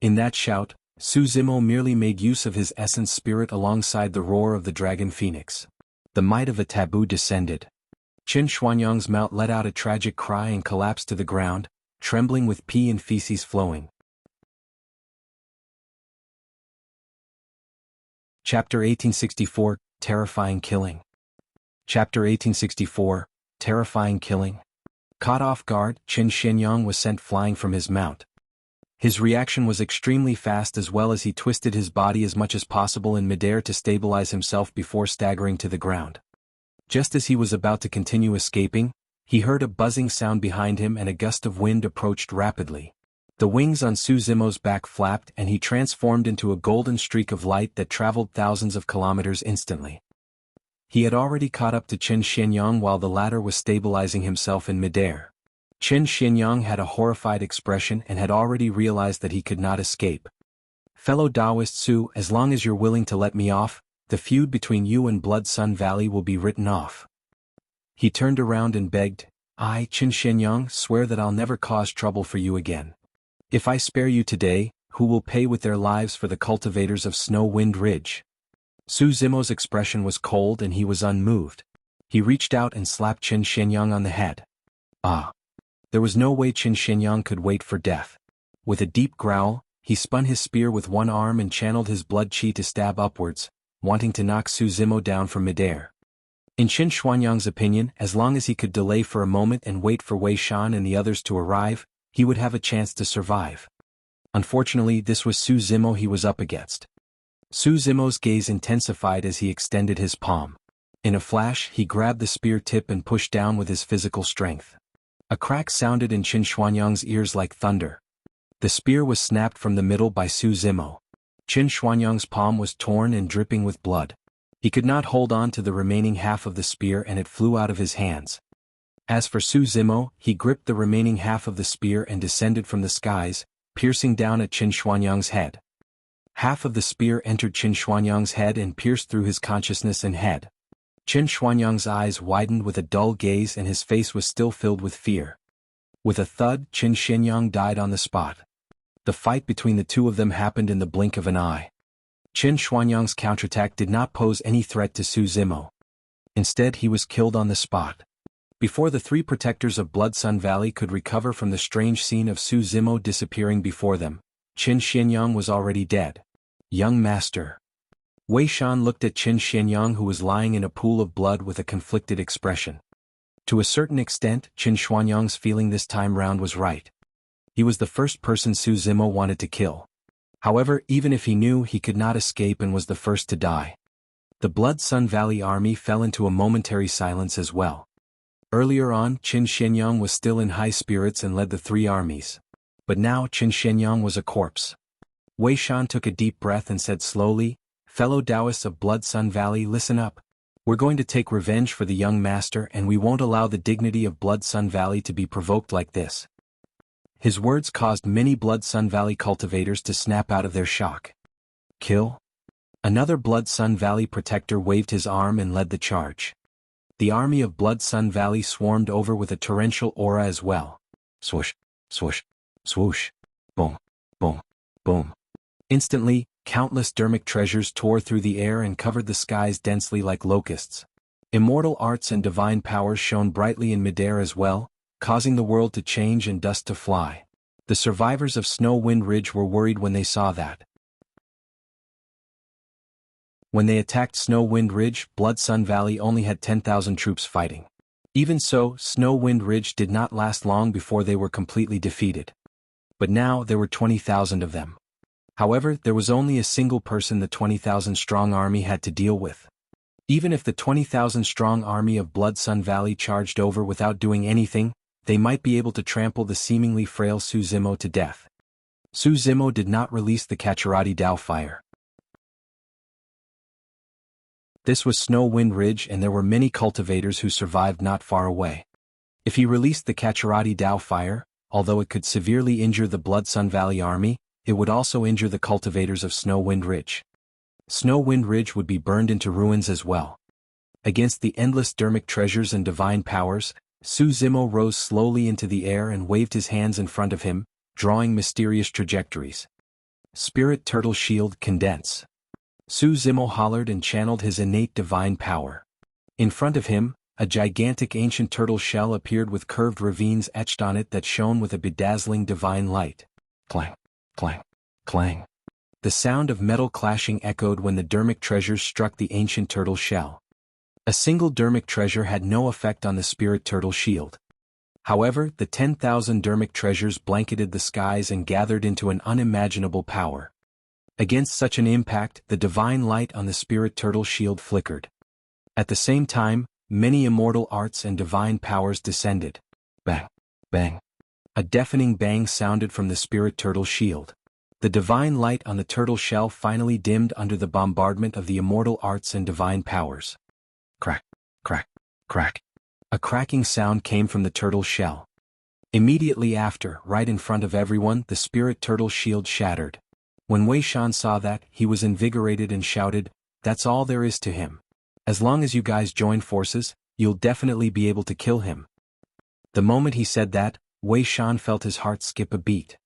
In that shout, Su Zimo merely made use of his essence spirit alongside the roar of the dragon phoenix. The might of a taboo descended. Qin Xianyang's mount let out a tragic cry and collapsed to the ground, trembling with pee and feces flowing. Chapter 1864, Terrifying Killing. Chapter 1864, Terrifying Killing. Caught off guard, Qin Xianyang was sent flying from his mount. His reaction was extremely fast as well as he twisted his body as much as possible in midair to stabilize himself before staggering to the ground. Just as he was about to continue escaping, he heard a buzzing sound behind him and a gust of wind approached rapidly. The wings on Su Zimo's back flapped and he transformed into a golden streak of light that traveled thousands of kilometers instantly. He had already caught up to Qin Xianyang while the latter was stabilizing himself in midair. Qin Xianyang had a horrified expression and had already realized that he could not escape. Fellow Taoist Su, as long as you're willing to let me off, the feud between you and Blood Sun Valley will be written off. He turned around and begged, I, Qin Xianyang, swear that I'll never cause trouble for you again. If I spare you today, who will pay with their lives for the cultivators of Snow Wind Ridge? Su Zimo's expression was cold and he was unmoved. He reached out and slapped Qin Xianyang on the head. Ah! There was no way Qin Xianyang could wait for death. With a deep growl, he spun his spear with one arm and channeled his blood chi to stab upwards, wanting to knock Su Zimo down from midair. In Qin Xianyang's opinion, as long as he could delay for a moment and wait for Wei Shan and the others to arrive, he would have a chance to survive. Unfortunately, this was Su Zimo he was up against. Su Zimo's gaze intensified as he extended his palm. In a flash, he grabbed the spear tip and pushed down with his physical strength. A crack sounded in Qin Xianyang's ears like thunder. The spear was snapped from the middle by Su Zimo. Qin Xianyang's palm was torn and dripping with blood. He could not hold on to the remaining half of the spear and it flew out of his hands. As for Su Zimo, he gripped the remaining half of the spear and descended from the skies, piercing down at Qin Xianyang's head. Half of the spear entered Qin Xianyang's head and pierced through his consciousness and head. Qin Xianyang's eyes widened with a dull gaze and his face was still filled with fear. With a thud, Qin Xianyang died on the spot. The fight between the two of them happened in the blink of an eye. Qin Xianyang's counterattack did not pose any threat to Su Zimo. Instead, he was killed on the spot. Before the three protectors of Blood Sun Valley could recover from the strange scene of Su Zimo disappearing before them, Qin Xianyang was already dead. Young master. Wei Shan looked at Qin Xianyang who was lying in a pool of blood with a conflicted expression. To a certain extent, Qin Xianyang's feeling this time round was right. He was the first person Su Zimo wanted to kill. However, even if he knew he could not escape and was the first to die. The Blood Sun Valley army fell into a momentary silence as well. Earlier on, Qin Xianyang was still in high spirits and led the three armies. But now Qin Xianyang was a corpse. Wei Shan took a deep breath and said slowly, Fellow Taoists of Blood Sun Valley, listen up. We're going to take revenge for the young master and we won't allow the dignity of Blood Sun Valley to be provoked like this. His words caused many Blood Sun Valley cultivators to snap out of their shock. Kill? Another Blood Sun Valley protector waved his arm and led the charge. The army of Blood Sun Valley swarmed over with a torrential aura as well. Swoosh, swoosh, swoosh, boom, boom, boom. Instantly, countless Dharmic treasures tore through the air and covered the skies densely like locusts. Immortal arts and divine powers shone brightly in midair as well, causing the world to change and dust to fly. The survivors of Snow Wind Ridge were worried when they saw that. When they attacked Snow Wind Ridge, Blood Sun Valley only had 10,000 troops fighting. Even so, Snow Wind Ridge did not last long before they were completely defeated. But now there were 20,000 of them. However, there was only a single person the 20,000-strong army had to deal with. Even if the 20,000-strong army of Blood Sun Valley charged over without doing anything, they might be able to trample the seemingly frail Su Zimo to death. Su Zimo did not release the Kachirati Dao fire. This was Snow Wind Ridge and there were many cultivators who survived not far away. If he released the Kachirati Dao fire, although it could severely injure the Blood Sun Valley army, it would also injure the cultivators of Snow Wind Ridge. Snow Wind Ridge would be burned into ruins as well. Against the endless Dharmic treasures and divine powers, Su Zimo rose slowly into the air and waved his hands in front of him, drawing mysterious trajectories. Spirit Turtle Shield Condense. Su Zimo hollered and channeled his innate divine power. In front of him, a gigantic ancient turtle shell appeared with curved ravines etched on it that shone with a bedazzling divine light. Clang, clang, clang. The sound of metal clashing echoed when the Dharmic treasures struck the ancient turtle shell. A single Dharmic treasure had no effect on the spirit turtle shield. However, the 10,000 Dharmic treasures blanketed the skies and gathered into an unimaginable power. Against such an impact, the divine light on the spirit turtle shield flickered. At the same time, many immortal arts and divine powers descended. Bang! Bang! A deafening bang sounded from the spirit turtle shield. The divine light on the turtle shell finally dimmed under the bombardment of the immortal arts and divine powers. Crack! Crack! Crack! A cracking sound came from the turtle shell. Immediately after, right in front of everyone, the spirit turtle shield shattered. When Wei Shan saw that, he was invigorated and shouted, "That's all there is to him. As long as you guys join forces, you'll definitely be able to kill him." The moment he said that, Wei Shan felt his heart skip a beat.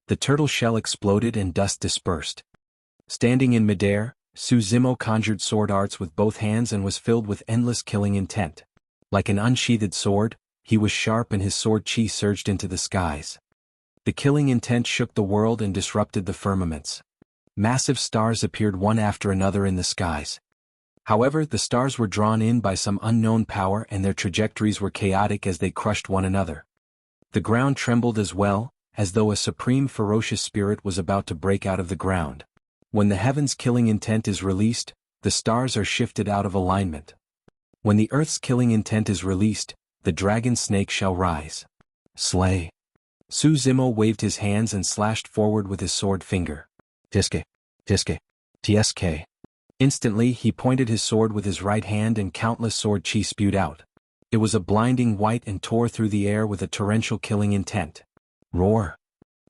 The turtle shell exploded and dust dispersed. Standing in midair, Su Zimo conjured sword arts with both hands and was filled with endless killing intent. Like an unsheathed sword, he was sharp and his sword chi surged into the skies. The killing intent shook the world and disrupted the firmaments. Massive stars appeared one after another in the skies. However, the stars were drawn in by some unknown power and their trajectories were chaotic as they crushed one another. The ground trembled as well, as though a supreme ferocious spirit was about to break out of the ground. When the heaven's killing intent is released, the stars are shifted out of alignment. When the earth's killing intent is released, the dragon snake shall rise. Slay. Su Zimo waved his hands and slashed forward with his sword finger. Tiske. Tiske. Tsk. Instantly he pointed his sword with his right hand and countless sword chi spewed out. It was a blinding white and tore through the air with a torrential killing intent. Roar.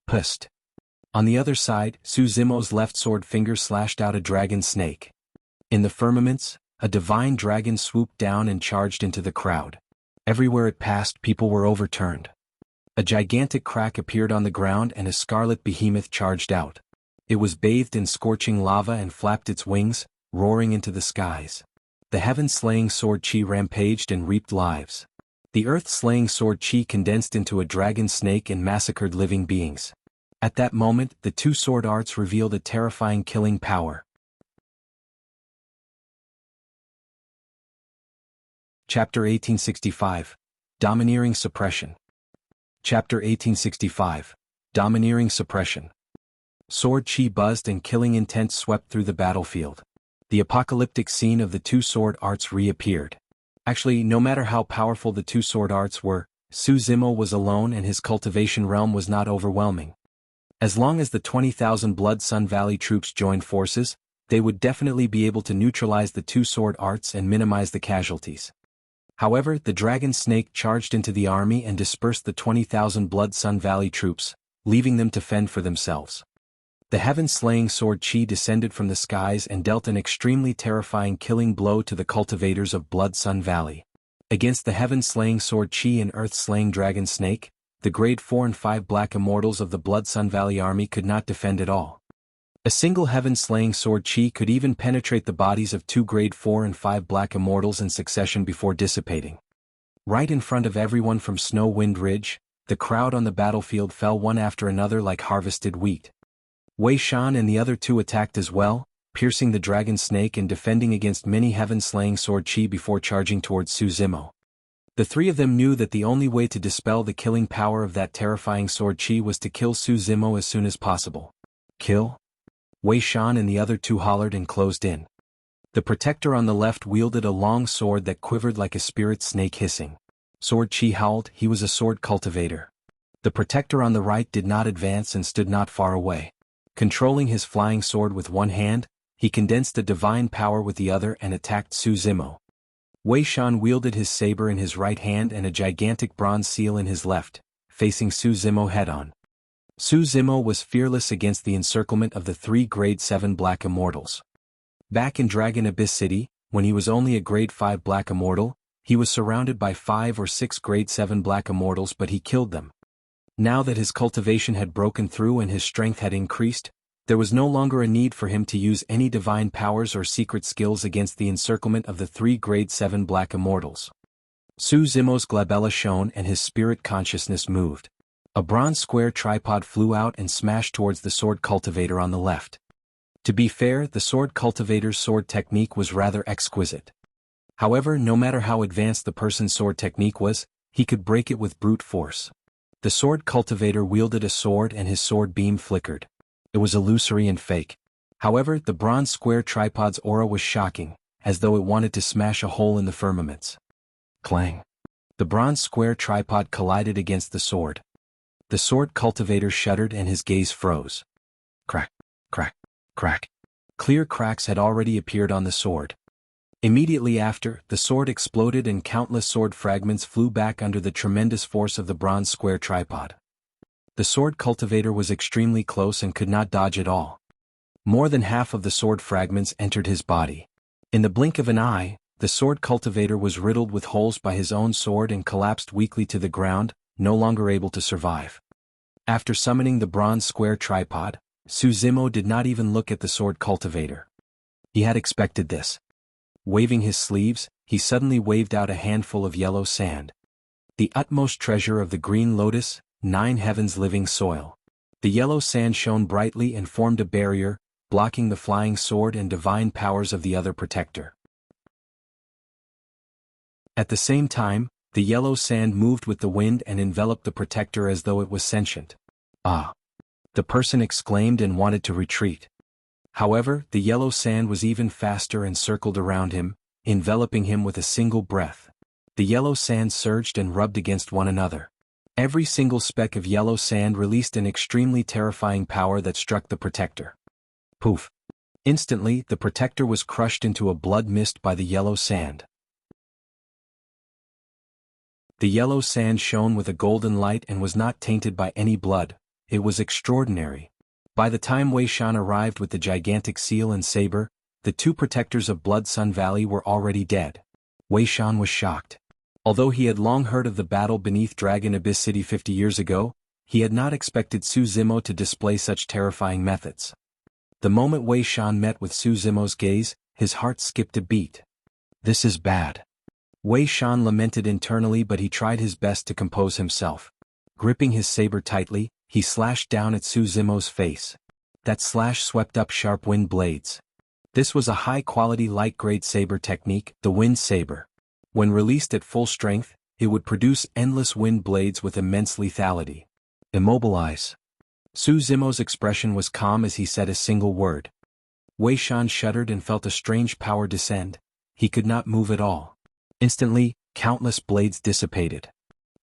Pust. On the other side, Su Zimo's left sword finger slashed out a dragon snake. In the firmaments, a divine dragon swooped down and charged into the crowd. Everywhere it passed, people were overturned. A gigantic crack appeared on the ground and a scarlet behemoth charged out. It was bathed in scorching lava and flapped its wings, roaring into the skies. The heaven-slaying sword chi rampaged and reaped lives. The earth-slaying sword chi condensed into a dragon snake and massacred living beings. At that moment, the two sword arts revealed a terrifying killing power. Chapter 1865. Domineering Suppression. Chapter 1865. Domineering Suppression. Sword chi buzzed and killing intent swept through the battlefield. The apocalyptic scene of the two sword arts reappeared. Actually, no matter how powerful the two sword arts were, Su Zimo was alone and his cultivation realm was not overwhelming. As long as the 20,000 Blood Sun Valley troops joined forces, they would definitely be able to neutralize the two sword arts and minimize the casualties. However, the dragon snake charged into the army and dispersed the 20,000 Blood Sun Valley troops, leaving them to fend for themselves. The heaven-slaying sword chi descended from the skies and dealt an extremely terrifying killing blow to the cultivators of Blood Sun Valley. Against the heaven-slaying sword chi and earth-slaying dragon snake, the grade 4 and 5 black immortals of the Blood Sun Valley army could not defend at all. A single heaven-slaying sword chi could even penetrate the bodies of two grade 4 and 5 black immortals in succession before dissipating. Right in front of everyone from Snow Wind Ridge, the crowd on the battlefield fell one after another like harvested wheat. Wei Shan and the other two attacked as well, piercing the dragon snake and defending against many heaven-slaying sword chi before charging towards Su Zimo. The three of them knew that the only way to dispel the killing power of that terrifying sword chi was to kill Su Zimo as soon as possible. Kill? Wei Shan and the other two hollered and closed in. The protector on the left wielded a long sword that quivered like a spirit snake hissing. Sword chi howled, he was a sword cultivator. The protector on the right did not advance and stood not far away. Controlling his flying sword with one hand, he condensed a divine power with the other and attacked Su Zimo. Wei Shan wielded his saber in his right hand and a gigantic bronze seal in his left, facing Su Zimo head-on. Su Zimo was fearless against the encirclement of the three grade 7 black immortals. Back in Dragon Abyss City, when he was only a grade 5 black immortal, he was surrounded by 5 or 6 grade 7 black immortals but he killed them. Now that his cultivation had broken through and his strength had increased, there was no longer a need for him to use any divine powers or secret skills against the encirclement of the three grade 7 black immortals. Su Zimo's glabella shone and his spirit consciousness moved. A bronze square tripod flew out and smashed towards the sword cultivator on the left. To be fair, the sword cultivator's sword technique was rather exquisite. However, no matter how advanced the person's sword technique was, he could break it with brute force. The sword cultivator wielded a sword and his sword beam flickered. It was illusory and fake. However, the bronze square tripod's aura was shocking, as though it wanted to smash a hole in the firmaments. Clang. The bronze square tripod collided against the sword. The sword cultivator shuddered and his gaze froze. Crack, crack, crack. Clear cracks had already appeared on the sword. Immediately after, the sword exploded and countless sword fragments flew back under the tremendous force of the bronze square tripod. The sword cultivator was extremely close and could not dodge at all. More than half of the sword fragments entered his body. In the blink of an eye, the sword cultivator was riddled with holes by his own sword and collapsed weakly to the ground, no longer able to survive. After summoning the bronze square tripod, Zimo did not even look at the sword cultivator. He had expected this. Waving his sleeves, he suddenly waved out a handful of yellow sand. The utmost treasure of the green lotus, 9 heavens living soil. The yellow sand shone brightly and formed a barrier, blocking the flying sword and divine powers of the other protector. At the same time, the yellow sand moved with the wind and enveloped the protector as though it was sentient. Ah! The person exclaimed and wanted to retreat. However, the yellow sand was even faster and circled around him, enveloping him with a single breath. The yellow sand surged and rubbed against one another. Every single speck of yellow sand released an extremely terrifying power that struck the protector. Poof! Instantly, the protector was crushed into a blood mist by the yellow sand. The yellow sand shone with a golden light and was not tainted by any blood. It was extraordinary. By the time Wei Shan arrived with the gigantic seal and saber, the 2 protectors of Blood Sun Valley were already dead. Wei Shan was shocked. Although he had long heard of the battle beneath Dragon Abyss City 50 years ago, he had not expected Zimo to display such terrifying methods. The moment Wei Shan met with Zimo's gaze, his heart skipped a beat. This is bad. Wei Shan lamented internally, but he tried his best to compose himself. Gripping his saber tightly, he slashed down at Zimo's face. That slash swept up sharp wind blades. This was a high-quality light-grade saber technique, the wind saber. When released at full strength, it would produce endless wind blades with immense lethality. Immobilize. Zimo's expression was calm as he said a single word. Wei Shan shuddered and felt a strange power descend. He could not move at all. Instantly, countless blades dissipated.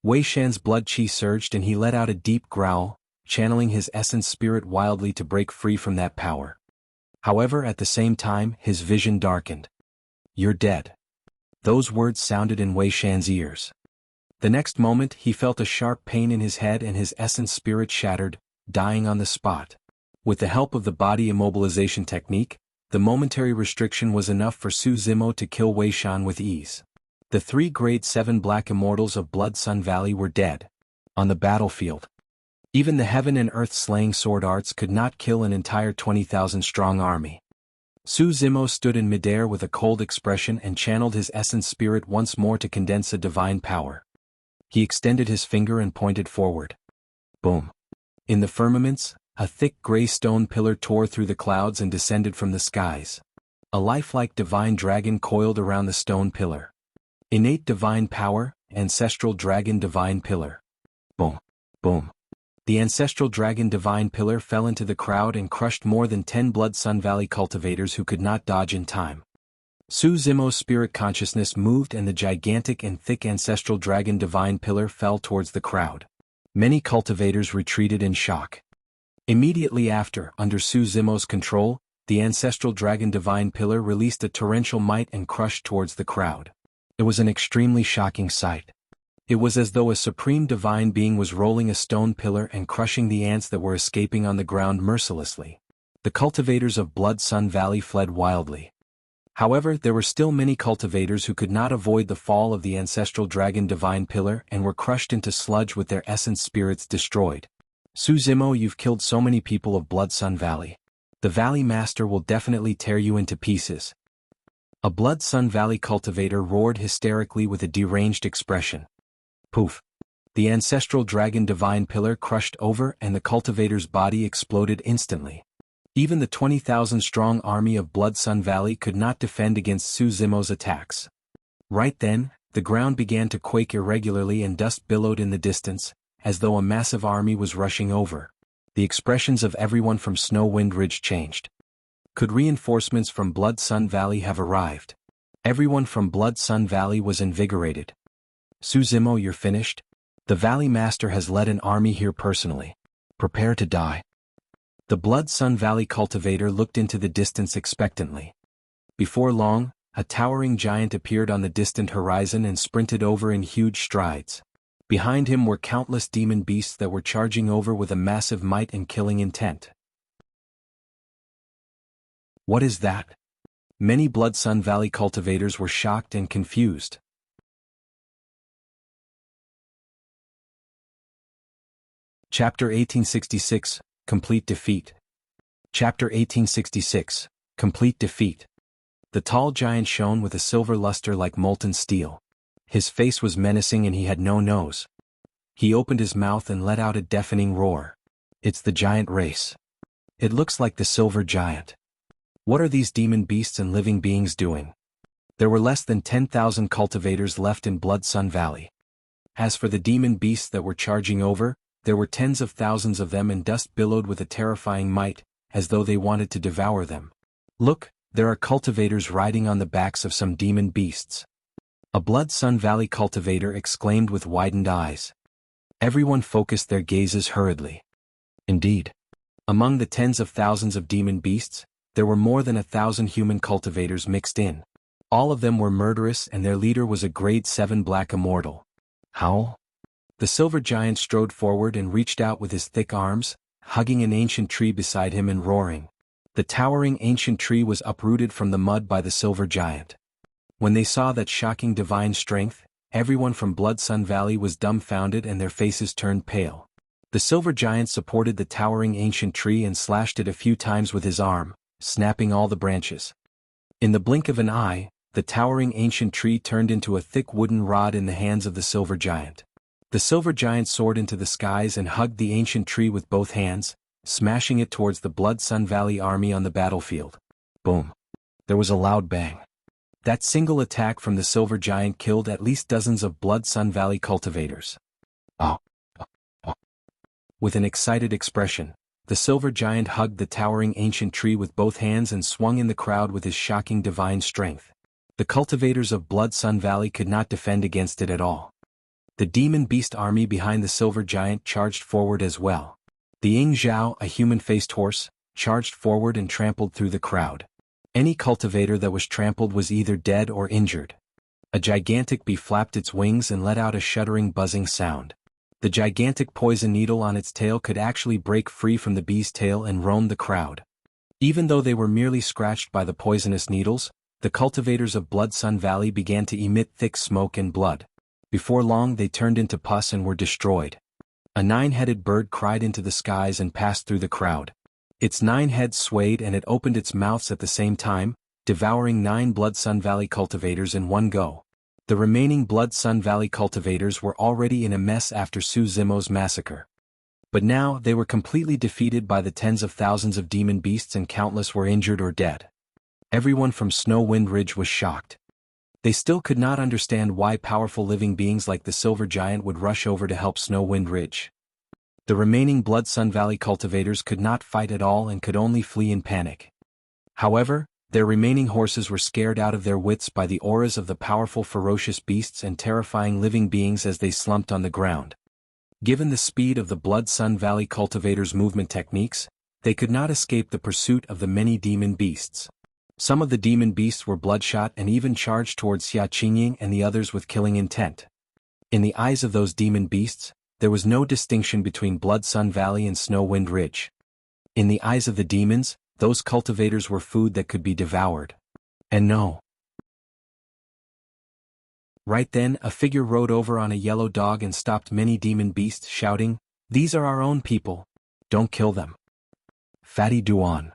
Wei Shan's blood chi surged and he let out a deep growl, channeling his essence spirit wildly to break free from that power. However, at the same time, his vision darkened. You're dead. Those words sounded in Wei Shan's ears. The next moment, he felt a sharp pain in his head and his essence spirit shattered, dying on the spot. With the help of the body immobilization technique, the momentary restriction was enough for Zimo to kill Wei Shan with ease. The 3 Grade 7 Black Immortals of Blood Sun Valley were dead. On the battlefield. Even the heaven and earth slaying sword arts could not kill an entire 20,000-strong army. Zimo stood in midair with a cold expression and channeled his essence spirit once more to condense a divine power. He extended his finger and pointed forward. Boom. In the firmaments, a thick gray stone pillar tore through the clouds and descended from the skies. A lifelike divine dragon coiled around the stone pillar. Innate divine power, ancestral dragon divine pillar. Boom. Boom. The ancestral dragon divine pillar fell into the crowd and crushed more than 10 Blood Sun Valley cultivators who could not dodge in time. Zimo's spirit consciousness moved and the gigantic and thick ancestral dragon divine pillar fell towards the crowd. Many cultivators retreated in shock. Immediately after, under Zimo's control, the ancestral dragon divine pillar released a torrential might and crushed towards the crowd. It was an extremely shocking sight. It was as though a supreme divine being was rolling a stone pillar and crushing the ants that were escaping on the ground mercilessly. The cultivators of Blood Sun Valley fled wildly. However, there were still many cultivators who could not avoid the fall of the ancestral dragon divine pillar and were crushed into sludge with their essence spirits destroyed. Zimo, you've killed so many people of Blood Sun Valley. The Valley Master will definitely tear you into pieces. A Blood Sun Valley cultivator roared hysterically with a deranged expression. Poof. The ancestral dragon divine pillar crushed over and the cultivator's body exploded instantly. Even the 20,000-strong army of Blood Sun Valley could not defend against Zimo's attacks. Right then, the ground began to quake irregularly and dust billowed in the distance, as though a massive army was rushing over. The expressions of everyone from Snowwind Ridge changed. Could reinforcements from Blood Sun Valley have arrived? Everyone from Blood Sun Valley was invigorated. Su Zimo, you're finished? The Valley Master has led an army here personally. Prepare to die. The Blood Sun Valley cultivator looked into the distance expectantly. Before long, a towering giant appeared on the distant horizon and sprinted over in huge strides. Behind him were countless demon beasts that were charging over with a massive might and killing intent. What is that? Many Blood Sun Valley cultivators were shocked and confused. Chapter 1866, Complete Defeat. Chapter 1866, Complete Defeat. The tall giant shone with a silver luster like molten steel. His face was menacing and he had no nose. He opened his mouth and let out a deafening roar. It's the giant race. It looks like the silver giant. What are these demon beasts and living beings doing? There were less than 10,000 cultivators left in Blood Sun Valley. As for the demon beasts that were charging over, there were tens of thousands of them, and dust billowed with a terrifying might, as though they wanted to devour them. Look, there are cultivators riding on the backs of some demon beasts. A Blood Sun Valley cultivator exclaimed with widened eyes. Everyone focused their gazes hurriedly. Indeed. Among the tens of thousands of demon beasts, there were more than 1,000 human cultivators mixed in. All of them were murderous and their leader was a grade 7 black immortal. Howl? The silver giant strode forward and reached out with his thick arms, hugging an ancient tree beside him and roaring. The towering ancient tree was uprooted from the mud by the silver giant. When they saw that shocking divine strength, everyone from Blood Sun Valley was dumbfounded and their faces turned pale. The silver giant supported the towering ancient tree and slashed it a few times with his arm, snapping all the branches. In the blink of an eye, the towering ancient tree turned into a thick wooden rod in the hands of the silver giant. The silver giant soared into the skies and hugged the ancient tree with both hands, smashing it towards the Blood Sun Valley army on the battlefield. Boom. There was a loud bang. That single attack from the silver giant killed at least dozens of Blood Sun Valley cultivators. Oh. With an excited expression, the silver giant hugged the towering ancient tree with both hands and swung in the crowd with his shocking divine strength. The cultivators of Blood Sun Valley could not defend against it at all. The demon beast army behind the silver giant charged forward as well. The Ying Zhao, a human-faced horse, charged forward and trampled through the crowd. Any cultivator that was trampled was either dead or injured. A gigantic bee flapped its wings and let out a shuddering buzzing sound. The gigantic poison needle on its tail could actually break free from the bee's tail and roam the crowd. Even though they were merely scratched by the poisonous needles, the cultivators of Blood Sun Valley began to emit thick smoke and blood. Before long they turned into pus and were destroyed. A 9-headed bird cried into the skies and passed through the crowd. Its 9 heads swayed and it opened its mouths at the same time, devouring 9 Blood Sun Valley cultivators in one go. The remaining Blood Sun Valley cultivators were already in a mess after Su Zimo's massacre. But now they were completely defeated by the tens of thousands of demon beasts and countless were injured or dead. Everyone from Snow Wind Ridge was shocked. They still could not understand why powerful living beings like the Silver Giant would rush over to help Snow Wind Ridge. The remaining Blood Sun Valley cultivators could not fight at all and could only flee in panic. However, their remaining horses were scared out of their wits by the auras of the powerful ferocious beasts and terrifying living beings as they slumped on the ground. Given the speed of the Blood Sun Valley cultivators' movement techniques, they could not escape the pursuit of the many demon beasts. Some of the demon beasts were bloodshot and even charged towards Xia Qingying and the others with killing intent. In the eyes of those demon beasts, there was no distinction between Blood Sun Valley and Snow Wind Ridge. In the eyes of the demons, those cultivators were food that could be devoured. And no. Right then, a figure rode over on a yellow dog and stopped many demon beasts, shouting, "These are our own people. Don't kill them." Fatty Duan.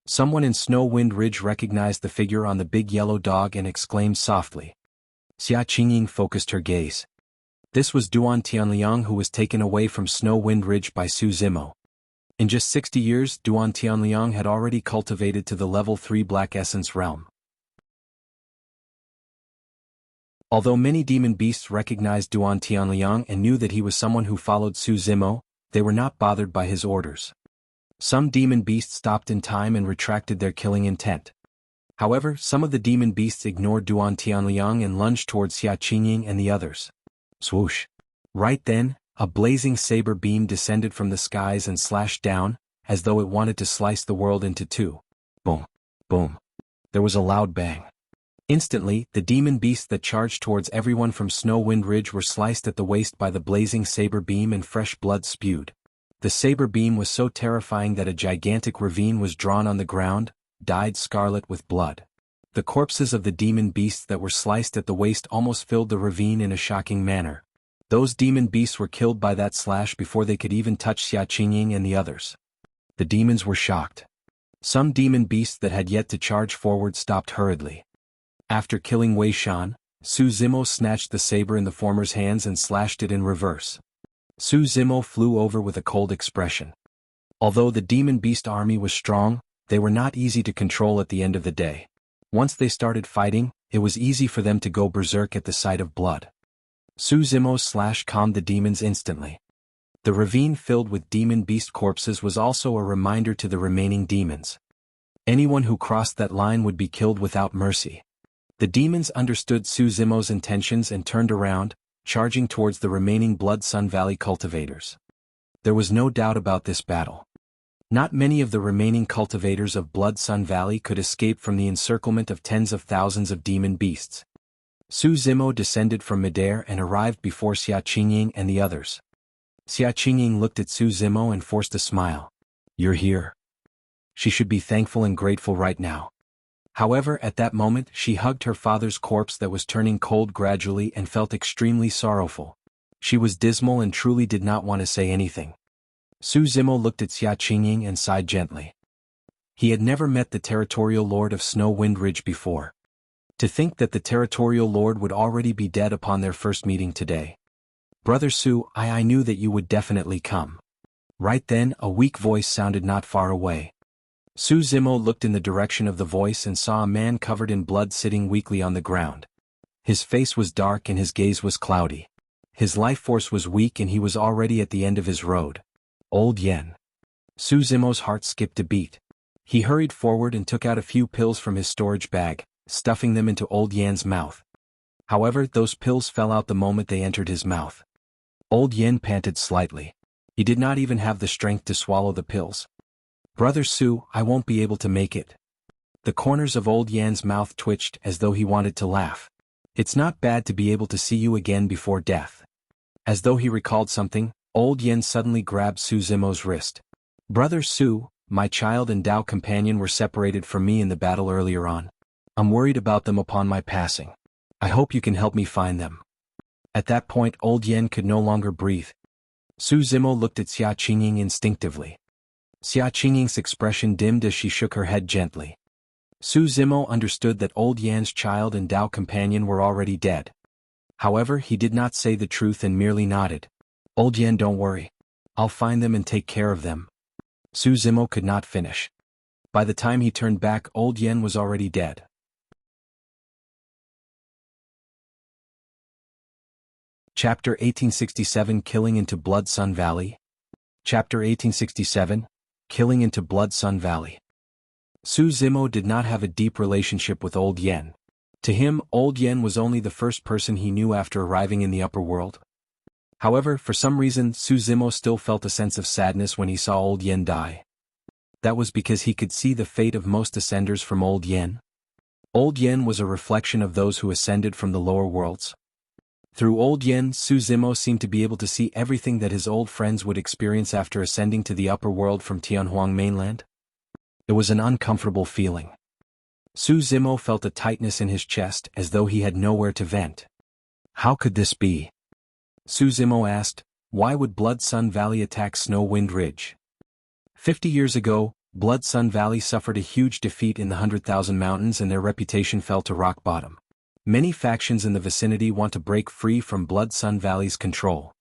Someone in Snow Wind Ridge recognized the figure on the big yellow dog and exclaimed softly. Xia Qingying focused her gaze. This was Duan Tianliang, who was taken away from Snow Wind Ridge by Su Zimo. In just 60 years, Duan Tianliang had already cultivated to the level 3 Black Essence realm. Although many demon beasts recognized Duan Tianliang and knew that he was someone who followed Su Zimo, they were not bothered by his orders. Some demon beasts stopped in time and retracted their killing intent. However, some of the demon beasts ignored Duan Tianliang and lunged towards Xia Qingying and the others. Swoosh. Right then, a blazing saber beam descended from the skies and slashed down, as though it wanted to slice the world into two. Boom. Boom. There was a loud bang. Instantly, the demon beasts that charged towards everyone from Snow Wind Ridge were sliced at the waist by the blazing saber beam and fresh blood spewed. The saber beam was so terrifying that a gigantic ravine was drawn on the ground, dyed scarlet with blood. The corpses of the demon beasts that were sliced at the waist almost filled the ravine in a shocking manner. Those demon beasts were killed by that slash before they could even touch Xia Qingying and the others. The demons were shocked. Some demon beasts that had yet to charge forward stopped hurriedly. After killing Wei Shan, Su Zimo snatched the saber in the former's hands and slashed it in reverse. Su Zimo flew over with a cold expression. Although the demon beast army was strong, they were not easy to control at the end of the day. Once they started fighting, it was easy for them to go berserk at the sight of blood. Su Zimo's slash calmed the demons instantly. The ravine filled with demon beast corpses was also a reminder to the remaining demons. Anyone who crossed that line would be killed without mercy. The demons understood Su Zimo's intentions and turned around, charging towards the remaining Blood Sun Valley cultivators. There was no doubt about this battle. Not many of the remaining cultivators of Blood Sun Valley could escape from the encirclement of tens of thousands of demon beasts. Su Zimo descended from midair and arrived before Xia Qingying and the others. Xia Qingying looked at Su Zimo and forced a smile. "You're here." She should be thankful and grateful right now. However, at that moment she hugged her father's corpse that was turning cold gradually and felt extremely sorrowful. She was dismal and truly did not want to say anything. Su Zimo looked at Xia Qingying and sighed gently. He had never met the Territorial Lord of Snow Wind Ridge before. To think that the Territorial Lord would already be dead upon their first meeting today. "Brother Su, I knew that you would definitely come." Right then, a weak voice sounded not far away. Su Zimo looked in the direction of the voice and saw a man covered in blood sitting weakly on the ground. His face was dark and his gaze was cloudy. His life force was weak and he was already at the end of his road. Old Yen. Su Zimo's heart skipped a beat. He hurried forward and took out a few pills from his storage bag, stuffing them into Old Yen's mouth. However, those pills fell out the moment they entered his mouth. Old Yen panted slightly. He did not even have the strength to swallow the pills. "Brother Su, I won't be able to make it." The corners of Old Yan's mouth twitched as though he wanted to laugh. "It's not bad to be able to see you again before death." As though he recalled something, Old Yen suddenly grabbed Su Zimo's wrist. "Brother Su, my child and Dao companion were separated from me in the battle earlier on. I'm worried about them upon my passing. I hope you can help me find them." At that point Old Yen could no longer breathe. Su Zimo looked at Xia Qingying instinctively. Xia Qingying's expression dimmed as she shook her head gently. Su Zimo understood that Old Yan's child and Dao companion were already dead. However, he did not say the truth and merely nodded. "Old Yan, don't worry. I'll find them and take care of them." Su Zimo could not finish. By the time he turned back, Old Yen was already dead. Chapter 1867 Killing into Blood Sun Valley. Chapter 1867 Killing into Blood Sun Valley. Su Zimo did not have a deep relationship with Old Yen. To him, Old Yen was only the first person he knew after arriving in the upper world. However, for some reason, Su Zimo still felt a sense of sadness when he saw Old Yen die. That was because he could see the fate of most ascenders from Old Yen. Old Yen was a reflection of those who ascended from the lower worlds. Through Old Yen, Su Zimo seemed to be able to see everything that his old friends would experience after ascending to the upper world from Tianhuang mainland. It was an uncomfortable feeling. Su Zimo felt a tightness in his chest as though he had nowhere to vent. How could this be? Su Zimo asked, why would Blood Sun Valley attack Snow Wind Ridge? 50 years ago, Blood Sun Valley suffered a huge defeat in the 100,000 Mountains and their reputation fell to rock bottom. Many factions in the vicinity want to break free from Blood Sun Valley's control.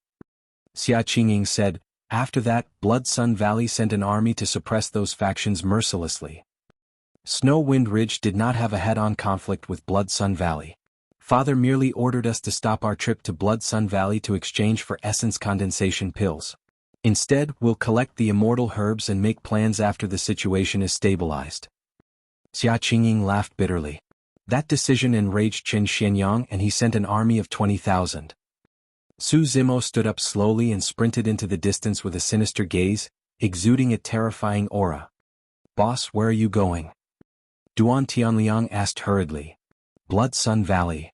Xia Qingying said, after that, Blood Sun Valley sent an army to suppress those factions mercilessly. Snow Wind Ridge did not have a head-on conflict with Blood Sun Valley. Father merely ordered us to stop our trip to Blood Sun Valley to exchange for essence condensation pills. Instead, we'll collect the immortal herbs and make plans after the situation is stabilized. Xia Qingying laughed bitterly. That decision enraged Qin Xianyang and he sent an army of 20,000. Su Zimo stood up slowly and sprinted into the distance with a sinister gaze, exuding a terrifying aura. "Boss, where are you going?" Duan Tianliang asked hurriedly. "Blood Sun Valley."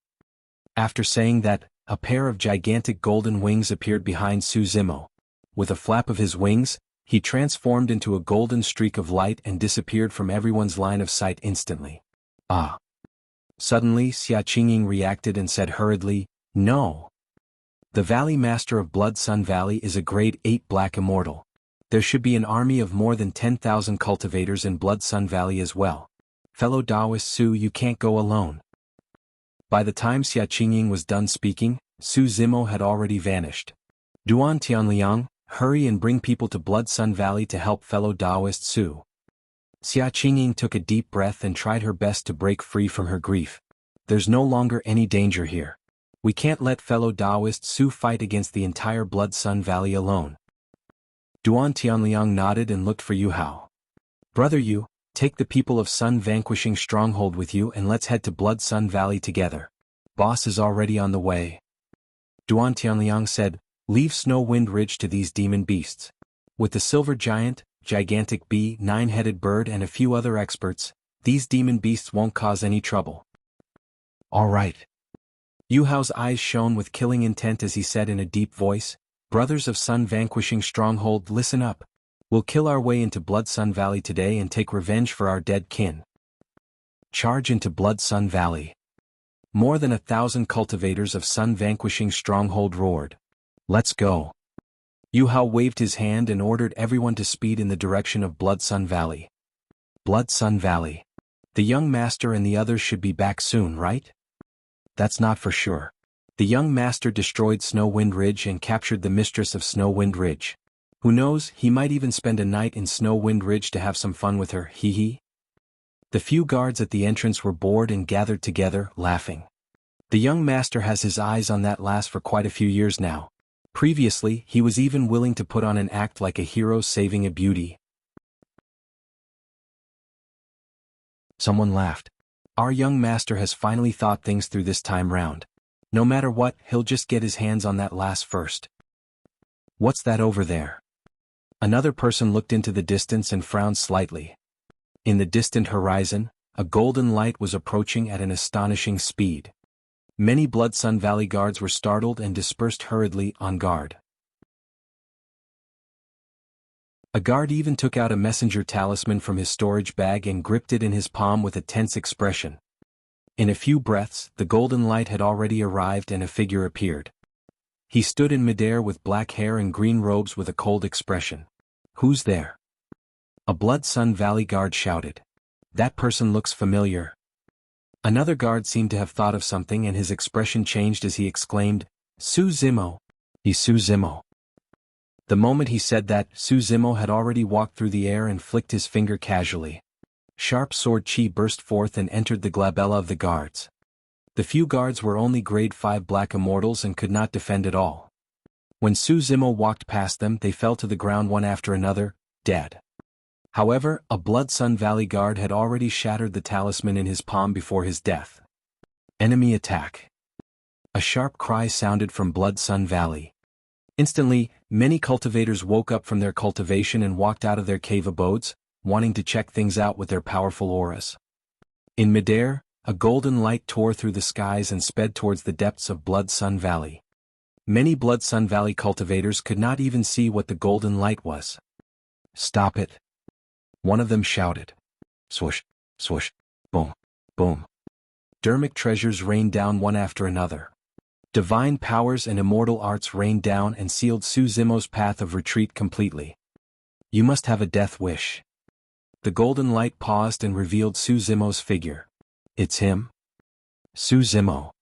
After saying that, a pair of gigantic golden wings appeared behind Su Zimo. With a flap of his wings, he transformed into a golden streak of light and disappeared from everyone's line of sight instantly. Ah! Suddenly Xia Qingying reacted and said hurriedly, "No! The Valley Master of Blood Sun Valley is a grade 8 Black Immortal. There should be an army of more than 10,000 cultivators in Blood Sun Valley as well. Fellow Taoist Su, you can't go alone." By the time Xia Qingying was done speaking, Su Zimo had already vanished. "Duan Tianliang, hurry and bring people to Blood Sun Valley to help fellow Taoist Su." Xia Qingying took a deep breath and tried her best to break free from her grief. "There's no longer any danger here. We can't let fellow Taoist Su fight against the entire Blood Sun Valley alone." Duan Tianliang nodded and looked for Yu Hao. "Brother Yu, take the people of Sun Vanquishing Stronghold with you and let's head to Blood Sun Valley together. Boss is already on the way." Duan Tianliang said, "Leave Snow Wind Ridge to these demon beasts. With the Silver Giant, Gigantic Bee, Nine-Headed Bird and a few other experts, these demon beasts won't cause any trouble." "All right." Yu Hao's eyes shone with killing intent as he said in a deep voice, "Brothers of Sun Vanquishing Stronghold, listen up. We'll kill our way into Blood Sun Valley today and take revenge for our dead kin." Charge into Blood Sun Valley. More than 1,000 cultivators of Sun Vanquishing Stronghold roared. "Let's go." Yu Hao waved his hand and ordered everyone to speed in the direction of Blood Sun Valley. Blood Sun Valley. The young master and the others should be back soon, right? That's not for sure. The young master destroyed Snow Wind Ridge and captured the mistress of Snow Wind Ridge. Who knows, he might even spend a night in Snow Wind Ridge to have some fun with her, hee hee. The few guards at the entrance were bored and gathered together, laughing. The young master has his eyes on that lass for quite a few years now. Previously, he was even willing to put on an act like a hero saving a beauty. Someone laughed. "Our young master has finally thought things through this time round. No matter what, he'll just get his hands on that lass first." "What's that over there?" Another person looked into the distance and frowned slightly. In the distant horizon, a golden light was approaching at an astonishing speed. Many Blood Sun Valley guards were startled and dispersed hurriedly on guard. A guard even took out a messenger talisman from his storage bag and gripped it in his palm with a tense expression. In a few breaths, the golden light had already arrived and a figure appeared. He stood in midair with black hair and green robes with a cold expression. "Who's there?" A Blood Sun Valley guard shouted. "That person looks familiar." Another guard seemed to have thought of something and his expression changed as he exclaimed, "Su Zimo! He's Su Zimo!" The moment he said that, Su Zimo had already walked through the air and flicked his finger casually. Sharp sword chi burst forth and entered the glabella of the guards. The few guards were only grade 5 Black Immortals and could not defend at all. When Su Zimo walked past them, they fell to the ground one after another, dead. However, a Blood Sun Valley guard had already shattered the talisman in his palm before his death. Enemy attack. A sharp cry sounded from Blood Sun Valley. Instantly, many cultivators woke up from their cultivation and walked out of their cave abodes, wanting to check things out with their powerful auras. In midair, a golden light tore through the skies and sped towards the depths of Blood Sun Valley. Many Blood Sun Valley cultivators could not even see what the golden light was. "Stop it!" One of them shouted. Swoosh, swoosh, boom, boom. Dharmic treasures rained down one after another. Divine powers and immortal arts rained down and sealed Su Zimo's path of retreat completely. "You must have a death wish." The golden light paused and revealed Su Zimo's figure. "It's him? Su Zimo."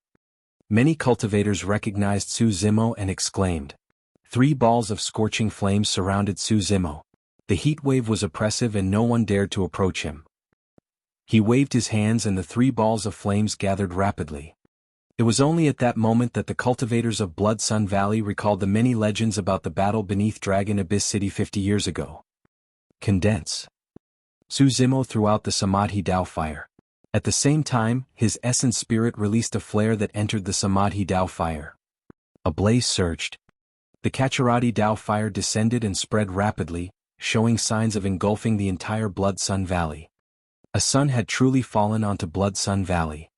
Many cultivators recognized Su Zimo and exclaimed. 3 balls of scorching flames surrounded Su Zimo. The heat wave was oppressive and no one dared to approach him. He waved his hands and the 3 balls of flames gathered rapidly. It was only at that moment that the cultivators of Blood Sun Valley recalled the many legends about the battle beneath Dragon Abyss City 50 years ago. Condense. Su Zimo threw out the Samadhi Dao fire. At the same time, his essence spirit released a flare that entered the Samadhi Dao fire. A blaze surged. The Kachirati Dao fire descended and spread rapidly, showing signs of engulfing the entire Blood Sun Valley. A sun had truly fallen onto Blood Sun Valley.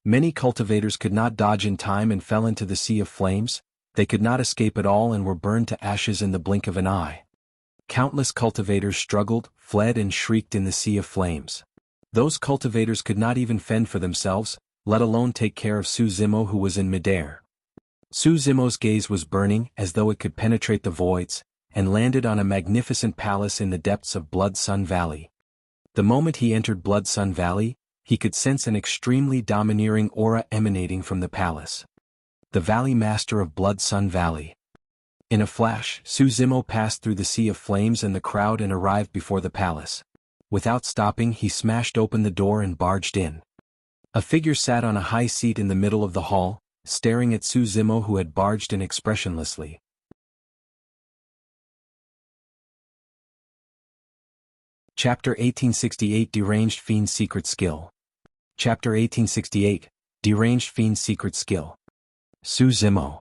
Many cultivators could not dodge in time and fell into the sea of flames. They could not escape at all and were burned to ashes in the blink of an eye. Countless cultivators struggled, fled and shrieked in the sea of flames. Those cultivators could not even fend for themselves, let alone take care of Su Zimo, who was in midair. Su Zimo's gaze was burning as though it could penetrate the voids, and landed on a magnificent palace in the depths of Blood Sun Valley. The moment he entered Blood Sun Valley, he could sense an extremely domineering aura emanating from the palace. The Valley Master of Blood Sun Valley. In a flash, Su Zimo passed through the sea of flames and the crowd and arrived before the palace. Without stopping, he smashed open the door and barged in. A figure sat on a high seat in the middle of the hall, staring at Su Zimo, who had barged in expressionlessly. Chapter 1868 Deranged Fiend's Secret Skill. Chapter 1868 Deranged Fiend's Secret Skill. Su Zimo.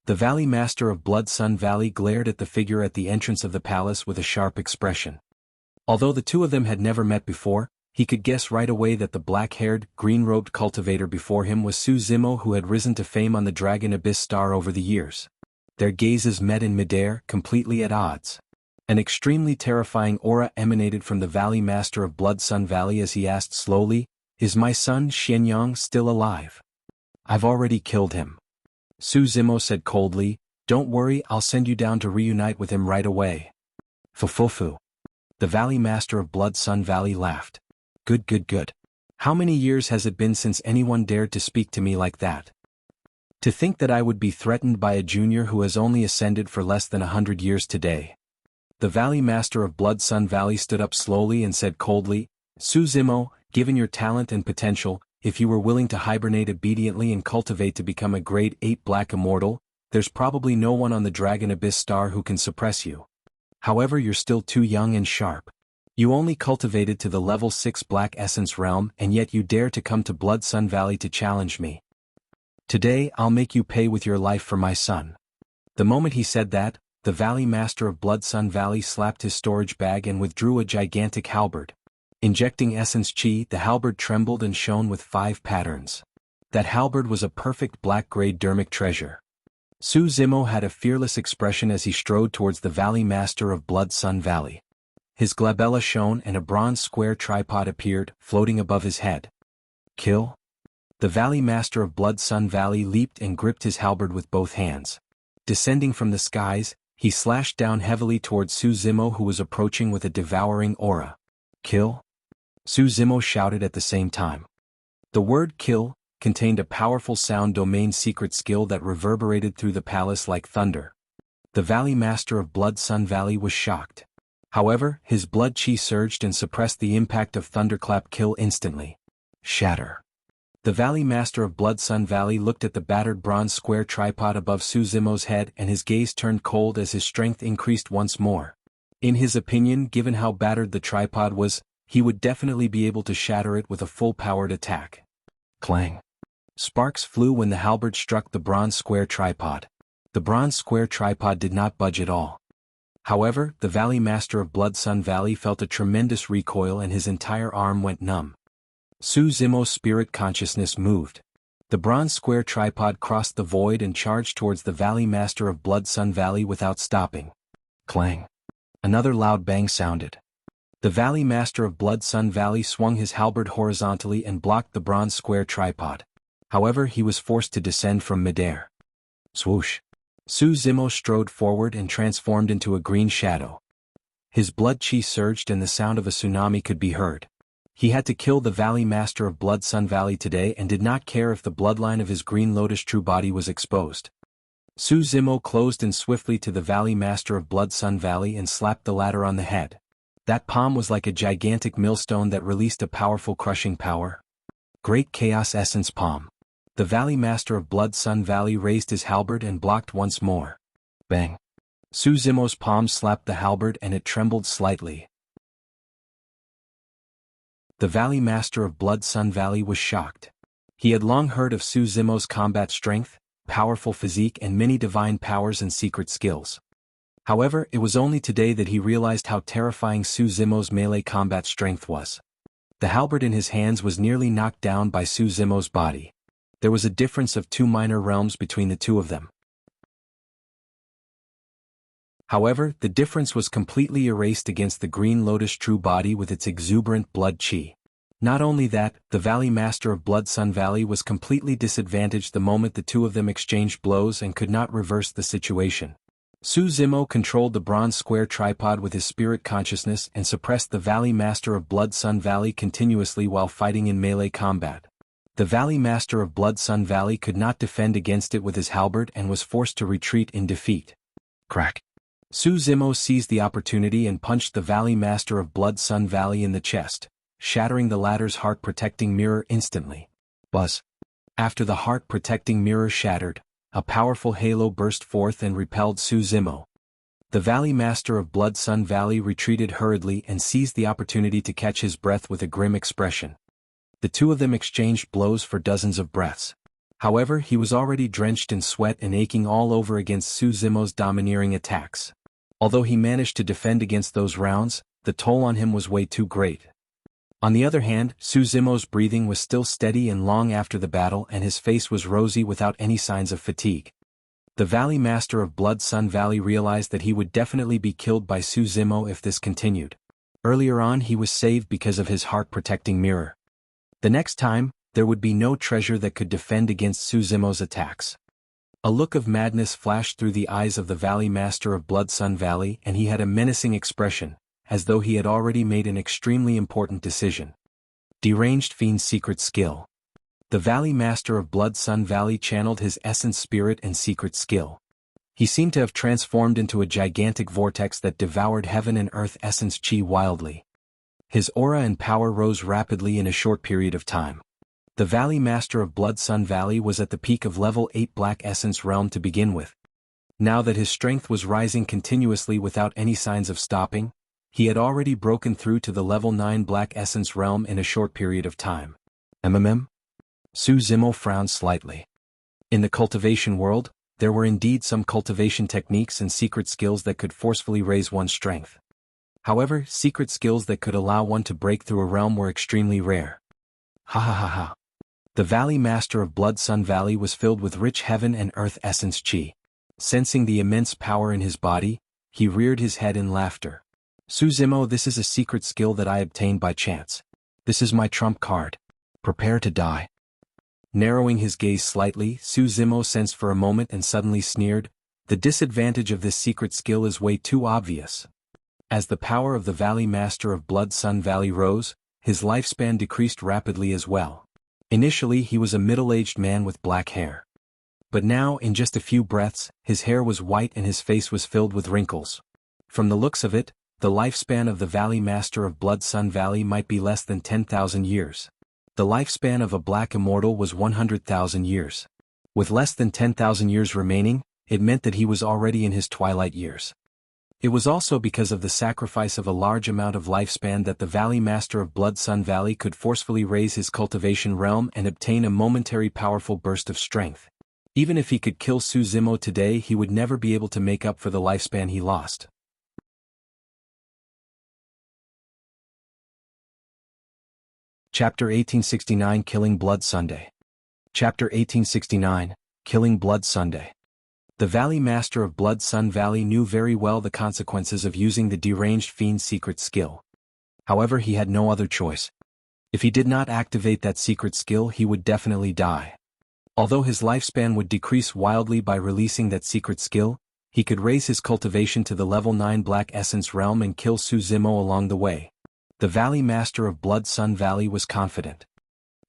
The Valley Master of Blood Sun Valley glared at the figure at the entrance of the palace with a sharp expression. Although the two of them had never met before, he could guess right away that the black-haired, green-robed cultivator before him was Su Zimo, who had risen to fame on the Dragon Abyss Star over the years. Their gazes met in midair, completely at odds. An extremely terrifying aura emanated from the Valley Master of Blood Sun Valley as he asked slowly, "Is my son Xianyang still alive?" "I've already killed him." Su Zimo said coldly, "Don't worry, I'll send you down to reunite with him right away." Fufufu. The Valley Master of Blood Sun Valley laughed. Good. How many years has it been since anyone dared to speak to me like that? To think that I would be threatened by a junior who has only ascended for less than 100 years today. The Valley Master of Blood Sun Valley stood up slowly and said coldly, "Su Zimo, given your talent and potential, if you were willing to hibernate obediently and cultivate to become a grade 8 Black Immortal, there's probably no one on the Dragon Abyss Star who can suppress you. However, you're still too young and sharp. You only cultivated to the level 6 Black Essence realm and yet you dare to come to Blood Sun Valley to challenge me. Today I'll make you pay with your life for my son." The moment he said that, the Valley Master of Blood Sun Valley slapped his storage bag and withdrew a gigantic halberd. Injecting essence chi, the halberd trembled and shone with 5 patterns. That halberd was a perfect black-grade Dharmic treasure. Su Zimo had a fearless expression as he strode towards the Valley Master of Blood Sun Valley. His glabella shone and a bronze square tripod appeared, floating above his head. "Kill?" The Valley Master of Blood Sun Valley leaped and gripped his halberd with both hands. Descending from the skies, he slashed down heavily towards Su Zimo, who was approaching with a devouring aura. "Kill?" Su Zimo shouted at the same time. The word "kill" contained a powerful sound domain secret skill that reverberated through the palace like thunder. The Valley Master of Blood Sun Valley was shocked. However, his blood chi surged and suppressed the impact of thunderclap kill instantly. Shatter. The Valley Master of Blood Sun Valley looked at the battered bronze square tripod above Su Zimo's head and his gaze turned cold as his strength increased once more. In his opinion, given how battered the tripod was, he would definitely be able to shatter it with a full-powered attack. Clang. Sparks flew when the halberd struck the bronze square tripod. The bronze square tripod did not budge at all. However, the Valley Master of Blood Sun Valley felt a tremendous recoil and his entire arm went numb. Su Zimo's spirit consciousness moved. The bronze square tripod crossed the void and charged towards the Valley Master of Blood Sun Valley without stopping. Clang. Another loud bang sounded. The Valley Master of Blood Sun Valley swung his halberd horizontally and blocked the bronze square tripod. However, he was forced to descend from midair. Swoosh. Su Zimo strode forward and transformed into a green shadow. His blood chi surged and the sound of a tsunami could be heard. He had to kill the Valley Master of Blood Sun Valley today and did not care if the bloodline of his Green Lotus true body was exposed. Su Zimo closed in swiftly to the Valley Master of Blood Sun Valley and slapped the latter on the head. That palm was like a gigantic millstone that released a powerful crushing power. Great Chaos Essence Palm. The Valley Master of Blood Sun Valley raised his halberd and blocked once more. Bang. Su Zimo's palm slapped the halberd and it trembled slightly. The Valley Master of Blood Sun Valley was shocked. He had long heard of Su Zimo's combat strength, powerful physique and many divine powers and secret skills. However, it was only today that he realized how terrifying Su Zimo's melee combat strength was. The halberd in his hands was nearly knocked down by Su Zimo's body. There was a difference of 2 minor realms between the two of them. However, the difference was completely erased against the Green Lotus true body with its exuberant blood chi. Not only that, the Valley Master of Blood Sun Valley was completely disadvantaged the moment the two of them exchanged blows and could not reverse the situation. Su Zimo controlled the bronze square tripod with his spirit consciousness and suppressed the Valley Master of Blood Sun Valley continuously while fighting in melee combat. The Valley Master of Blood Sun Valley could not defend against it with his halberd and was forced to retreat in defeat. Crack. Su Zimo seized the opportunity and punched the Valley Master of Blood Sun Valley in the chest, shattering the latter's heart-protecting mirror instantly. Buzz. After the heart-protecting mirror shattered, a powerful halo burst forth and repelled Su Zimo. The Valley Master of Blood Sun Valley retreated hurriedly and seized the opportunity to catch his breath with a grim expression. The two of them exchanged blows for dozens of breaths. However, he was already drenched in sweat and aching all over against Su Zimo's domineering attacks. Although he managed to defend against those rounds, the toll on him was way too great. On the other hand, Su Zimo's breathing was still steady and long after the battle and his face was rosy without any signs of fatigue. The Valley Master of Blood Sun Valley realized that he would definitely be killed by Su Zimo if this continued. Earlier on he was saved because of his heart-protecting mirror. The next time, there would be no treasure that could defend against Su Zimo's attacks. A look of madness flashed through the eyes of the Valley Master of Blood Sun Valley and he had a menacing expression, as though he had already made an extremely important decision. Deranged Fiend's secret skill. The Valley Master of Blood Sun Valley channeled his essence spirit and secret skill. He seemed to have transformed into a gigantic vortex that devoured heaven and earth essence chi wildly. His aura and power rose rapidly in a short period of time. The Valley Master of Blood Sun Valley was at the peak of level 8 Black Essence realm to begin with. Now that his strength was rising continuously without any signs of stopping, he had already broken through to the level 9 Black Essence realm in a short period of time. Su Zimo frowned slightly. In the cultivation world, there were indeed some cultivation techniques and secret skills that could forcefully raise one's strength. However, secret skills that could allow one to break through a realm were extremely rare. Ha ha ha ha. The Valley Master of Blood Sun Valley was filled with rich heaven and earth essence chi. Sensing the immense power in his body, he reared his head in laughter. Su Zimo, this is a secret skill that I obtained by chance. This is my trump card. Prepare to die. Narrowing his gaze slightly, Su Zimo sensed for a moment and suddenly sneered, the disadvantage of this secret skill is way too obvious. As the power of the Valley Master of Blood Sun Valley rose, his lifespan decreased rapidly as well. Initially he was a middle-aged man with black hair. But now, in just a few breaths, his hair was white and his face was filled with wrinkles. From the looks of it, the lifespan of the Valley Master of Blood Sun Valley might be less than 10,000 years. The lifespan of a black immortal was 100,000 years. With less than 10,000 years remaining, it meant that he was already in his twilight years. It was also because of the sacrifice of a large amount of lifespan that the Valley Master of Blood Sun Valley could forcefully raise his cultivation realm and obtain a momentary powerful burst of strength. Even if he could kill Su Zimo today, he would never be able to make up for the lifespan he lost. Chapter 1869 Killing Blood Sunday. Chapter 1869 Killing Blood Sunday. The Valley Master of Blood Sun Valley knew very well the consequences of using the Deranged Fiend's secret skill. However, he had no other choice. If he did not activate that secret skill, he would definitely die. Although his lifespan would decrease wildly by releasing that secret skill, he could raise his cultivation to the level 9 Black Essence realm and kill Su Zimo along the way. The Valley Master of Blood Sun Valley was confident.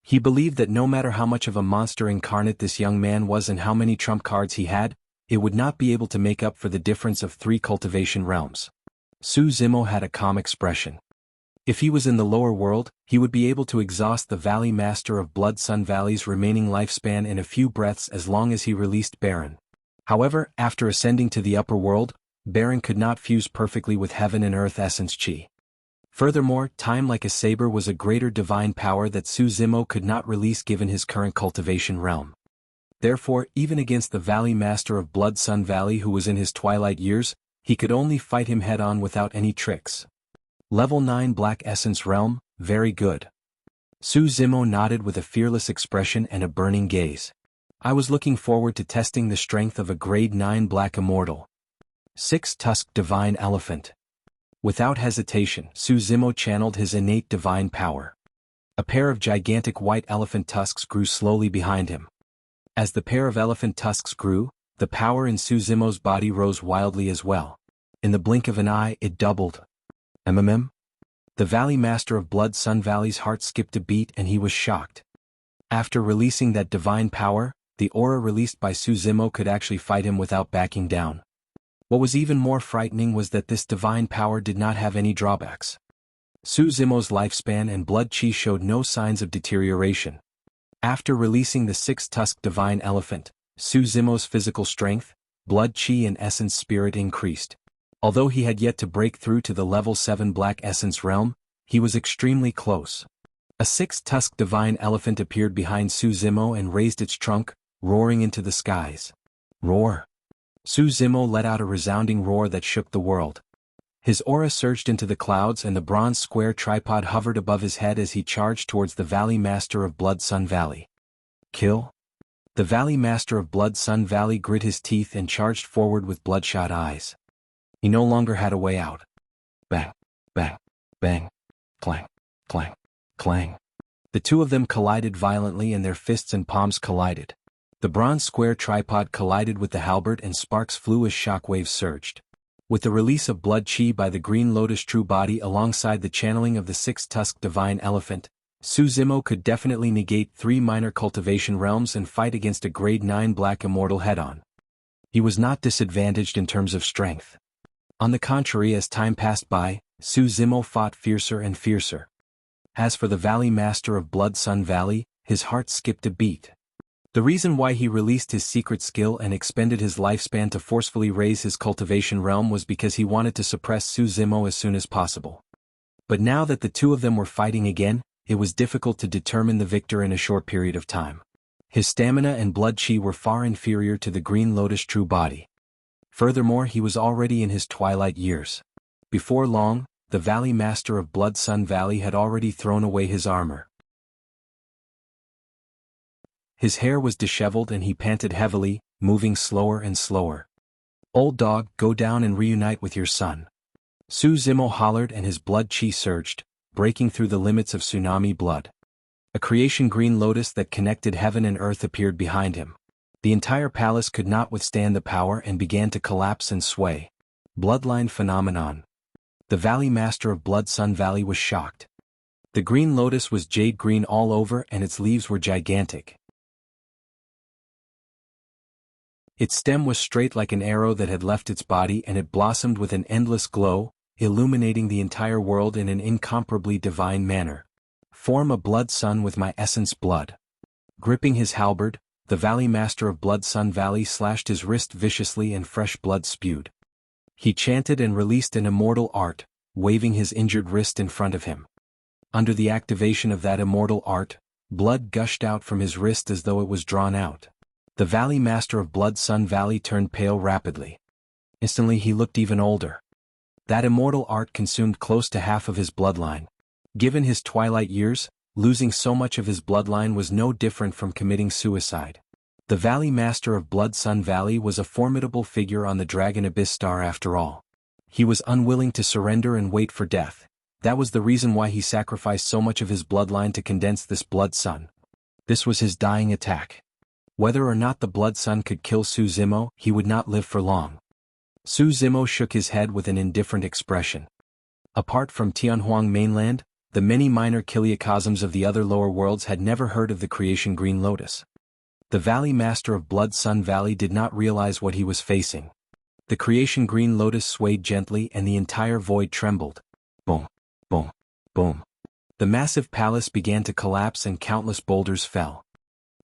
He believed that no matter how much of a monster incarnate this young man was and how many trump cards he had, it would not be able to make up for the difference of 3 cultivation realms. Su Zimo had a calm expression. If he was in the lower world, he would be able to exhaust the Valley Master of Blood Sun Valley's remaining lifespan in a few breaths as long as he released Baron. However, after ascending to the upper world, Baron could not fuse perfectly with heaven and earth essence chi. Furthermore, time like a saber was a greater divine power that Su Zimo could not release given his current cultivation realm. Therefore, even against the Valley Master of Blood Sun Valley who was in his twilight years, he could only fight him head-on without any tricks. Level 9 Black Essence Realm, very good. Su Zimo nodded with a fearless expression and a burning gaze. I was looking forward to testing the strength of a Grade 9 Black Immortal. 6-Tusked Divine Elephant. Without hesitation, Su Zimo channeled his innate divine power. A pair of gigantic white elephant tusks grew slowly behind him. As the pair of elephant tusks grew, the power in Su Zimo's body rose wildly as well. In the blink of an eye, it doubled. The Valley Master of Blood Sun Valley's heart skipped a beat and he was shocked. After releasing that divine power, the aura released by Su Zimo could actually fight him without backing down. What was even more frightening was that this divine power did not have any drawbacks. Su Zimo's lifespan and blood chi showed no signs of deterioration. After releasing the 6-tusked divine elephant, Su Zimo's physical strength, blood chi and essence spirit increased. Although he had yet to break through to the level 7 Black Essence realm, he was extremely close. A 6-tusked divine elephant appeared behind Su Zimo and raised its trunk, roaring into the skies. Roar! Su Zimo let out a resounding roar that shook the world. His aura surged into the clouds and the bronze square tripod hovered above his head as he charged towards the Valley Master of Blood Sun Valley. Kill? The Valley Master of Blood Sun Valley grit his teeth and charged forward with bloodshot eyes. He no longer had a way out. Bang, bang, bang, clang, clang, clang. The two of them collided violently and their fists and palms collided. The bronze square tripod collided with the halberd and sparks flew as shockwaves surged. With the release of blood chi by the Green Lotus True Body alongside the channeling of the 6-tusked Divine Elephant, Su Zimo could definitely negate 3 minor cultivation realms and fight against a Grade 9 Black Immortal head-on. He was not disadvantaged in terms of strength. On the contrary, as time passed by, Su Zimo fought fiercer and fiercer. As for the Valley Master of Blood Sun Valley, his heart skipped a beat. The reason why he released his secret skill and expended his lifespan to forcefully raise his cultivation realm was because he wanted to suppress Su Zimo as soon as possible. But now that the two of them were fighting again, it was difficult to determine the victor in a short period of time. His stamina and blood chi were far inferior to the Green Lotus True Body. Furthermore, he was already in his twilight years. Before long, the Valley Master of Blood Sun Valley had already thrown away his armor. His hair was disheveled and he panted heavily, moving slower and slower. Old dog, go down and reunite with your son. Su Zimo hollered and his blood chi surged, breaking through the limits of tsunami blood. A creation green lotus that connected heaven and earth appeared behind him. The entire palace could not withstand the power and began to collapse and sway. Bloodline phenomenon. The Valley Master of Blood Sun Valley was shocked. The green lotus was jade green all over and its leaves were gigantic. Its stem was straight like an arrow that had left its body and it blossomed with an endless glow, illuminating the entire world in an incomparably divine manner. Form a blood sun with my essence blood. Gripping his halberd, the Valley Master of Blood Sun Valley slashed his wrist viciously and fresh blood spewed. He chanted and released an immortal art, waving his injured wrist in front of him. Under the activation of that immortal art, blood gushed out from his wrist as though it was drawn out. The Valley Master of Blood Sun Valley turned pale rapidly. Instantly he looked even older. That immortal art consumed close to half of his bloodline. Given his twilight years, losing so much of his bloodline was no different from committing suicide. The Valley Master of Blood Sun Valley was a formidable figure on the Dragon Abyss Star after all. He was unwilling to surrender and wait for death. That was the reason why he sacrificed so much of his bloodline to condense this blood sun. This was his dying attack. Whether or not the blood sun could kill Su Zimo, he would not live for long. Su Zimo shook his head with an indifferent expression. Apart from Tianhuang mainland, the many minor kiliocosms of the other lower worlds had never heard of the creation Green Lotus. The Valley Master of Blood Sun Valley did not realize what he was facing. The creation Green Lotus swayed gently and the entire void trembled. Boom, boom, boom. The massive palace began to collapse and countless boulders fell.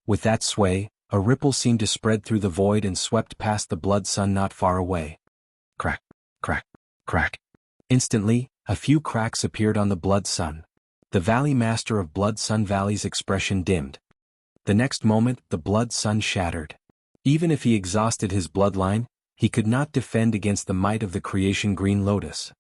With that sway, a ripple seemed to spread through the void and swept past the blood sun not far away. Crack, crack, crack. Instantly, a few cracks appeared on the blood sun. The Valley Master of Blood Sun Valley's expression dimmed. The next moment, the Blood Sun shattered. Even if he exhausted his bloodline, he could not defend against the might of the creation Green Lotus.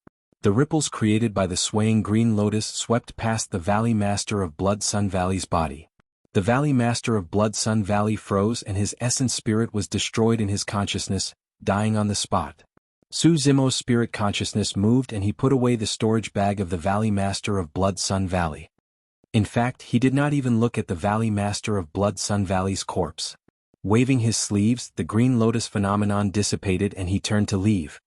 The ripples created by the swaying Green Lotus swept past the Valley Master of Blood Sun Valley's body. The Valley Master of Blood Sun Valley froze and his essence spirit was destroyed in his consciousness, dying on the spot. Su Zimo's spirit consciousness moved and he put away the storage bag of the Valley Master of Blood Sun Valley. In fact, he did not even look at the Valley Master of Blood Sun Valley's corpse. Waving his sleeves, the Green Lotus phenomenon dissipated and he turned to leave.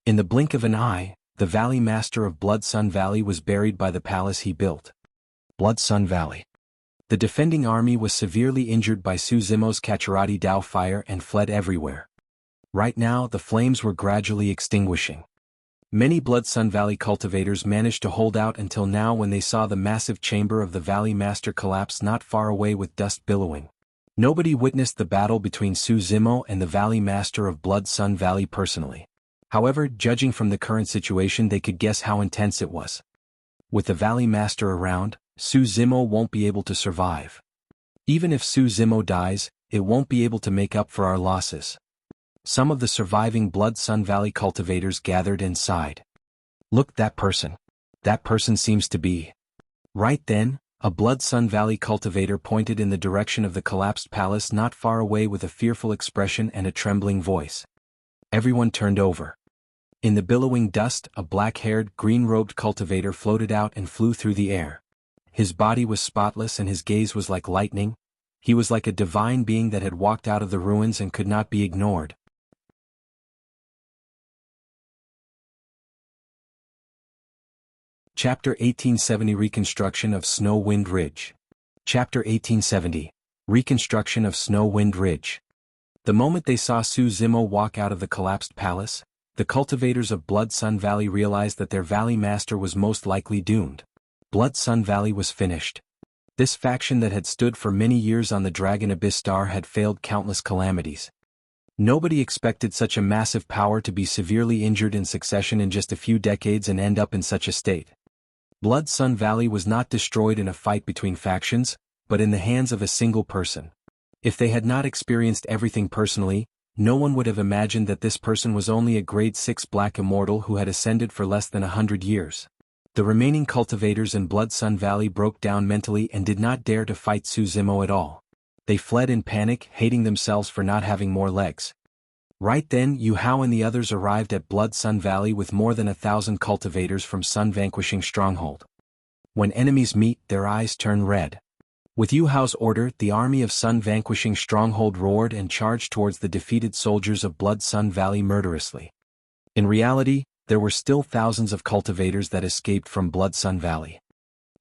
In the blink of an eye, the Valley Master of Blood Sun Valley was buried by the palace he built. Blood Sun Valley. The defending army was severely injured by Su Zimo's Kacharati Dao fire and fled everywhere. Right now, the flames were gradually extinguishing. Many Blood Sun Valley cultivators managed to hold out until now when they saw the massive chamber of the Valley Master collapse not far away with dust billowing. Nobody witnessed the battle between Su Zimo and the Valley Master of Blood Sun Valley personally. However, judging from the current situation they could guess how intense it was. With the Valley Master around, Su Zimo won't be able to survive. Even if Su Zimo dies, it won't be able to make up for our losses. Some of the surviving Blood Sun Valley cultivators gathered and sighed. Look, that person. That person seems to be. Right then, a Blood Sun Valley cultivator pointed in the direction of the collapsed palace not far away with a fearful expression and a trembling voice. Everyone turned over. In the billowing dust, a black-haired, green-robed cultivator floated out and flew through the air. His body was spotless and his gaze was like lightning. He was like a divine being that had walked out of the ruins and could not be ignored. Chapter 1870 Reconstruction of Snow Wind Ridge. Chapter 1870 Reconstruction of Snow Wind Ridge. The moment they saw Su Zimo walk out of the collapsed palace, the cultivators of Blood Sun Valley realized that their Valley Master was most likely doomed. Blood Sun Valley was finished. This faction that had stood for many years on the Dragon Abyss Star had failed countless calamities. Nobody expected such a massive power to be severely injured in succession in just a few decades and end up in such a state. Blood Sun Valley was not destroyed in a fight between factions, but in the hands of a single person. If they had not experienced everything personally, no one would have imagined that this person was only a grade 6 black immortal who had ascended for less than 100 years. The remaining cultivators in Blood Sun Valley broke down mentally and did not dare to fight Su Zimo at all. They fled in panic, hating themselves for not having more legs. Right then, Yu Hao and the others arrived at Blood Sun Valley with more than 1,000 cultivators from Sun Vanquishing Stronghold. When enemies meet, their eyes turn red. With Yu Hao's order, the army of Sun Vanquishing Stronghold roared and charged towards the defeated soldiers of Blood Sun Valley murderously. In reality, there were still thousands of cultivators that escaped from Blood Sun Valley.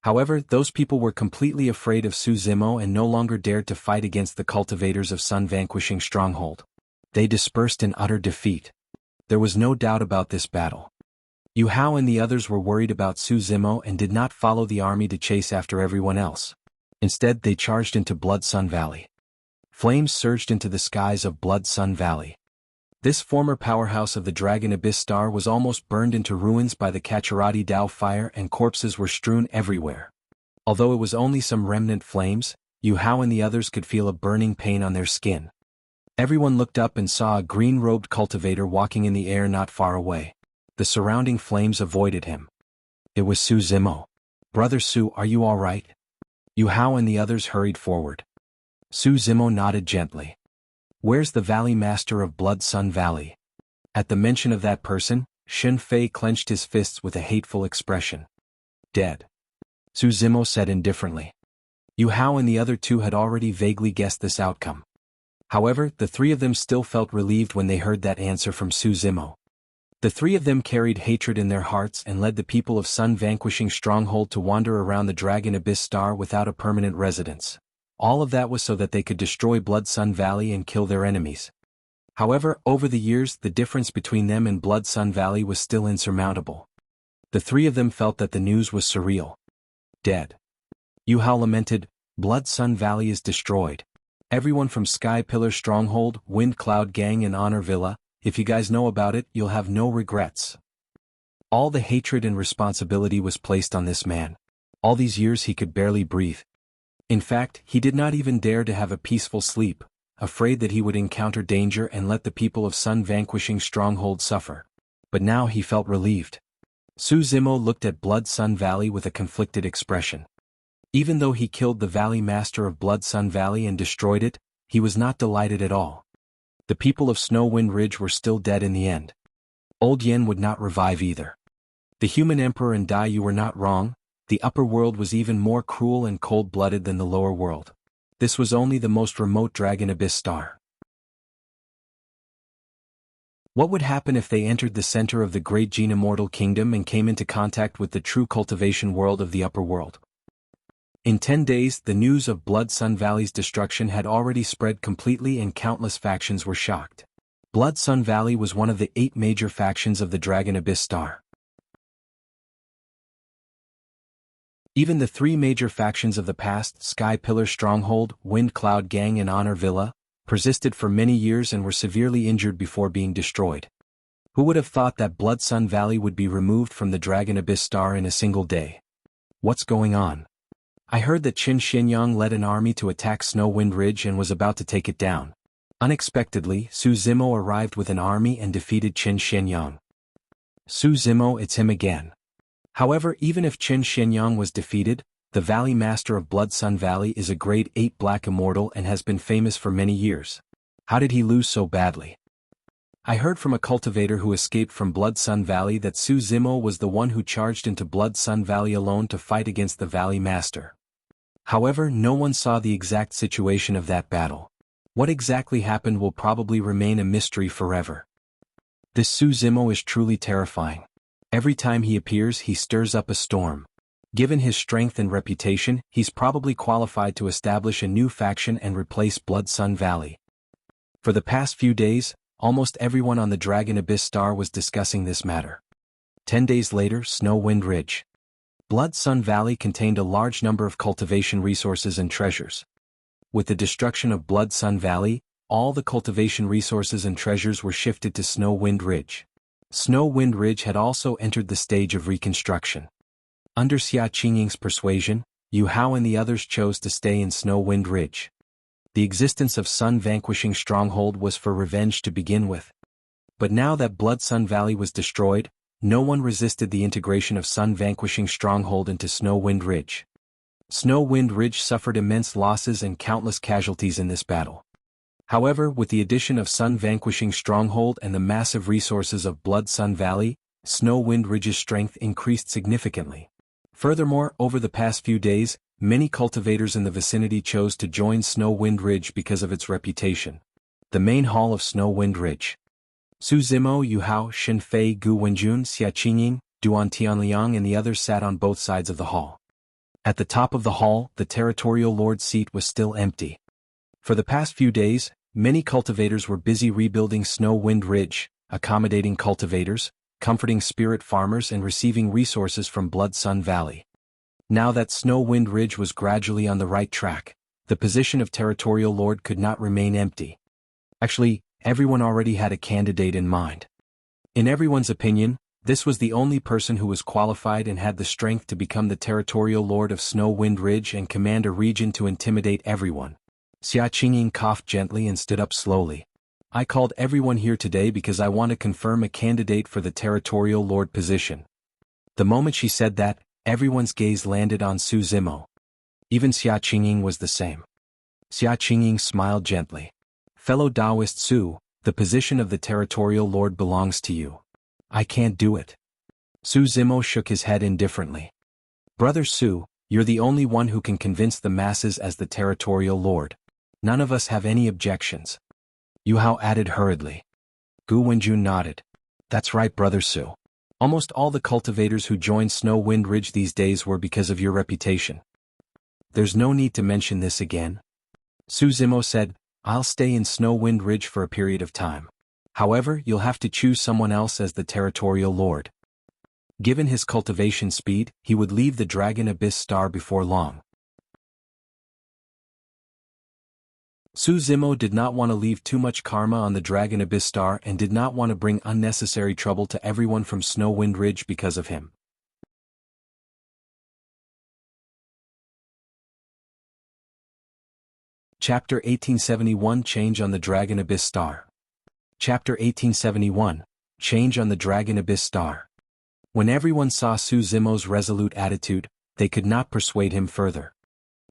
However, those people were completely afraid of Su Zimo and no longer dared to fight against the cultivators of Sun Vanquishing Stronghold. They dispersed in utter defeat. There was no doubt about this battle. Yu Hao and the others were worried about Su Zimo and did not follow the army to chase after everyone else. Instead, they charged into Blood Sun Valley. Flames surged into the skies of Blood Sun Valley. This former powerhouse of the Dragon Abyss Star was almost burned into ruins by the Kacharati Dao fire and corpses were strewn everywhere. Although it was only some remnant flames, Yu Hao and the others could feel a burning pain on their skin. Everyone looked up and saw a green-robed cultivator walking in the air not far away. The surrounding flames avoided him. It was Su Zimo. Brother Su, are you all right? Yu Hao and the others hurried forward. Su Zimo nodded gently. Where's the Valley Master of Blood Sun Valley? At the mention of that person, Shen Fei clenched his fists with a hateful expression. Dead. Su Zimo said indifferently. Yu Hao and the other two had already vaguely guessed this outcome. However, the three of them still felt relieved when they heard that answer from Su Zimo. The three of them carried hatred in their hearts and led the people of Sun Vanquishing Stronghold to wander around the Dragon Abyss Star without a permanent residence. All of that was so that they could destroy Blood Sun Valley and kill their enemies. However, over the years, the difference between them and Blood Sun Valley was still insurmountable. The three of them felt that the news was surreal. Dead. Yu Hao lamented, Blood Sun Valley is destroyed. Everyone from Sky Pillar Stronghold, Wind Cloud Gang and Honor Villa, if you guys know about it, you'll have no regrets. All the hatred and responsibility was placed on this man. All these years he could barely breathe. In fact, he did not even dare to have a peaceful sleep, afraid that he would encounter danger and let the people of Sun-vanquishing stronghold suffer. But now he felt relieved. Su Zimo looked at Blood Sun Valley with a conflicted expression. Even though he killed the Valley Master of Blood Sun Valley and destroyed it, he was not delighted at all. The people of Snow Wind Ridge were still dead in the end. Old Yen would not revive either. The human emperor and Dai Yu were not wrong, the upper world was even more cruel and cold-blooded than the lower world. This was only the most remote Dragon Abyss star. What would happen if they entered the center of the great Gene Immortal Kingdom and came into contact with the true cultivation world of the upper world? In 10 days, the news of Blood Sun Valley's destruction had already spread completely and countless factions were shocked. Blood Sun Valley was one of the 8 major factions of the Dragon Abyss Star. Even the 3 major factions of the past, Sky Pillar Stronghold, Wind Cloud Gang and Honor Villa, persisted for many years and were severely injured before being destroyed. Who would have thought that Blood Sun Valley would be removed from the Dragon Abyss Star in a single day? What's going on? I heard that Qin Xianyang led an army to attack Snow Wind Ridge and was about to take it down. Unexpectedly, Su Zimo arrived with an army and defeated Qin Xianyang. Su Zimo, it's him again. However, even if Qin Xianyang was defeated, the Valley Master of Blood Sun Valley is a grade 8 Black Immortal and has been famous for many years. How did he lose so badly? I heard from a cultivator who escaped from Blood Sun Valley that Su Zimo was the one who charged into Blood Sun Valley alone to fight against the Valley Master. However, no one saw the exact situation of that battle. What exactly happened will probably remain a mystery forever. This Su Zimo is truly terrifying. Every time he appears, he stirs up a storm. Given his strength and reputation, he's probably qualified to establish a new faction and replace Blood Sun Valley. For the past few days, almost everyone on the Dragon Abyss Star was discussing this matter. 10 days later, Snow Wind Ridge. Blood Sun Valley contained a large number of cultivation resources and treasures. With the destruction of Blood Sun Valley, all the cultivation resources and treasures were shifted to Snow Wind Ridge. Snow Wind Ridge had also entered the stage of reconstruction. Under Xia Qingying's persuasion, Yu Hao and the others chose to stay in Snow Wind Ridge. The existence of Sun-vanquishing stronghold was for revenge to begin with. But now that Blood Sun Valley was destroyed, no one resisted the integration of Sun-vanquishing stronghold into Snow Wind Ridge. Snow Wind Ridge suffered immense losses and countless casualties in this battle. However, with the addition of Sun-vanquishing stronghold and the massive resources of Blood Sun Valley, Snow Wind Ridge's strength increased significantly. Furthermore, over the past few days, many cultivators in the vicinity chose to join Snow Wind Ridge because of its reputation. The main hall of Snow Wind Ridge. Su Zimo, Yu Hao, Shen Fei, Gu Wenjun, Xia Qingying, Duan Tianliang and the others sat on both sides of the hall. At the top of the hall, the territorial lord's seat was still empty. For the past few days, many cultivators were busy rebuilding Snow Wind Ridge, accommodating cultivators, comforting spirit farmers and receiving resources from Blood Sun Valley. Now that Snow Wind Ridge was gradually on the right track, the position of territorial lord could not remain empty. Actually, everyone already had a candidate in mind. In everyone's opinion, this was the only person who was qualified and had the strength to become the territorial lord of Snow Wind Ridge and command a region to intimidate everyone. Xia Qingying coughed gently and stood up slowly. I called everyone here today because I want to confirm a candidate for the territorial lord position. The moment she said that, everyone's gaze landed on Su Zimo. Even Xia Qingying was the same. Xia Qingying smiled gently. Fellow Taoist Su, the position of the territorial lord belongs to you. I can't do it. Su Zimo shook his head indifferently. Brother Su, you're the only one who can convince the masses as the territorial lord. None of us have any objections. Yu Hao added hurriedly. Gu Wenjun nodded. That's right, Brother Su. Almost all the cultivators who joined Snow Wind Ridge these days were because of your reputation. There's no need to mention this again. Su Zimo said, I'll stay in Snow Wind Ridge for a period of time. However, you'll have to choose someone else as the territorial lord. Given his cultivation speed, he would leave the Dragon Abyss Star before long. Su Zimo did not want to leave too much karma on the Dragon Abyss Star and did not want to bring unnecessary trouble to everyone from Snow Wind Ridge because of him. Chapter 1871 Change on the Dragon Abyss Star. Chapter 1871 Change on the Dragon Abyss Star. When everyone saw Su Zimo's resolute attitude, they could not persuade him further.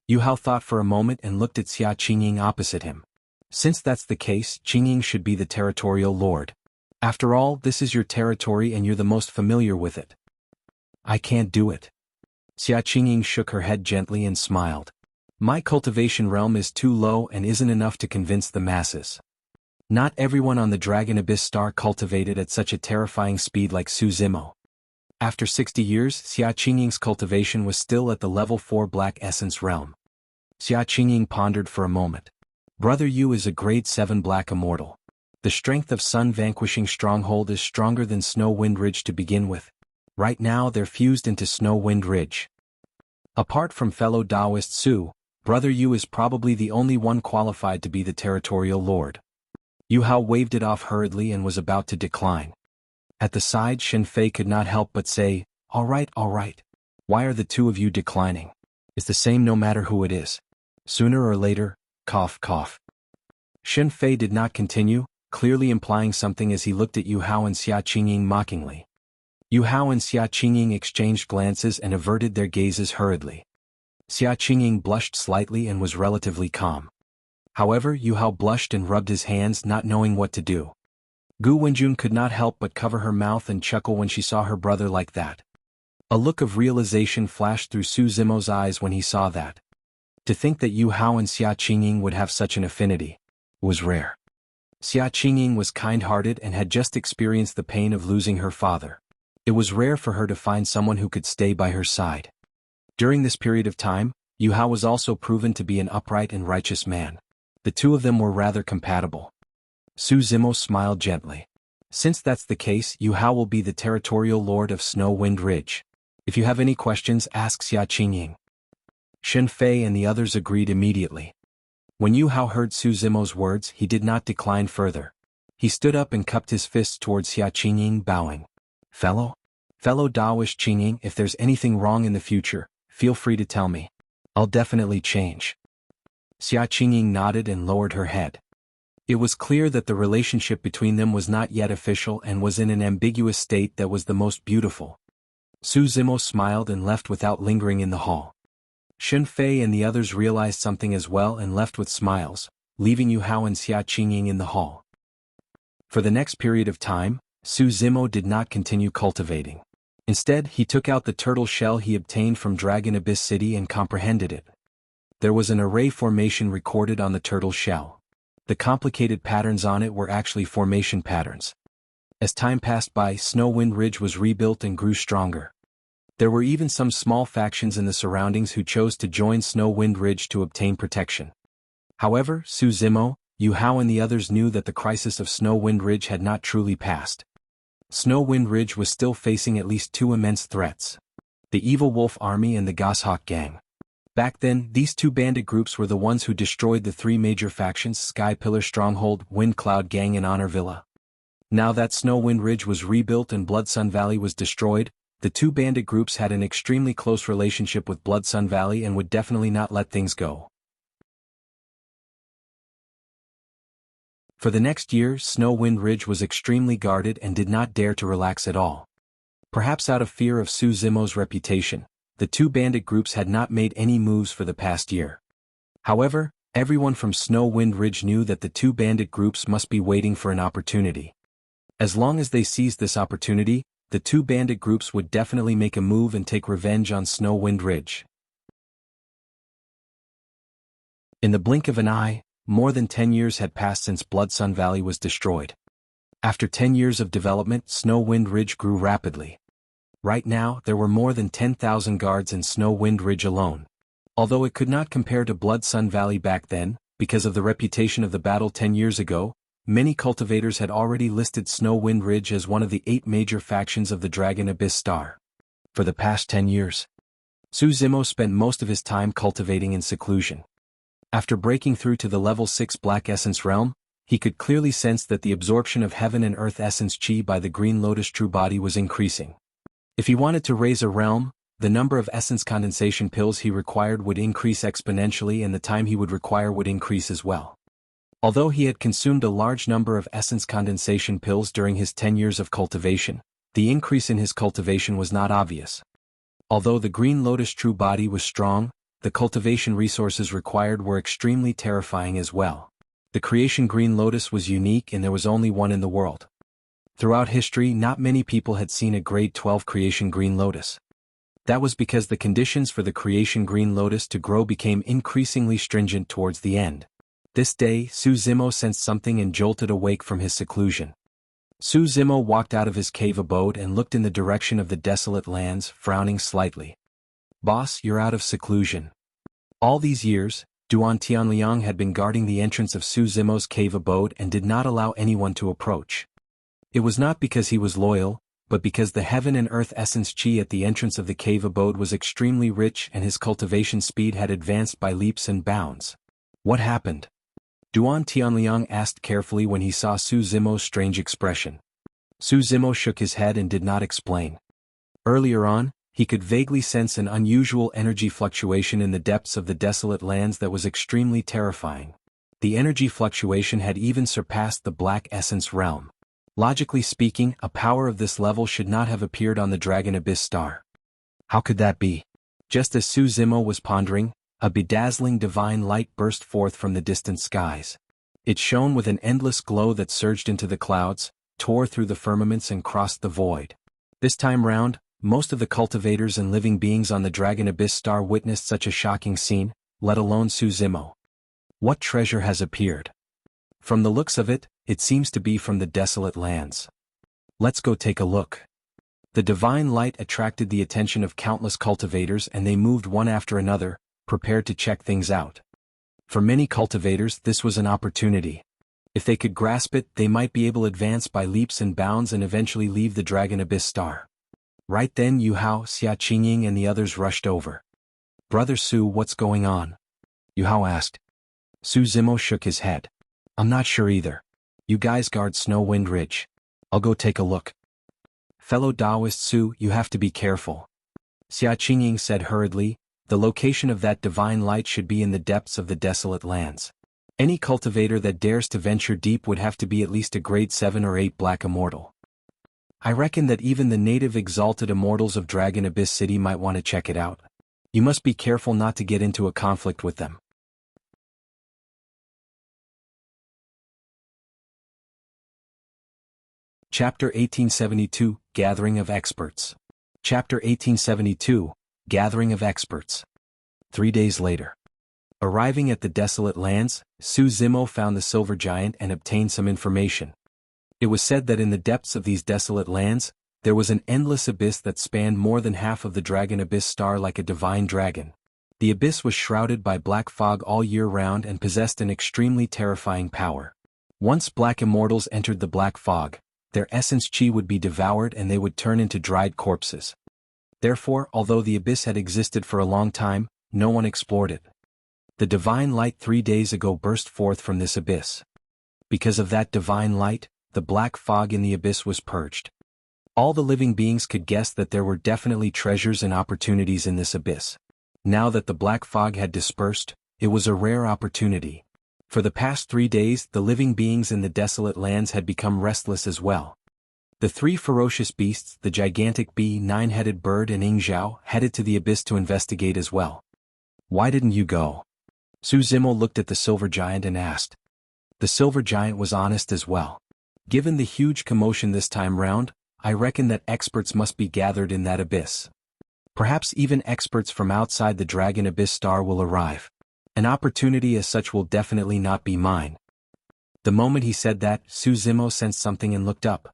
Yu Hao thought for a moment and looked at Xia Qingying opposite him. Since that's the case, Qingying should be the territorial lord. After all, this is your territory and you're the most familiar with it. I can't do it. Xia Qingying shook her head gently and smiled. My cultivation realm is too low and isn't enough to convince the masses. Not everyone on the Dragon Abyss Star cultivated at such a terrifying speed like Su Zimo. After 60 years, Xia Qingying's cultivation was still at the level 4 Black Essence realm. Xia Qingying pondered for a moment. Brother Yu is a grade 7 Black Immortal. The strength of Sun Vanquishing Stronghold is stronger than Snow Wind Ridge to begin with. Right now they're fused into Snow Wind Ridge. Apart from fellow Taoist Su, Brother Yu is probably the only one qualified to be the territorial lord. Yu Hao waved it off hurriedly and was about to decline. At the side, Shen Fei could not help but say, all right. Why are the two of you declining? It's the same no matter who it is. Sooner or later, cough. Shen Fei did not continue, clearly implying something as he looked at Yu Hao and Xia Qingying mockingly. Yu Hao and Xia Qingying exchanged glances and averted their gazes hurriedly. Xia Qingying blushed slightly and was relatively calm. However, Yu Hao blushed and rubbed his hands, not knowing what to do. Gu Wenjun could not help but cover her mouth and chuckle when she saw her brother like that. A look of realization flashed through Su Zimo's eyes when he saw that. To think that Yu Hao and Xia Qingying would have such an affinity was rare. Xia Qingying was kind-hearted and had just experienced the pain of losing her father. It was rare for her to find someone who could stay by her side. During this period of time, Yu Hao was also proven to be an upright and righteous man. The two of them were rather compatible. Su Zimo smiled gently. Since that's the case, Yu Hao will be the territorial lord of Snow Wind Ridge. If you have any questions, ask Xia Qingying. Shen Fei and the others agreed immediately. When Yu Hao heard Su Zimo's words, he did not decline further. He stood up and cupped his fists towards Xia Qingying, bowing. Fellow Taoist Qingying, if there's anything wrong in the future, feel free to tell me. I'll definitely change. Xia Qingying nodded and lowered her head. It was clear that the relationship between them was not yet official and was in an ambiguous state that was the most beautiful. Su Zimo smiled and left without lingering in the hall. Shen Fei and the others realized something as well and left with smiles, leaving Yu Hao and Xia Qingying in the hall. For the next period of time, Su Zimo did not continue cultivating. Instead, he took out the turtle shell he obtained from Dragon Abyss City and comprehended it. There was an array formation recorded on the turtle shell. The complicated patterns on it were actually formation patterns. As time passed by, Snow Wind Ridge was rebuilt and grew stronger. There were even some small factions in the surroundings who chose to join Snow Wind Ridge to obtain protection. However, Su Zimo, Yu Hao and the others knew that the crisis of Snow Wind Ridge had not truly passed. Snow Wind Ridge was still facing at least two immense threats: the Evil Wolf Army and the Goshawk Gang. Back then, these two bandit groups were the ones who destroyed the three major factions: Sky Pillar Stronghold, Wind Cloud Gang and Honor Villa. Now that Snow Wind Ridge was rebuilt and Blood Sun Valley was destroyed, the two bandit groups had an extremely close relationship with Blood Sun Valley and would definitely not let things go. For the next year, Snow Wind Ridge was extremely guarded and did not dare to relax at all. Perhaps out of fear of Su Zimo's reputation, the two bandit groups had not made any moves for the past year. However, everyone from Snow Wind Ridge knew that the two bandit groups must be waiting for an opportunity. As long as they seized this opportunity, the two bandit groups would definitely make a move and take revenge on Snow Wind Ridge. In the blink of an eye, more than 10 years had passed since Blood Sun Valley was destroyed. After 10 years of development, Snow Wind Ridge grew rapidly. Right now, there were more than 10,000 guards in Snow Wind Ridge alone. Although it could not compare to Blood Sun Valley back then, because of the reputation of the battle 10 years ago, many cultivators had already listed Snow Wind Ridge as one of the 8 major factions of the Dragon Abyss Star. For the past 10 years, Su Zimo spent most of his time cultivating in seclusion. After breaking through to the level 6 Black Essence realm, he could clearly sense that the absorption of Heaven and Earth Essence Chi by the Green Lotus True Body was increasing. If he wanted to raise a realm, the number of essence condensation pills he required would increase exponentially and the time he would require would increase as well. Although he had consumed a large number of essence condensation pills during his 10 years of cultivation, the increase in his cultivation was not obvious. Although the Green Lotus true body was strong, the cultivation resources required were extremely terrifying as well. The creation Green Lotus was unique and there was only one in the world. Throughout history, not many people had seen a grade 12 creation Green Lotus. That was because the conditions for the creation Green Lotus to grow became increasingly stringent towards the end. This day, Su Zimo sensed something and jolted awake from his seclusion. Su Zimo walked out of his cave abode and looked in the direction of the desolate lands, frowning slightly. "Boss, you're out of seclusion." All these years, Duan Tianliang had been guarding the entrance of Su Zimo's cave abode and did not allow anyone to approach. It was not because he was loyal, but because the heaven and earth essence chi at the entrance of the cave abode was extremely rich and his cultivation speed had advanced by leaps and bounds. What happened? Duan Tianliang asked carefully when he saw Su Zimo's strange expression. Su Zimo shook his head and did not explain. Earlier on, he could vaguely sense an unusual energy fluctuation in the depths of the desolate lands that was extremely terrifying. The energy fluctuation had even surpassed the Black Essence realm. Logically speaking, a power of this level should not have appeared on the Dragon Abyss star. How could that be? Just as Su Zimo was pondering, a bedazzling divine light burst forth from the distant skies. It shone with an endless glow that surged into the clouds, tore through the firmaments and crossed the void. This time round, most of the cultivators and living beings on the Dragon Abyss star witnessed such a shocking scene, let alone Su Zimo. What treasure has appeared? From the looks of it, it seems to be from the desolate lands. Let's go take a look. The divine light attracted the attention of countless cultivators and they moved one after another, prepared to check things out. For many cultivators, this was an opportunity. If they could grasp it, they might be able to advance by leaps and bounds and eventually leave the Dragon Abyss star. Right then Yu Hao, Xia Qingying and the others rushed over. "Brother Su, what's going on?" Yu Hao asked. Su Zimo shook his head. "I'm not sure either. You guys guard Snow Wind Ridge. I'll go take a look." "Fellow Taoist Su, you have to be careful," Xia Qingying said hurriedly. "The location of that divine light should be in the depths of the desolate lands. Any cultivator that dares to venture deep would have to be at least a grade 7 or 8 Black Immortal. I reckon that even the native exalted immortals of Dragon Abyss City might want to check it out. You must be careful not to get into a conflict with them." Chapter 1872, Gathering of Experts. Chapter 1872, Gathering of Experts. 3 days later. Arriving at the desolate lands, Su Zimo found the Silver Giant and obtained some information. It was said that in the depths of these desolate lands, there was an endless abyss that spanned more than half of the Dragon Abyss star like a divine dragon. The abyss was shrouded by black fog all year round and possessed an extremely terrifying power. Once Black Immortals entered the black fog, their essence chi would be devoured and they would turn into dried corpses. Therefore, although the abyss had existed for a long time, no one explored it. The divine light 3 days ago burst forth from this abyss. Because of that divine light, the black fog in the abyss was purged. All the living beings could guess that there were definitely treasures and opportunities in this abyss. Now that the black fog had dispersed, it was a rare opportunity. For the past 3 days, the living beings in the desolate lands had become restless as well. The 3 ferocious beasts, the gigantic bee, 9-headed bird and Ing Zhao, headed to the abyss to investigate as well. "Why didn't you go?" Su Zimo looked at the Silver Giant and asked. The Silver Giant was honest as well. "Given the huge commotion this time round, I reckon that experts must be gathered in that abyss. Perhaps even experts from outside the Dragon Abyss star will arrive. An opportunity as such will definitely not be mine." The moment he said that, Su Zimo sensed something and looked up.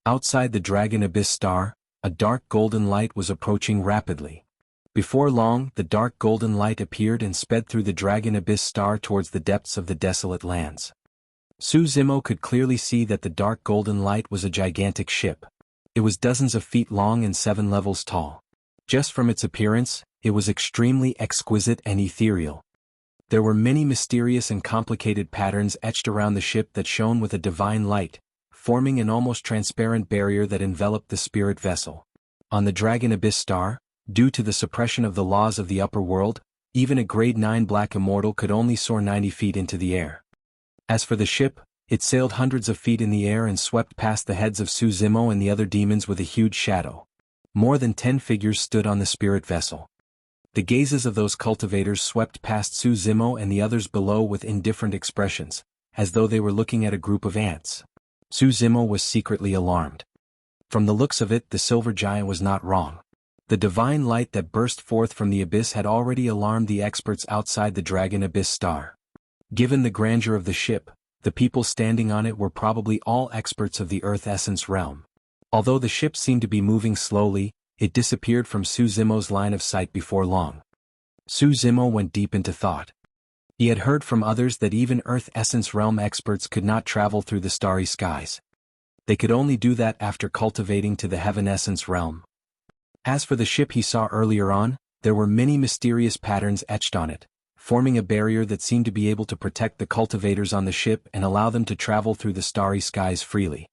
Outside the Dragon Abyss star, a dark golden light was approaching rapidly. Before long, the dark golden light appeared and sped through the Dragon Abyss star towards the depths of the desolate lands. Su Zimo could clearly see that the dark golden light was a gigantic ship. It was dozens of feet long and 7 levels tall. Just from its appearance, it was extremely exquisite and ethereal. There were many mysterious and complicated patterns etched around the ship that shone with a divine light, forming an almost transparent barrier that enveloped the spirit vessel. On the Dragon Abyss star, Due to the suppression of the laws of the upper world, even a grade 9 black immortal could only soar 90 feet into the air. As for the ship, it sailed hundreds of feet in the air and swept past the heads of Su Zimo and the other demons with a huge shadow. More than 10 figures stood on the spirit vessel. The gazes of those cultivators swept past Su Zimo and the others below with indifferent expressions, as though they were looking at a group of ants. Su Zimo was secretly alarmed. From the looks of it, the silver giant was not wrong. The divine light that burst forth from the abyss had already alarmed the experts outside the Dragon Abyss Star. Given the grandeur of the ship, the people standing on it were probably all experts of the Earth Essence realm. Although the ship seemed to be moving slowly, it disappeared from Su Zimo's line of sight before long. Su Zimo went deep into thought. He had heard from others that even Earth Essence realm experts could not travel through the starry skies. They could only do that after cultivating to the Heaven Essence realm. As for the ship he saw earlier on, there were many mysterious patterns etched on it, forming a barrier that seemed to be able to protect the cultivators on the ship and allow them to travel through the starry skies freely.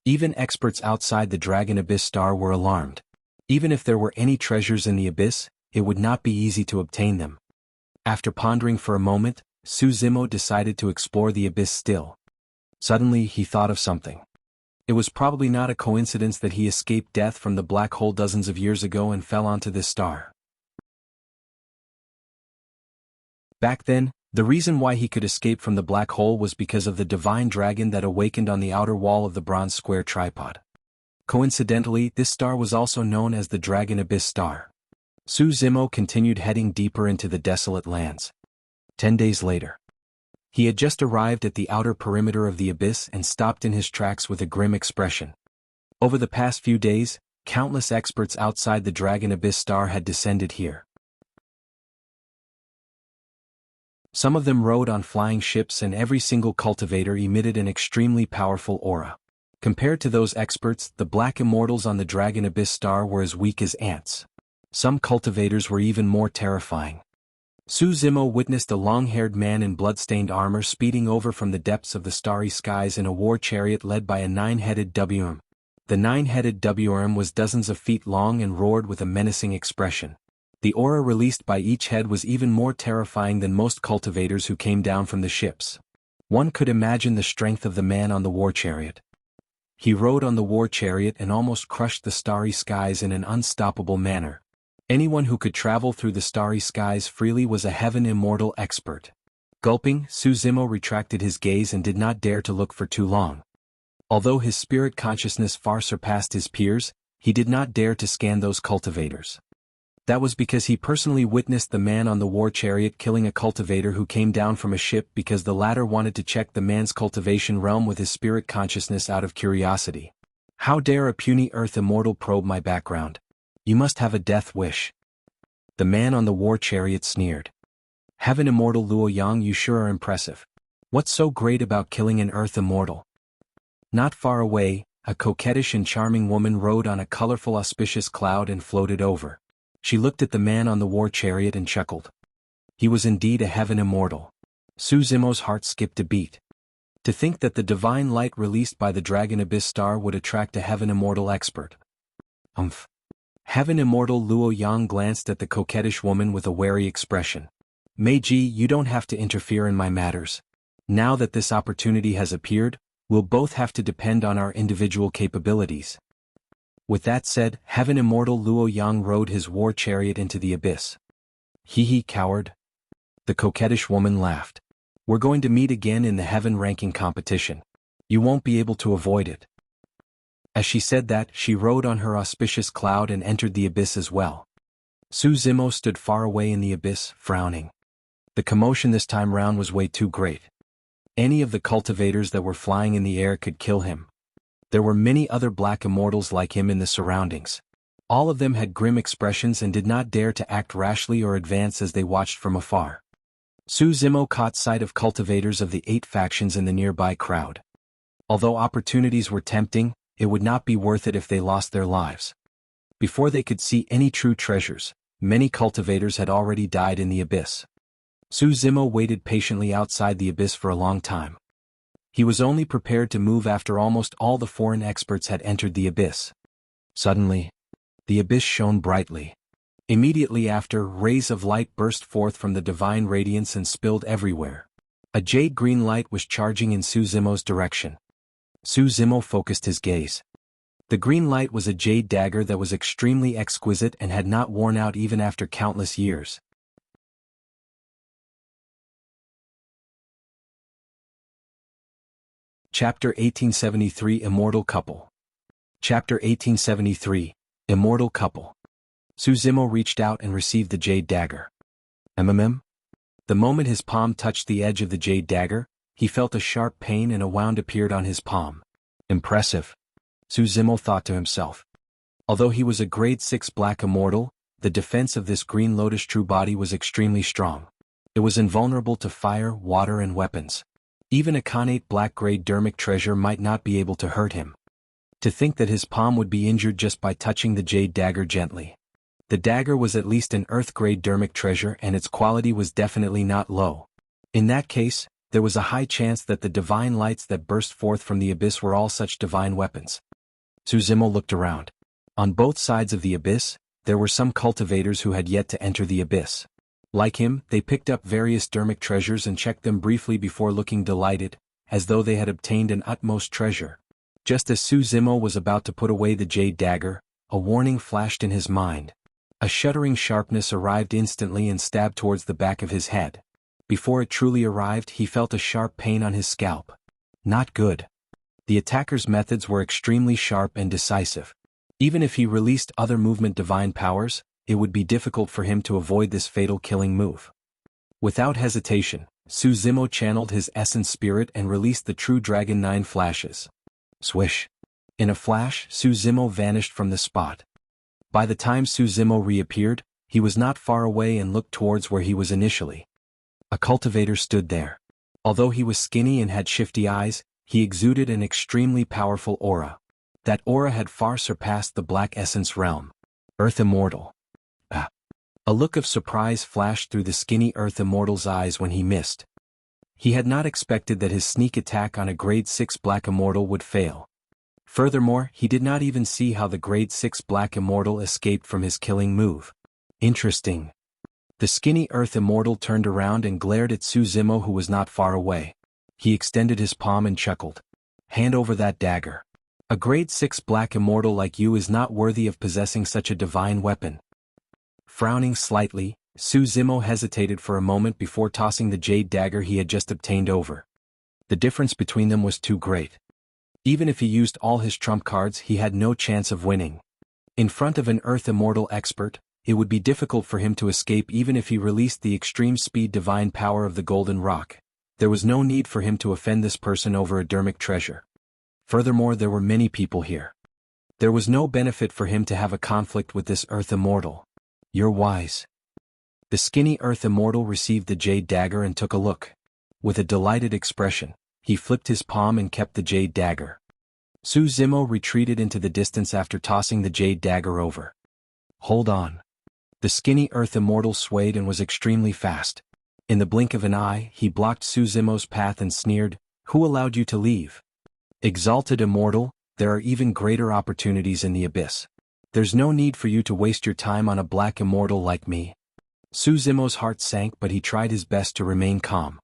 Even experts outside the Dragon Abyss Star were alarmed. Even if there were any treasures in the abyss, it would not be easy to obtain them. After pondering for a moment, Su Zimo decided to explore the abyss still. Suddenly he thought of something. It was probably not a coincidence that he escaped death from the black hole dozens of years ago and fell onto this star. Back then, the reason why he could escape from the black hole was because of the divine dragon that awakened on the outer wall of the bronze square tripod. Coincidentally, this star was also known as the Dragon Abyss Star. Su Zimo continued heading deeper into the desolate lands. 10 days later, he had just arrived at the outer perimeter of the abyss and stopped in his tracks with a grim expression. Over the past few days, countless experts outside the Dragon Abyss Star had descended here. Some of them rode on flying ships and every single cultivator emitted an extremely powerful aura. Compared to those experts, the black immortals on the Dragon Abyss Star were as weak as ants. Some cultivators were even more terrifying. Su Zimo witnessed a long-haired man in blood-stained armor speeding over from the depths of the starry skies in a war chariot led by a 9-headed WM. The 9-headed WM was dozens of feet long and roared with a menacing expression. The aura released by each head was even more terrifying than most cultivators who came down from the ships. One could imagine the strength of the man on the war chariot. He rode on the war chariot and almost crushed the starry skies in an unstoppable manner. Anyone who could travel through the starry skies freely was a heaven immortal expert. Gulping, Su Zimo retracted his gaze and did not dare to look for too long. Although his spirit consciousness far surpassed his peers, he did not dare to scan those cultivators. That was because he personally witnessed the man on the war chariot killing a cultivator who came down from a ship because the latter wanted to check the man's cultivation realm with his spirit consciousness out of curiosity. How dare a puny earth immortal probe my background? You must have a death wish. The man on the war chariot sneered. Heaven immortal Luo Yang, you sure are impressive. What's so great about killing an earth immortal? Not far away, a coquettish and charming woman rode on a colorful auspicious cloud and floated over. She looked at the man on the war chariot and chuckled. He was indeed a heaven immortal. Su Zimo's heart skipped a beat. To think that the divine light released by the Dragon Abyss Star would attract a heaven immortal expert. Heaven immortal Luo Yang glanced at the coquettish woman with a wary expression. Meiji, you don't have to interfere in my matters. Now that this opportunity has appeared, we'll both have to depend on our individual capabilities. With that said, heaven immortal Luo Yang rode his war chariot into the abyss. Hee, coward. The coquettish woman laughed. We're going to meet again in the heaven ranking competition. You won't be able to avoid it. As she said that, she rode on her auspicious cloud and entered the abyss as well. Su Zimo stood far away in the abyss, frowning. The commotion this time round was way too great. Any of the cultivators that were flying in the air could kill him. There were many other black immortals like him in the surroundings. All of them had grim expressions and did not dare to act rashly or advance as they watched from afar. Su Zimo caught sight of cultivators of the 8 factions in the nearby crowd. Although opportunities were tempting, it would not be worth it if they lost their lives. Before they could see any true treasures, many cultivators had already died in the abyss. Su Zimo waited patiently outside the abyss for a long time. He was only prepared to move after almost all the foreign experts had entered the abyss. Suddenly, the abyss shone brightly. Immediately after, rays of light burst forth from the divine radiance and spilled everywhere. A jade-green light was charging in Su Zimo's direction. Su Zimo focused his gaze. The green light was a jade dagger that was extremely exquisite and had not worn out even after countless years. Chapter 1873 Immortal Couple. Chapter 1873 Immortal Couple. Su Zimo reached out and received the jade dagger. The moment his palm touched the edge of the jade dagger, he felt a sharp pain and a wound appeared on his palm. Impressive, Su Zimo thought to himself. Although he was a grade 6 black immortal, the defense of this green lotus true body was extremely strong. It was invulnerable to fire, water and weapons. Even a connate black grade Dharmic treasure might not be able to hurt him. To think that his palm would be injured just by touching the jade dagger gently. The dagger was at least an earth-grade Dharmic treasure and its quality was definitely not low. In that case, there was a high chance that the divine lights that burst forth from the abyss were all such divine weapons. Su Zimo looked around. On both sides of the abyss, there were some cultivators who had yet to enter the abyss. Like him, they picked up various Dharmic treasures and checked them briefly before looking delighted, as though they had obtained an utmost treasure. Just as Su Zimo was about to put away the jade dagger, a warning flashed in his mind. A shuddering sharpness arrived instantly and stabbed towards the back of his head. Before it truly arrived, he felt a sharp pain on his scalp. Not good. The attacker's methods were extremely sharp and decisive. Even if he released other movement divine powers, it would be difficult for him to avoid this fatal killing move. Without hesitation, Su Zimo channeled his essence spirit and released the true Dragon 9 flashes. Swish. In a flash, Su Zimo vanished from the spot. By the time Su Zimo reappeared, he was not far away and looked towards where he was initially. A cultivator stood there. Although he was skinny and had shifty eyes, he exuded an extremely powerful aura. That aura had far surpassed the Black Essence realm. Earth Immortal. A look of surprise flashed through the skinny Earth Immortal's eyes when he missed. He had not expected that his sneak attack on a grade 6 Black Immortal would fail. Furthermore, he did not even see how the grade 6 Black Immortal escaped from his killing move. Interesting. The skinny Earth Immortal turned around and glared at Su Zimo, who was not far away. He extended his palm and chuckled. Hand over that dagger. A grade 6 Black Immortal like you is not worthy of possessing such a divine weapon. Frowning slightly, Su Zimo hesitated for a moment before tossing the jade dagger he had just obtained over. The difference between them was too great. Even if he used all his trump cards, he had no chance of winning. In front of an Earth Immortal expert, it would be difficult for him to escape even if he released the extreme speed divine power of the Golden Rock. There was no need for him to offend this person over a Dharmic treasure. Furthermore, there were many people here. There was no benefit for him to have a conflict with this Earth Immortal. You're wise. The skinny Earth Immortal received the jade dagger and took a look. With a delighted expression, he flipped his palm and kept the jade dagger. Su Zimo retreated into the distance after tossing the jade dagger over. Hold on. The skinny Earth Immortal swayed and was extremely fast. In the blink of an eye, he blocked Su Zimo's path and sneered, "Who allowed you to leave? Exalted Immortal, there are even greater opportunities in the abyss. There's no need for you to waste your time on a black immortal like me." Su Zimo's heart sank, but he tried his best to remain calm.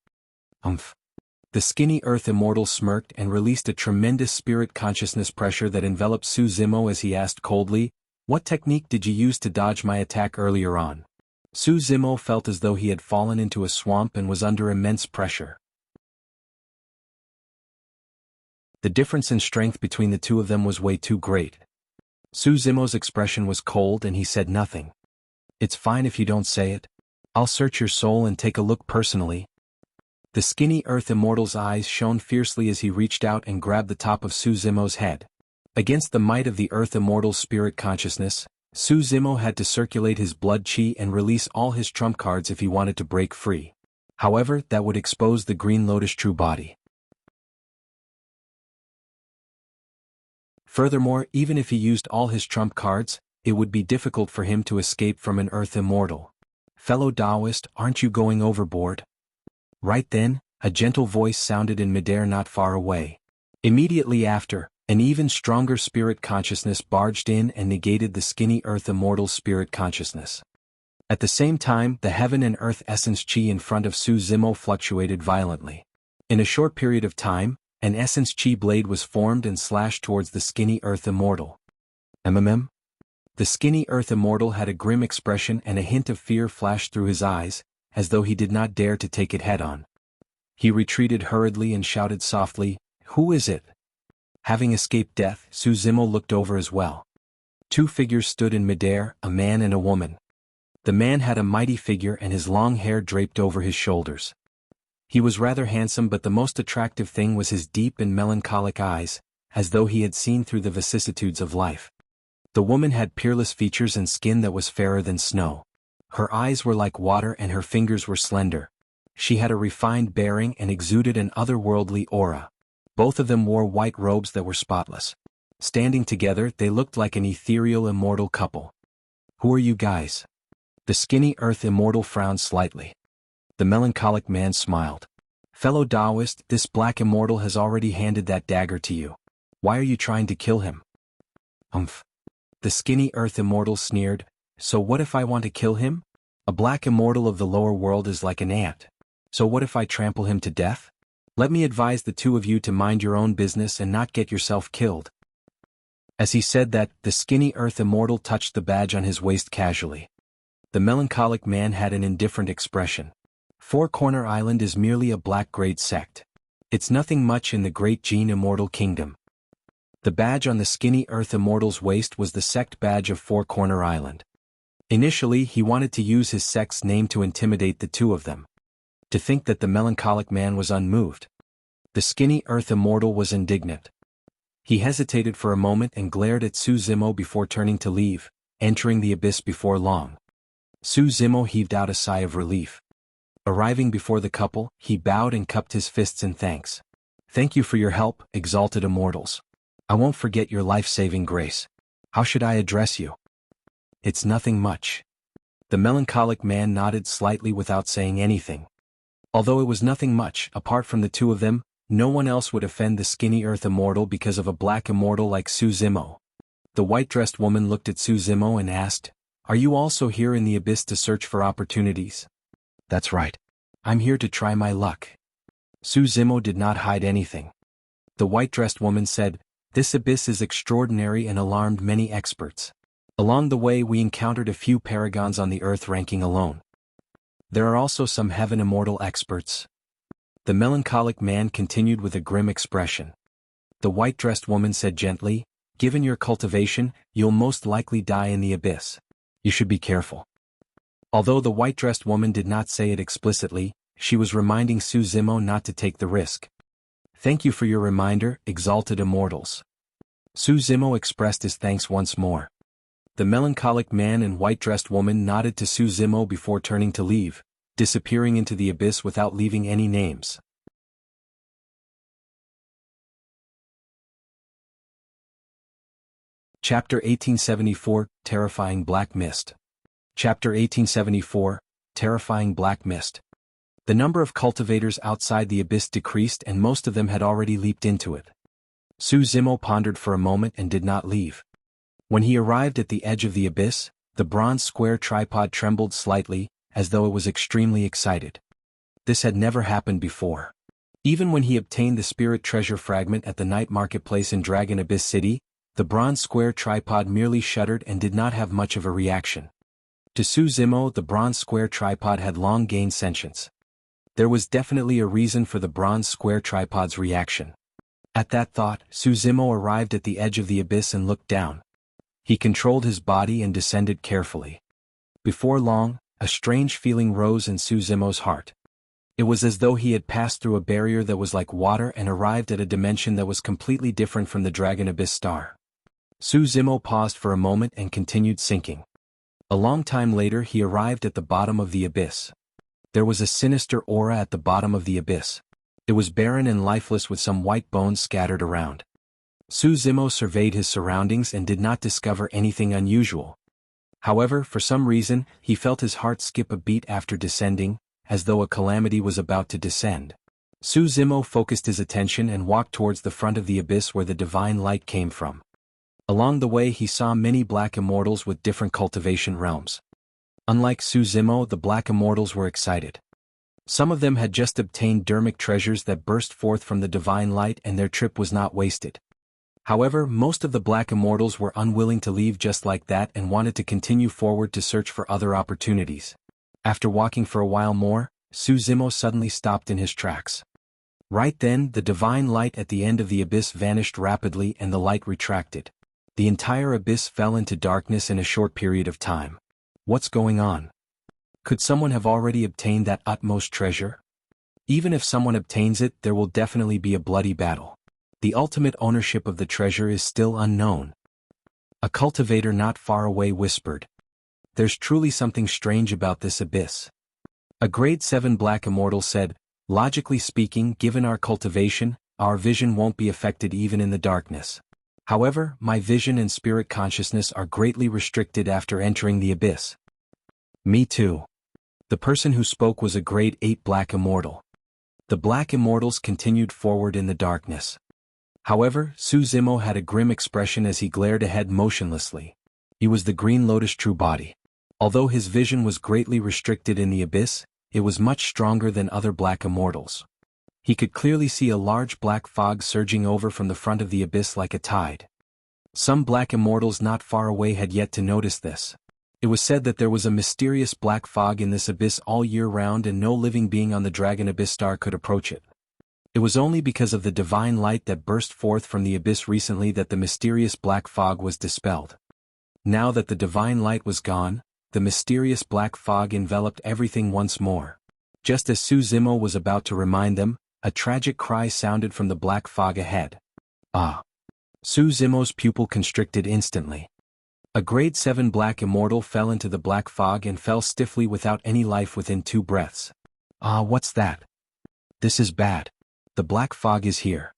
The skinny Earth Immortal smirked and released a tremendous spirit consciousness pressure that enveloped Su Zimo as he asked coldly, "What technique did you use to dodge my attack earlier on?" Su Zimo felt as though he had fallen into a swamp and was under immense pressure. The difference in strength between the two of them was way too great. Su Zimo's expression was cold and he said nothing. "It's fine if you don't say it. I'll search your soul and take a look personally." The skinny Earth Immortal's eyes shone fiercely as he reached out and grabbed the top of Su Zimo's head. Against the might of the Earth Immortal's spirit consciousness, Su Zimo had to circulate his blood chi and release all his trump cards if he wanted to break free. However, that would expose the Green Lotus true body. Furthermore, even if he used all his trump cards, it would be difficult for him to escape from an Earth Immortal. "Fellow Taoist, aren't you going overboard?" Right then, a gentle voice sounded in midair not far away. Immediately after, an even stronger spirit consciousness barged in and negated the skinny Earth Immortal's spirit consciousness. At the same time, the heaven and earth essence chi in front of Su Zimo fluctuated violently. In a short period of time, an essence chi blade was formed and slashed towards the skinny earth immortal. MMM? The skinny earth immortal had a grim expression and a hint of fear flashed through his eyes, as though he did not dare to take it head-on. He retreated hurriedly and shouted softly, "Who is it?" Having escaped death, Su Zimo looked over as well. Two figures stood in midair, a man and a woman. The man had a mighty figure and his long hair draped over his shoulders. He was rather handsome, but the most attractive thing was his deep and melancholic eyes, as though he had seen through the vicissitudes of life. The woman had peerless features and skin that was fairer than snow. Her eyes were like water and her fingers were slender. She had a refined bearing and exuded an otherworldly aura. Both of them wore white robes that were spotless. Standing together, they looked like an ethereal immortal couple. "Who are you guys?" The skinny earth immortal frowned slightly. The melancholic man smiled. "Fellow Taoist, this black immortal has already handed that dagger to you. Why are you trying to kill him?" "Umph." The skinny earth immortal sneered, "So what if I want to kill him? A black immortal of the lower world is like an ant. So what if I trample him to death? Let me advise the two of you to mind your own business and not get yourself killed." As he said that, the skinny earth immortal touched the badge on his waist casually. The melancholic man had an indifferent expression. Four Corner Island is merely a black-grade sect. It's nothing much in the great Gene Immortal Kingdom. The badge on the skinny earth immortal's waist was the sect badge of Four Corner Island. Initially, he wanted to use his sect's name to intimidate the two of them. To think that the melancholic man was unmoved. The skinny earth immortal was indignant. He hesitated for a moment and glared at Su Zimo before turning to leave, entering the abyss before long. Su Zimo heaved out a sigh of relief. Arriving before the couple, he bowed and cupped his fists in thanks. "Thank you for your help, exalted immortals. I won't forget your life-saving grace. How should I address you?" "It's nothing much." The melancholic man nodded slightly without saying anything. Although it was nothing much, apart from the two of them, no one else would offend the skinny earth immortal because of a black immortal like Su Zimo. The white-dressed woman looked at Su Zimo and asked, "Are you also here in the abyss to search for opportunities?" "That's right. I'm here to try my luck." Su Zimo did not hide anything. The white-dressed woman said, "This abyss is extraordinary and alarmed many experts. Along the way we encountered a few paragons on the earth ranking alone. There are also some heaven immortal experts." The melancholic man continued with a grim expression. The white-dressed woman said gently, "Given your cultivation, you'll most likely die in the abyss. You should be careful." Although the white-dressed woman did not say it explicitly, she was reminding Su Zimo not to take the risk. "Thank you for your reminder, exalted immortals." Su Zimo expressed his thanks once more. The melancholic man and white-dressed woman nodded to Su Zimo before turning to leave, disappearing into the abyss without leaving any names. Chapter 1874, Terrifying Black Mist. Chapter 1874, Terrifying Black Mist. The number of cultivators outside the abyss decreased and most of them had already leaped into it. Su Zimo pondered for a moment and did not leave. When he arrived at the edge of the abyss, the bronze square tripod trembled slightly, as though it was extremely excited. This had never happened before. Even when he obtained the spirit treasure fragment at the night marketplace in Dragon Abyss City, the bronze square tripod merely shuddered and did not have much of a reaction. To Su Zimo, the bronze square tripod had long gained sentience. There was definitely a reason for the bronze square tripod's reaction. At that thought, Su Zimo arrived at the edge of the abyss and looked down. He controlled his body and descended carefully. Before long, a strange feeling rose in Su Zimo's heart. It was as though he had passed through a barrier that was like water and arrived at a dimension that was completely different from the Dragon Abyss star. Su Zimo paused for a moment and continued sinking. A long time later he arrived at the bottom of the abyss. There was a sinister aura at the bottom of the abyss. It was barren and lifeless with some white bones scattered around. Su Zimo surveyed his surroundings and did not discover anything unusual. However, for some reason, he felt his heart skip a beat after descending, as though a calamity was about to descend. Su Zimo focused his attention and walked towards the front of the abyss where the divine light came from. Along the way he saw many black immortals with different cultivation realms. Unlike Su Zimo, the Black Immortals were excited. Some of them had just obtained Dharmic treasures that burst forth from the divine light, and their trip was not wasted. However, most of the Black Immortals were unwilling to leave just like that and wanted to continue forward to search for other opportunities. After walking for a while more, Su Zimo suddenly stopped in his tracks. Right then, the divine light at the end of the abyss vanished rapidly and the light retracted. The entire abyss fell into darkness in a short period of time. What's going on? Could someone have already obtained that utmost treasure? Even if someone obtains it, there will definitely be a bloody battle. The ultimate ownership of the treasure is still unknown. A cultivator not far away whispered. There's truly something strange about this abyss. A grade 7 Black Immortal said, logically speaking, given our cultivation, our vision won't be affected even in the darkness. However, my vision and spirit consciousness are greatly restricted after entering the abyss. Me too. The person who spoke was a grade 8 Black Immortal. The Black Immortals continued forward in the darkness. However, Su Zimo had a grim expression as he glared ahead motionlessly. He was the Green Lotus True Body. Although his vision was greatly restricted in the abyss, it was much stronger than other Black Immortals. He could clearly see a large black fog surging over from the front of the abyss like a tide. Some Black Immortals not far away had yet to notice this. It was said that there was a mysterious black fog in this abyss all year round and no living being on the Dragon Abyss Star could approach it. It was only because of the divine light that burst forth from the abyss recently that the mysterious black fog was dispelled. Now that the divine light was gone, the mysterious black fog enveloped everything once more. Just as Su Zimo was about to remind them, a tragic cry sounded from the black fog ahead. Ah! Su Zimo's pupil constricted instantly. A grade 7 Black Immortal fell into the black fog and fell stiffly without any life within 2 breaths. Ah, what's that? This is bad. The black fog is here.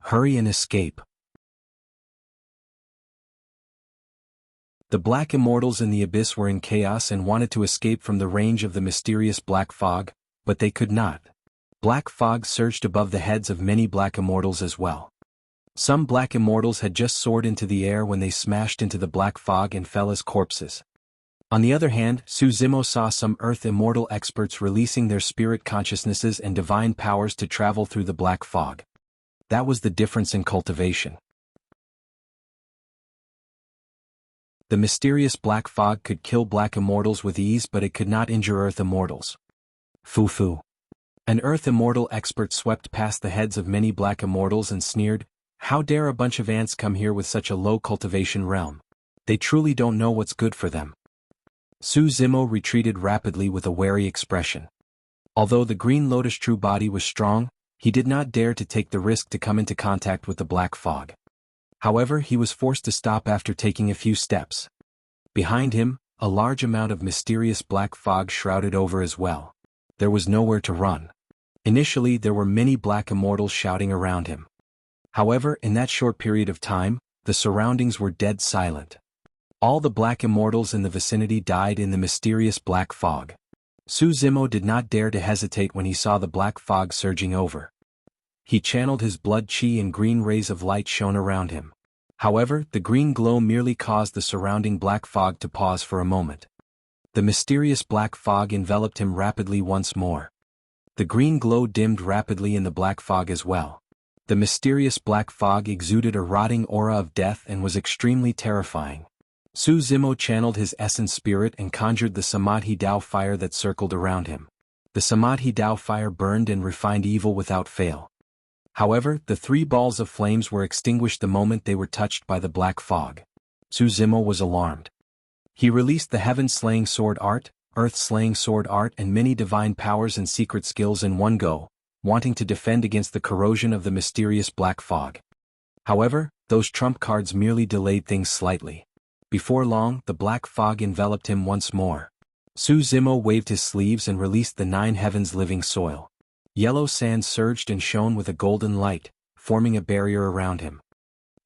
Hurry and escape. The Black Immortals in the abyss were in chaos and wanted to escape from the range of the mysterious black fog, but they could not. Black fog surged above the heads of many Black Immortals as well. Some Black Immortals had just soared into the air when they smashed into the black fog and fell as corpses. On the other hand, Su Zimo saw some Earth Immortal experts releasing their spirit consciousnesses and divine powers to travel through the black fog. That was the difference in cultivation. The mysterious black fog could kill Black Immortals with ease, but it could not injure Earth Immortals. Foo-foo. An Earth Immortal expert swept past the heads of many Black Immortals and sneered, "How dare a bunch of ants come here with such a low cultivation realm? They truly don't know what's good for them." Su Zimo retreated rapidly with a wary expression. Although the Green Lotus True Body was strong, he did not dare to take the risk to come into contact with the black fog. However, he was forced to stop after taking a few steps. Behind him, a large amount of mysterious black fog shrouded over as well. There was nowhere to run. Initially, there were many Black Immortals shouting around him. However, in that short period of time, the surroundings were dead silent. All the Black Immortals in the vicinity died in the mysterious black fog. Su Zimo did not dare to hesitate when he saw the black fog surging over. He channeled his blood chi and green rays of light shone around him. However, the green glow merely caused the surrounding black fog to pause for a moment. The mysterious black fog enveloped him rapidly once more. The green glow dimmed rapidly in the black fog as well. The mysterious black fog exuded a rotting aura of death and was extremely terrifying. Su Zimo channeled his essence spirit and conjured the Samadhi Dao fire that circled around him. The Samadhi Dao fire burned and refined evil without fail. However, the 3 balls of flames were extinguished the moment they were touched by the black fog. Su Zimo was alarmed. He released the Heaven-slaying sword art, Earth-slaying sword art and many divine powers and secret skills in one go, wanting to defend against the corrosion of the mysterious black fog. However, those trump cards merely delayed things slightly. Before long, the black fog enveloped him once more. Su Zimo waved his sleeves and released the 9 heavens living soil. Yellow sand surged and shone with a golden light, forming a barrier around him.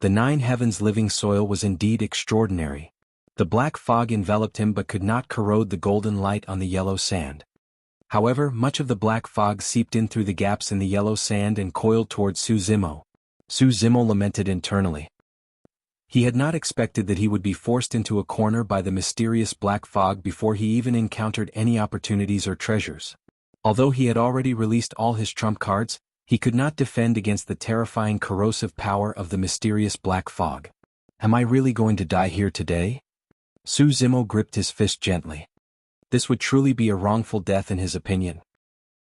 The 9 heavens living soil was indeed extraordinary. The black fog enveloped him but could not corrode the golden light on the yellow sand. However, much of the black fog seeped in through the gaps in the yellow sand and coiled towards Su Zimo. Su Zimo lamented internally. He had not expected that he would be forced into a corner by the mysterious black fog before he even encountered any opportunities or treasures. Although he had already released all his trump cards, he could not defend against the terrifying corrosive power of the mysterious black fog. Am I really going to die here today? Su Zimo gripped his fist gently. This would truly be a wrongful death in his opinion.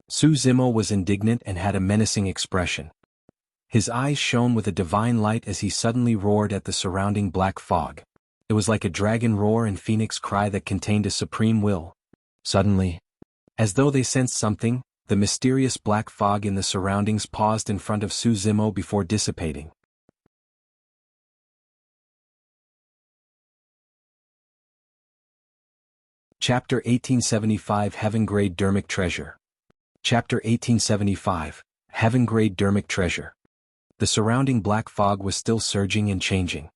Su Zimo was indignant and had a menacing expression. His eyes shone with a divine light as he suddenly roared at the surrounding black fog. It was like a dragon roar and phoenix cry that contained a supreme will. Suddenly, as though they sensed something, the mysterious black fog in the surroundings paused in front of Su Zimo before dissipating. Chapter 1875 Heaven-Grade Dharmic Treasure. Chapter 1875 Heaven-Grade Dharmic Treasure. The surrounding black fog was still surging and changing.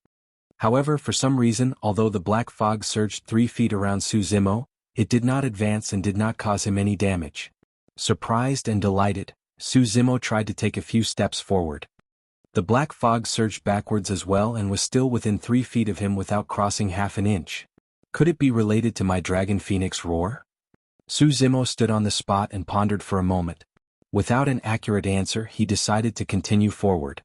However, for some reason, although the black fog surged 3 feet around Su Zimo, it did not advance and did not cause him any damage. Surprised and delighted, Su Zimo tried to take a few steps forward. The black fog surged backwards as well and was still within 3 feet of him without crossing half an inch. Could it be related to my dragon phoenix roar? Su Zimo stood on the spot and pondered for a moment. Without an accurate answer, he decided to continue forward.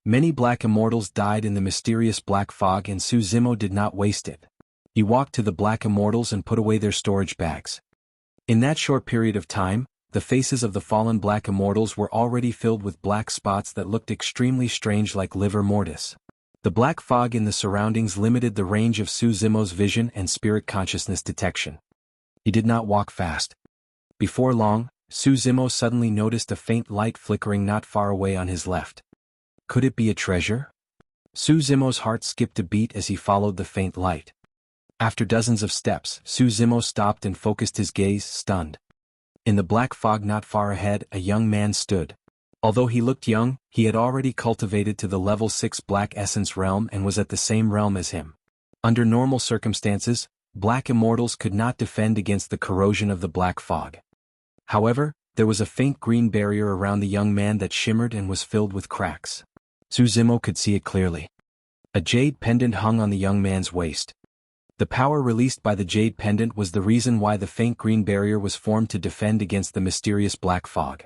Many black immortals died in the mysterious black fog and Su Zimo did not waste it. He walked to the black immortals and put away their storage bags. In that short period of time, the faces of the fallen black immortals were already filled with black spots that looked extremely strange like livor mortis. The black fog in the surroundings limited the range of Su Zimo's vision and spirit consciousness detection. He did not walk fast. Before long, Su Zimo suddenly noticed a faint light flickering not far away on his left. Could it be a treasure? Su Zimo's heart skipped a beat as he followed the faint light. After dozens of steps, Su Zimo stopped and focused his gaze, stunned. In the black fog not far ahead, a young man stood. Although he looked young, he had already cultivated to the level 6 Black Essence realm and was at the same realm as him. Under normal circumstances, black immortals could not defend against the corrosion of the black fog. However, there was a faint green barrier around the young man that shimmered and was filled with cracks. Su Zimo could see it clearly. A jade pendant hung on the young man's waist. The power released by the jade pendant was the reason why the faint green barrier was formed to defend against the mysterious black fog.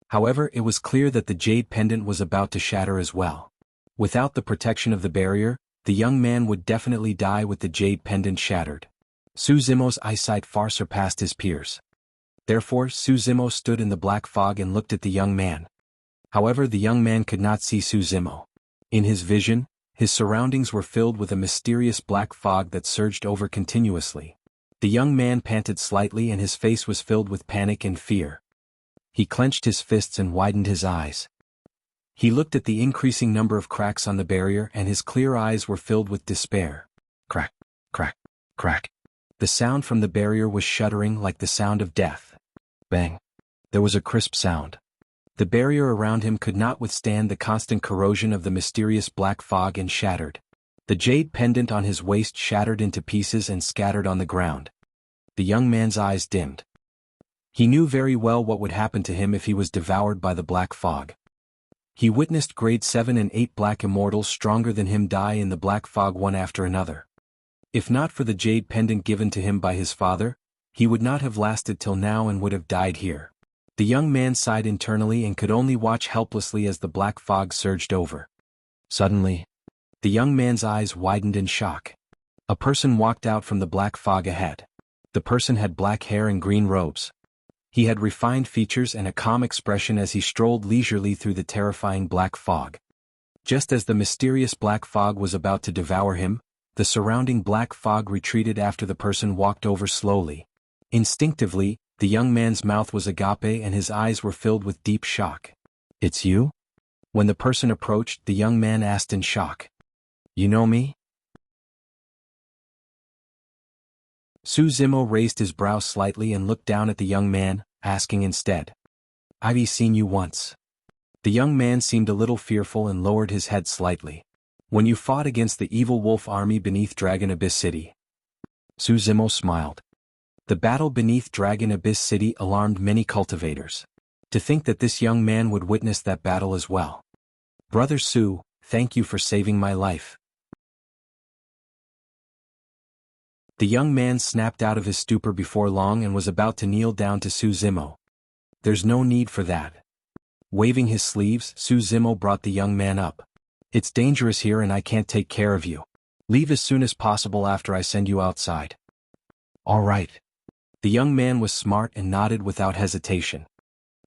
However, it was clear that the jade pendant was about to shatter as well. Without the protection of the barrier, the young man would definitely die with the jade pendant shattered. Su Zimo's eyesight far surpassed his peers. Therefore, Su Zimo stood in the black fog and looked at the young man. However, the young man could not see Su Zimo. In his vision, his surroundings were filled with a mysterious black fog that surged over continuously. The young man panted slightly and his face was filled with panic and fear. He clenched his fists and widened his eyes. He looked at the increasing number of cracks on the barrier and his clear eyes were filled with despair. Crack, crack, crack. The sound from the barrier was shuddering like the sound of death. Bang. There was a crisp sound. The barrier around him could not withstand the constant corrosion of the mysterious black fog and shattered. The jade pendant on his waist shattered into pieces and scattered on the ground. The young man's eyes dimmed. He knew very well what would happen to him if he was devoured by the black fog. He witnessed grade 7 and 8 black immortals stronger than him die in the black fog one after another. If not for the jade pendant given to him by his father, he would not have lasted till now and would have died here. The young man sighed internally and could only watch helplessly as the black fog surged over. Suddenly, the young man's eyes widened in shock. A person walked out from the black fog ahead. The person had black hair and green robes. He had refined features and a calm expression as he strolled leisurely through the terrifying black fog. Just as the mysterious black fog was about to devour him, the surrounding black fog retreated after the person walked over slowly. Instinctively, the young man's mouth was agape and his eyes were filled with deep shock. "It's you?" When the person approached, the young man asked in shock. "You know me?" Su Zimo raised his brow slightly and looked down at the young man, asking instead. "I've seen you once." The young man seemed a little fearful and lowered his head slightly. "When you fought against the evil wolf army beneath Dragon Abyss City." Su Zimo smiled. The battle beneath Dragon Abyss City alarmed many cultivators. To think that this young man would witness that battle as well. "Brother Su, thank you for saving my life." The young man snapped out of his stupor before long and was about to kneel down to Su Zimo. There's no need for that. Waving his sleeves, Su Zimo brought the young man up. It's dangerous here and I can't take care of you. Leave as soon as possible after I send you outside. All right. The young man was smart and nodded without hesitation.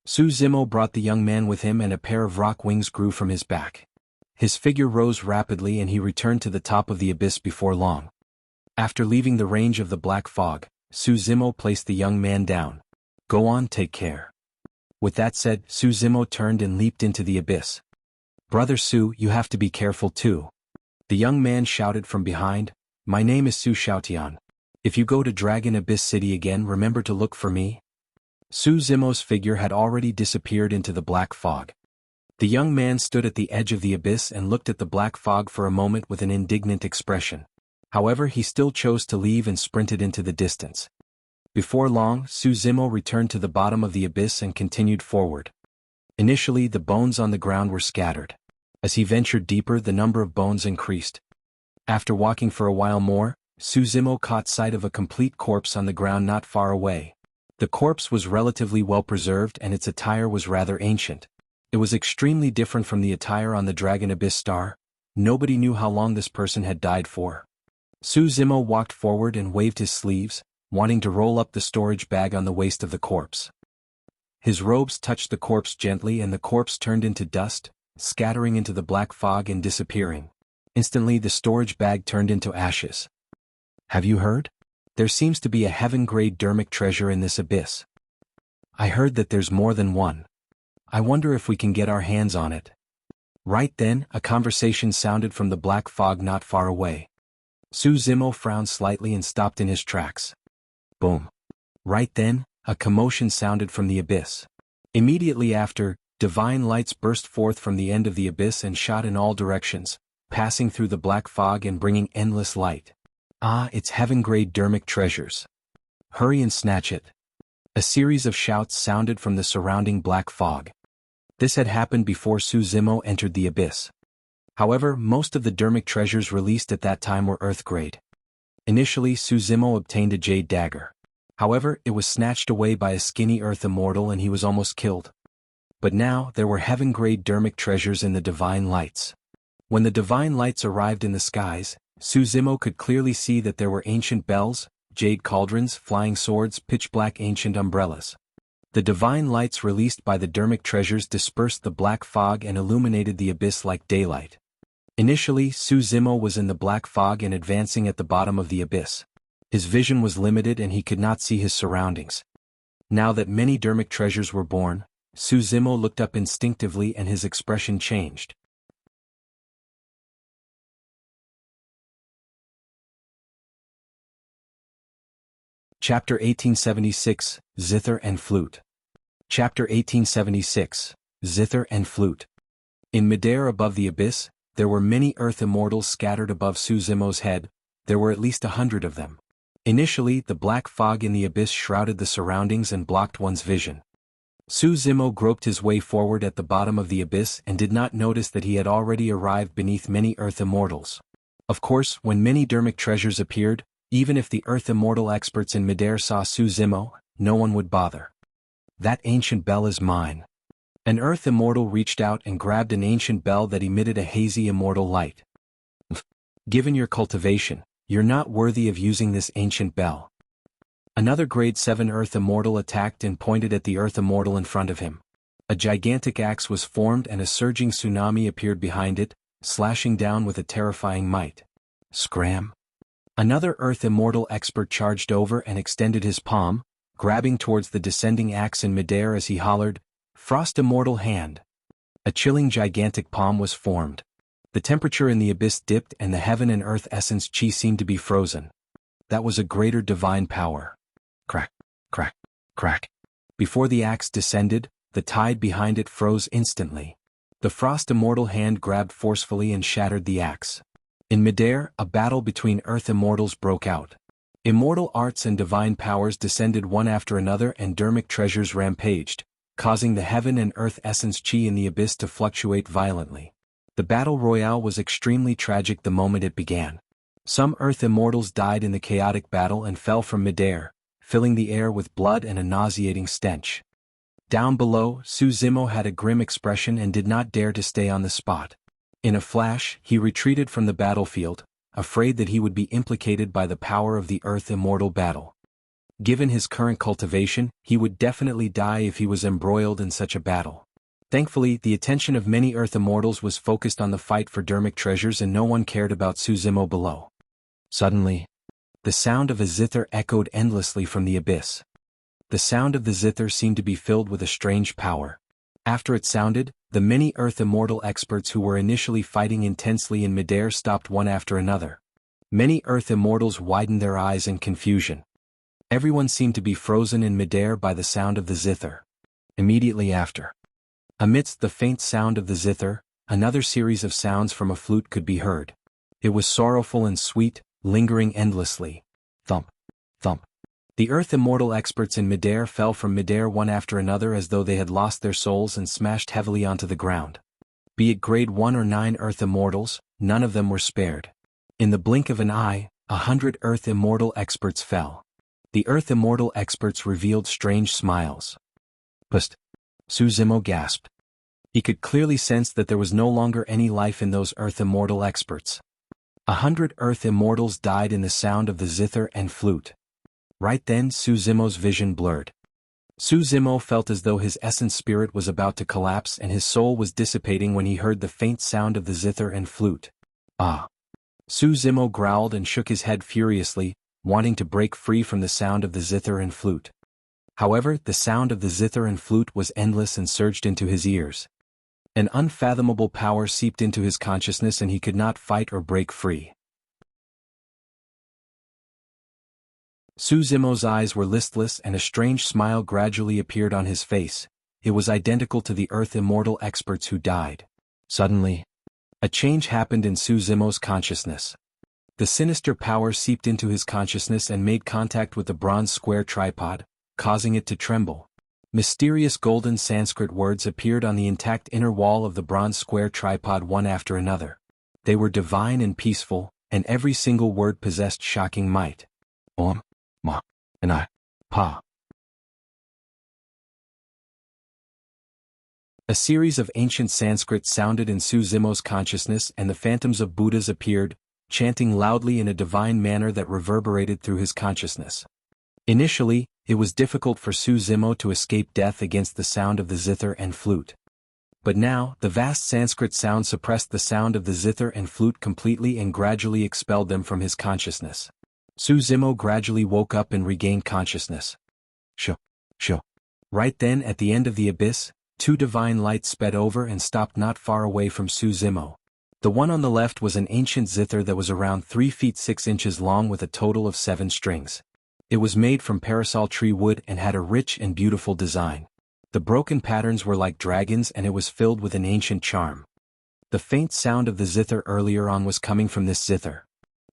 Su Zimo brought the young man with him and a pair of rock wings grew from his back. His figure rose rapidly and he returned to the top of the abyss before long. After leaving the range of the black fog, Su Zimo placed the young man down. Go on, take care. With that said, Su Zimo turned and leaped into the abyss. Brother Su, you have to be careful too. The young man shouted from behind, My name is Su Xiaotian. If you go to Dragon Abyss City again, remember to look for me. Su Zimo's figure had already disappeared into the black fog. The young man stood at the edge of the abyss and looked at the black fog for a moment with an indignant expression. However, he still chose to leave and sprinted into the distance. Before long, Su Zimo returned to the bottom of the abyss and continued forward. Initially, the bones on the ground were scattered. As he ventured deeper, the number of bones increased. After walking for a while more, Su Zimo caught sight of a complete corpse on the ground not far away. The corpse was relatively well preserved and its attire was rather ancient. It was extremely different from the attire on the Dragon Abyss Star. Nobody knew how long this person had died for. Su Zimo walked forward and waved his sleeves, wanting to roll up the storage bag on the waist of the corpse. His robes touched the corpse gently and the corpse turned into dust, scattering into the black fog and disappearing. Instantly the storage bag turned into ashes. Have you heard? There seems to be a heaven-grade Dharmic treasure in this abyss. I heard that there's more than one. I wonder if we can get our hands on it. Right then, a conversation sounded from the black fog not far away. Su Zimo frowned slightly and stopped in his tracks. Boom. Right then, a commotion sounded from the abyss. Immediately after, divine lights burst forth from the end of the abyss and shot in all directions, passing through the black fog and bringing endless light. Ah, it's heaven-grade Dharmic treasures. Hurry and snatch it. A series of shouts sounded from the surrounding black fog. This had happened before Su Zimo entered the abyss. However, most of the Dharmic treasures released at that time were earth-grade. Initially, Su Zimo obtained a jade dagger. However, it was snatched away by a skinny earth immortal and he was almost killed. But now, there were heaven-grade Dharmic treasures in the divine lights. When the divine lights arrived in the skies, Su Zimo could clearly see that there were ancient bells, jade cauldrons, flying swords, pitch-black ancient umbrellas. The divine lights released by the Dharmic treasures dispersed the black fog and illuminated the abyss like daylight. Initially, Su Zimo was in the black fog and advancing at the bottom of the abyss. His vision was limited and he could not see his surroundings. Now that many Dharmic treasures were born, Su Zimo looked up instinctively and his expression changed. Chapter 1876, Zither and Flute. Chapter 1876, Zither and Flute. In midair above the abyss, there were many earth immortals scattered above Su Zimo's head. There were at least 100 of them. Initially, the black fog in the abyss shrouded the surroundings and blocked one's vision. Su Zimo groped his way forward at the bottom of the abyss and did not notice that he had already arrived beneath many earth immortals. Of course, when many Dharmic treasures appeared, even if the earth immortal experts in midair saw Su Zimo, no one would bother. That ancient bell is mine. An earth immortal reached out and grabbed an ancient bell that emitted a hazy immortal light. Given your cultivation, you're not worthy of using this ancient bell. Another grade 7 earth immortal attacked and pointed at the earth immortal in front of him. A gigantic axe was formed and a surging tsunami appeared behind it, slashing down with a terrifying might. Scram! Another earth immortal expert charged over and extended his palm, grabbing towards the descending axe in midair as he hollered, "Frost immortal hand!" A chilling gigantic palm was formed. The temperature in the abyss dipped and the heaven and earth essence chi seemed to be frozen. That was a greater divine power. Crack, crack, crack. Before the axe descended, the tide behind it froze instantly. The frost immortal hand grabbed forcefully and shattered the axe. In midair, a battle between earth immortals broke out. Immortal arts and divine powers descended one after another and Dharmic treasures rampaged, causing the heaven and earth essence chi in the abyss to fluctuate violently. The battle royale was extremely tragic the moment it began. Some Earth Immortals died in the chaotic battle and fell from midair, filling the air with blood and a nauseating stench. Down below, Su Zimo had a grim expression and did not dare to stay on the spot. In a flash, he retreated from the battlefield, afraid that he would be implicated by the power of the Earth Immortal battle. Given his current cultivation, he would definitely die if he was embroiled in such a battle. Thankfully, the attention of many Earth Immortals was focused on the fight for Dharmic treasures and no one cared about Su Zimo below. Suddenly, the sound of a Zither echoed endlessly from the abyss. The sound of the Zither seemed to be filled with a strange power. After it sounded, the many Earth Immortal experts who were initially fighting intensely in midair stopped one after another. Many Earth Immortals widened their eyes in confusion. Everyone seemed to be frozen in midair by the sound of the Zither. Immediately after, amidst the faint sound of the Zither, another series of sounds from a flute could be heard. It was sorrowful and sweet, lingering endlessly. Thump, thump. The Earth Immortal experts in midair fell from midair one after another as though they had lost their souls and smashed heavily onto the ground. Be it grade 1 or 9 Earth Immortals, none of them were spared. In the blink of an eye, 100 Earth Immortal experts fell. The Earth Immortal experts revealed strange smiles. Pust. Su Zimo gasped. He could clearly sense that there was no longer any life in those Earth Immortal experts. 100 Earth Immortals died in the sound of the Zither and Flute. Right then Su Zimo's vision blurred. Su Zimo felt as though his essence spirit was about to collapse and his soul was dissipating when he heard the faint sound of the Zither and Flute. Ah! Su Zimo growled and shook his head furiously, wanting to break free from the sound of the Zither and Flute. However, the sound of the Zither and Flute was endless and surged into his ears. An unfathomable power seeped into his consciousness and he could not fight or break free. Su Zimo's eyes were listless and a strange smile gradually appeared on his face. It was identical to the Earth Immortal experts who died. Suddenly, a change happened in Su Zimo's consciousness. The sinister power seeped into his consciousness and made contact with the bronze square tripod, causing it to tremble. Mysterious golden Sanskrit words appeared on the intact inner wall of the bronze square tripod one after another. They were divine and peaceful, and every single word possessed shocking might. Om, Ma, and I, Pa. A series of ancient Sanskrit sounded in Su Zimo's consciousness and the phantoms of Buddhas appeared, chanting loudly in a divine manner that reverberated through his consciousness. Initially, it was difficult for Su Zimo to escape death against the sound of the Zither and Flute. But now, the vast Sanskrit sound suppressed the sound of the Zither and Flute completely and gradually expelled them from his consciousness. Su Zimo gradually woke up and regained consciousness. Shoo. Right then at the end of the abyss, 2 divine lights sped over and stopped not far away from Su Zimo. The one on the left was an ancient Zither that was around 3 feet 6 inches long with a total of 7 strings. It was made from parasol tree wood and had a rich and beautiful design. The broken patterns were like dragons and it was filled with an ancient charm. The faint sound of the Zither earlier on was coming from this Zither.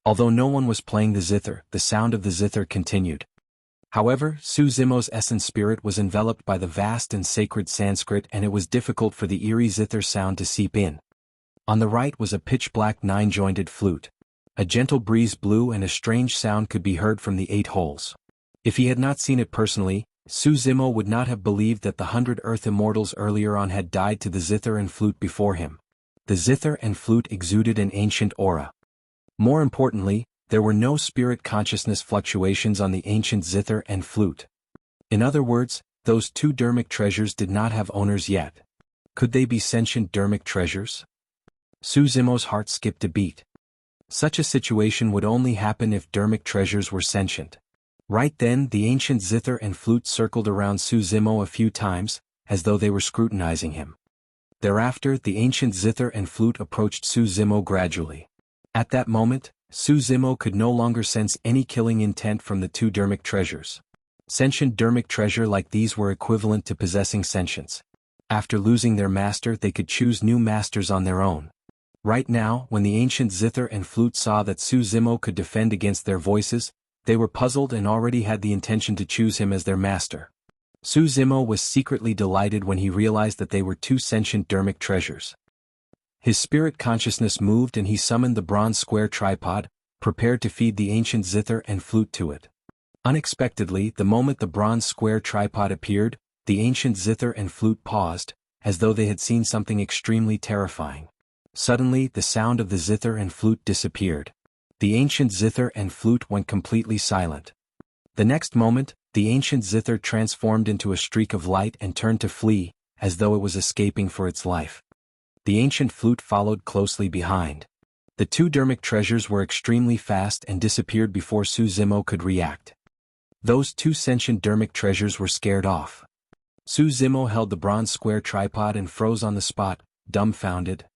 Although no one was playing the Zither, the sound of the Zither continued. However, Su Zimo's essence spirit was enveloped by the vast and sacred Sanskrit and it was difficult for the eerie Zither sound to seep in. On the right was a pitch-black 9-jointed flute. A gentle breeze blew and a strange sound could be heard from the 8 holes. If he had not seen it personally, Su Zimo would not have believed that the 100 Earth Immortals earlier on had died to the Zither and Flute before him. The Zither and Flute exuded an ancient aura. More importantly, there were no spirit consciousness fluctuations on the ancient Zither and Flute. In other words, those 2 Dharmic treasures did not have owners yet. Could they be sentient Dharmic treasures? Su Zimo's heart skipped a beat. Such a situation would only happen if Dharmic treasures were sentient. Right then the ancient Zither and Flute circled around Su Zimo a few times, as though they were scrutinizing him. Thereafter the ancient Zither and Flute approached Su Zimo gradually. At that moment, Su Zimo could no longer sense any killing intent from the 2 Dharmic treasures. Sentient Dharmic treasure like these were equivalent to possessing sentience. After losing their master they could choose new masters on their own. Right now, when the ancient Zither and Flute saw that Su Zimo could defend against their voices, they were puzzled and already had the intention to choose him as their master. Su Zimo was secretly delighted when he realized that they were 2 sentient Dharmic treasures. His spirit consciousness moved and he summoned the bronze square tripod, prepared to feed the ancient Zither and Flute to it. Unexpectedly, the moment the bronze square tripod appeared, the ancient Zither and Flute paused, as though they had seen something extremely terrifying. Suddenly, the sound of the Zither and Flute disappeared. The ancient Zither and Flute went completely silent. The next moment, the ancient Zither transformed into a streak of light and turned to flee, as though it was escaping for its life. The ancient Flute followed closely behind. The two Dharmic treasures were extremely fast and disappeared before Su Zimo could react. Those two sentient Dharmic treasures were scared off. Su Zimo held the bronze square tripod and froze on the spot, dumbfounded.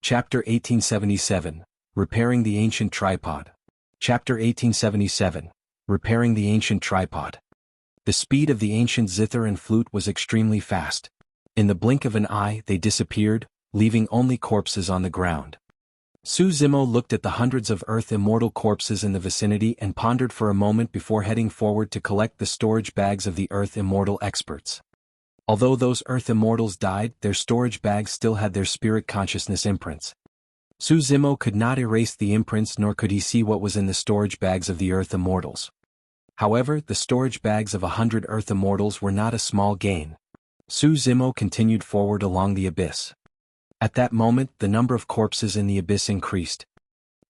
Chapter 1877, Repairing the Ancient Tripod. Chapter 1877, Repairing the Ancient Tripod. The speed of the ancient Zither and Flute was extremely fast. In the blink of an eye they disappeared, leaving only corpses on the ground. Su Zimo looked at the hundreds of Earth Immortal corpses in the vicinity and pondered for a moment before heading forward to collect the storage bags of the Earth Immortal experts. Although those Earth Immortals died, their storage bags still had their spirit consciousness imprints. Su Zimo could not erase the imprints, nor could he see what was in the storage bags of the Earth Immortals. However, the storage bags of 100 Earth Immortals were not a small gain. Su Zimo continued forward along the abyss. At that moment, the number of corpses in the abyss increased.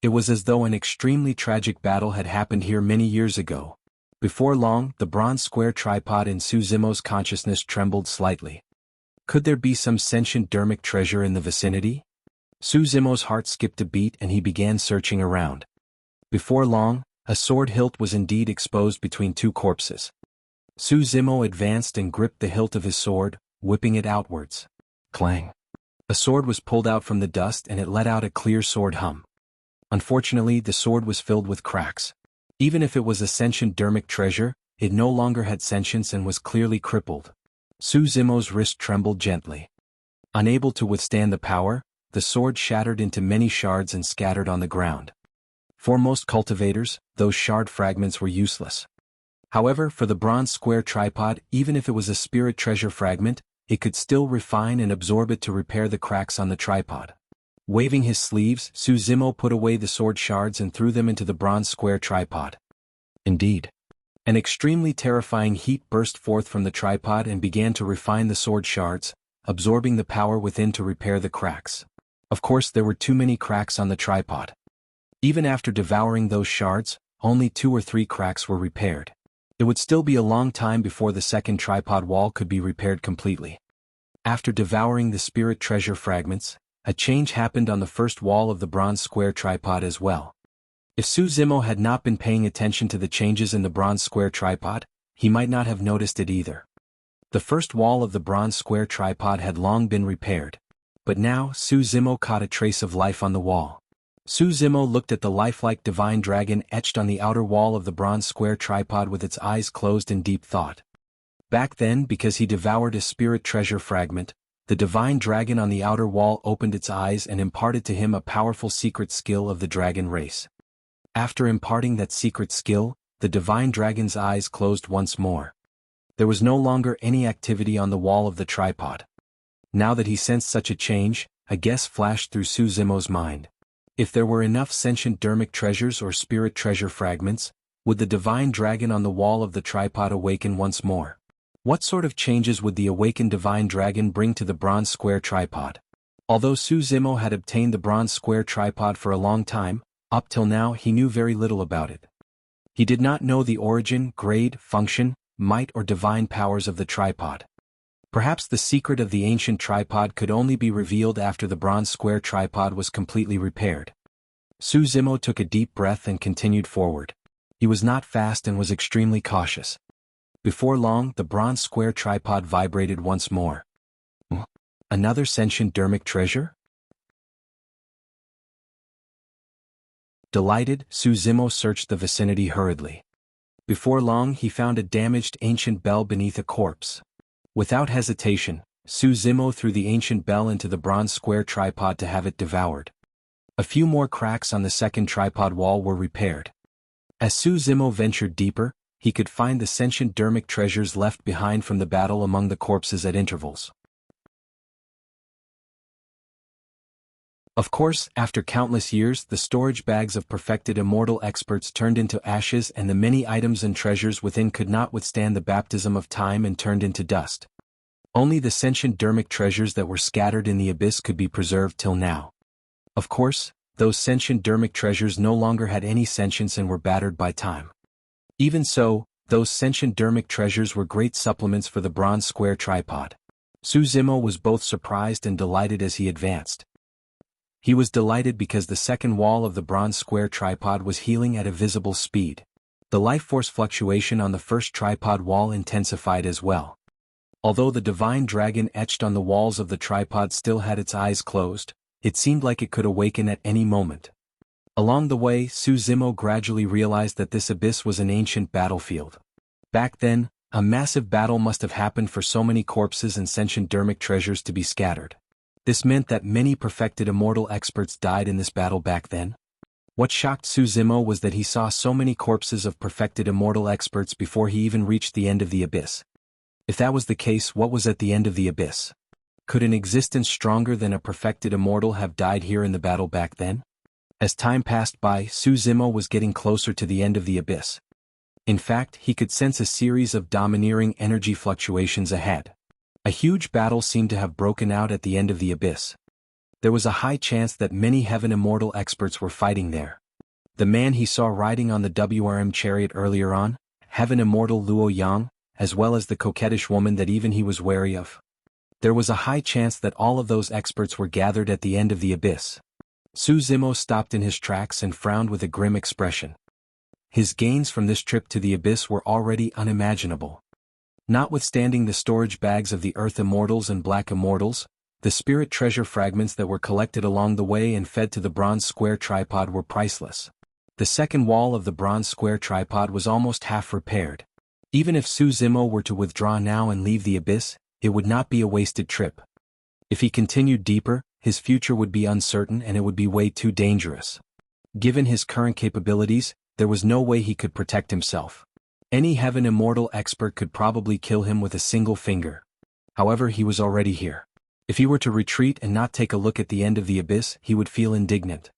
It was as though an extremely tragic battle had happened here many years ago. Before long, the bronze square tripod in Su Zimo's consciousness trembled slightly. Could there be some sentient Dharmic treasure in the vicinity? Su Zimo's heart skipped a beat and he began searching around. Before long, a sword hilt was indeed exposed between two corpses. Su Zimo advanced and gripped the hilt of his sword, whipping it outwards. Clang! A sword was pulled out from the dust and it let out a clear sword hum. Unfortunately, the sword was filled with cracks. Even if it was a sentient Dharmic treasure, it no longer had sentience and was clearly crippled. Su Zimo's wrist trembled gently. Unable to withstand the power, the sword shattered into many shards and scattered on the ground. For most cultivators, those shard fragments were useless. However, for the bronze square tripod, even if it was a spirit treasure fragment, it could still refine and absorb it to repair the cracks on the tripod. Waving his sleeves, Su Zimo put away the sword shards and threw them into the bronze square tripod. Indeed. An extremely terrifying heat burst forth from the tripod and began to refine the sword shards, absorbing the power within to repair the cracks. Of course, there were too many cracks on the tripod. Even after devouring those shards, only 2 or 3 cracks were repaired. It would still be a long time before the second tripod wall could be repaired completely. After devouring the spirit treasure fragments, a change happened on the first wall of the bronze square tripod as well. If Su Zimo had not been paying attention to the changes in the bronze square tripod, he might not have noticed it either. The first wall of the bronze square tripod had long been repaired. But now, Su Zimo caught a trace of life on the wall. Su Zimo looked at the lifelike divine dragon etched on the outer wall of the bronze square tripod with its eyes closed in deep thought. Back then, because he devoured a spirit treasure fragment, the divine dragon on the outer wall opened its eyes and imparted to him a powerful secret skill of the dragon race. After imparting that secret skill, the divine dragon's eyes closed once more. There was no longer any activity on the wall of the tripod. Now that he sensed such a change, a guess flashed through Su Zimo's mind. If there were enough sentient Dharmic treasures or spirit treasure fragments, would the divine dragon on the wall of the tripod awaken once more? What sort of changes would the awakened divine dragon bring to the bronze square tripod? Although Su Zimo had obtained the bronze square tripod for a long time, up till now he knew very little about it. He did not know the origin, grade, function, might or divine powers of the tripod. Perhaps the secret of the ancient tripod could only be revealed after the bronze square tripod was completely repaired. Su Zimo took a deep breath and continued forward. He was not fast and was extremely cautious. Before long, the bronze square tripod vibrated once more. Another sentient Dharmic treasure? Delighted, Su Zimo searched the vicinity hurriedly. Before long, he found a damaged ancient bell beneath a corpse. Without hesitation, Su Zimo threw the ancient bell into the bronze square tripod to have it devoured. A few more cracks on the second tripod wall were repaired. As Su Zimo ventured deeper, he could find the sentient Dharmic treasures left behind from the battle among the corpses at intervals. Of course, after countless years, the storage bags of perfected immortal experts turned into ashes, and the many items and treasures within could not withstand the baptism of time and turned into dust. Only the sentient Dharmic treasures that were scattered in the abyss could be preserved till now. Of course, those sentient Dharmic treasures no longer had any sentience and were battered by time. Even so, those sentient Dharmic treasures were great supplements for the bronze square tripod. Zimo was both surprised and delighted as he advanced. He was delighted because the second wall of the bronze square tripod was healing at a visible speed. The life force fluctuation on the first tripod wall intensified as well. Although the divine dragon etched on the walls of the tripod still had its eyes closed, it seemed like it could awaken at any moment. Along the way, Zimo gradually realized that this abyss was an ancient battlefield. Back then, a massive battle must have happened for so many corpses and sentient Dharmic treasures to be scattered. This meant that many perfected immortal experts died in this battle back then. What shocked Zimo was that he saw so many corpses of perfected immortal experts before he even reached the end of the abyss. If that was the case, what was at the end of the abyss? Could an existence stronger than a perfected immortal have died here in the battle back then? As time passed by, Zimo was getting closer to the end of the abyss. In fact, he could sense a series of domineering energy fluctuations ahead. A huge battle seemed to have broken out at the end of the abyss. There was a high chance that many heaven immortal experts were fighting there. The man he saw riding on the WRM chariot earlier on, heaven immortal Luo Yang, as well as the coquettish woman that even he was wary of. There was a high chance that all of those experts were gathered at the end of the abyss. Zimo stopped in his tracks and frowned with a grim expression. His gains from this trip to the abyss were already unimaginable. Notwithstanding the storage bags of the Earth Immortals and Black Immortals, the spirit treasure fragments that were collected along the way and fed to the bronze square tripod were priceless. The second wall of the bronze square tripod was almost half repaired. Even if Zimo were to withdraw now and leave the abyss, it would not be a wasted trip. If he continued deeper, his future would be uncertain and it would be way too dangerous. Given his current capabilities, there was no way he could protect himself. Any heaven immortal expert could probably kill him with a single finger. However, he was already here. If he were to retreat and not take a look at the end of the abyss, he would feel indignant.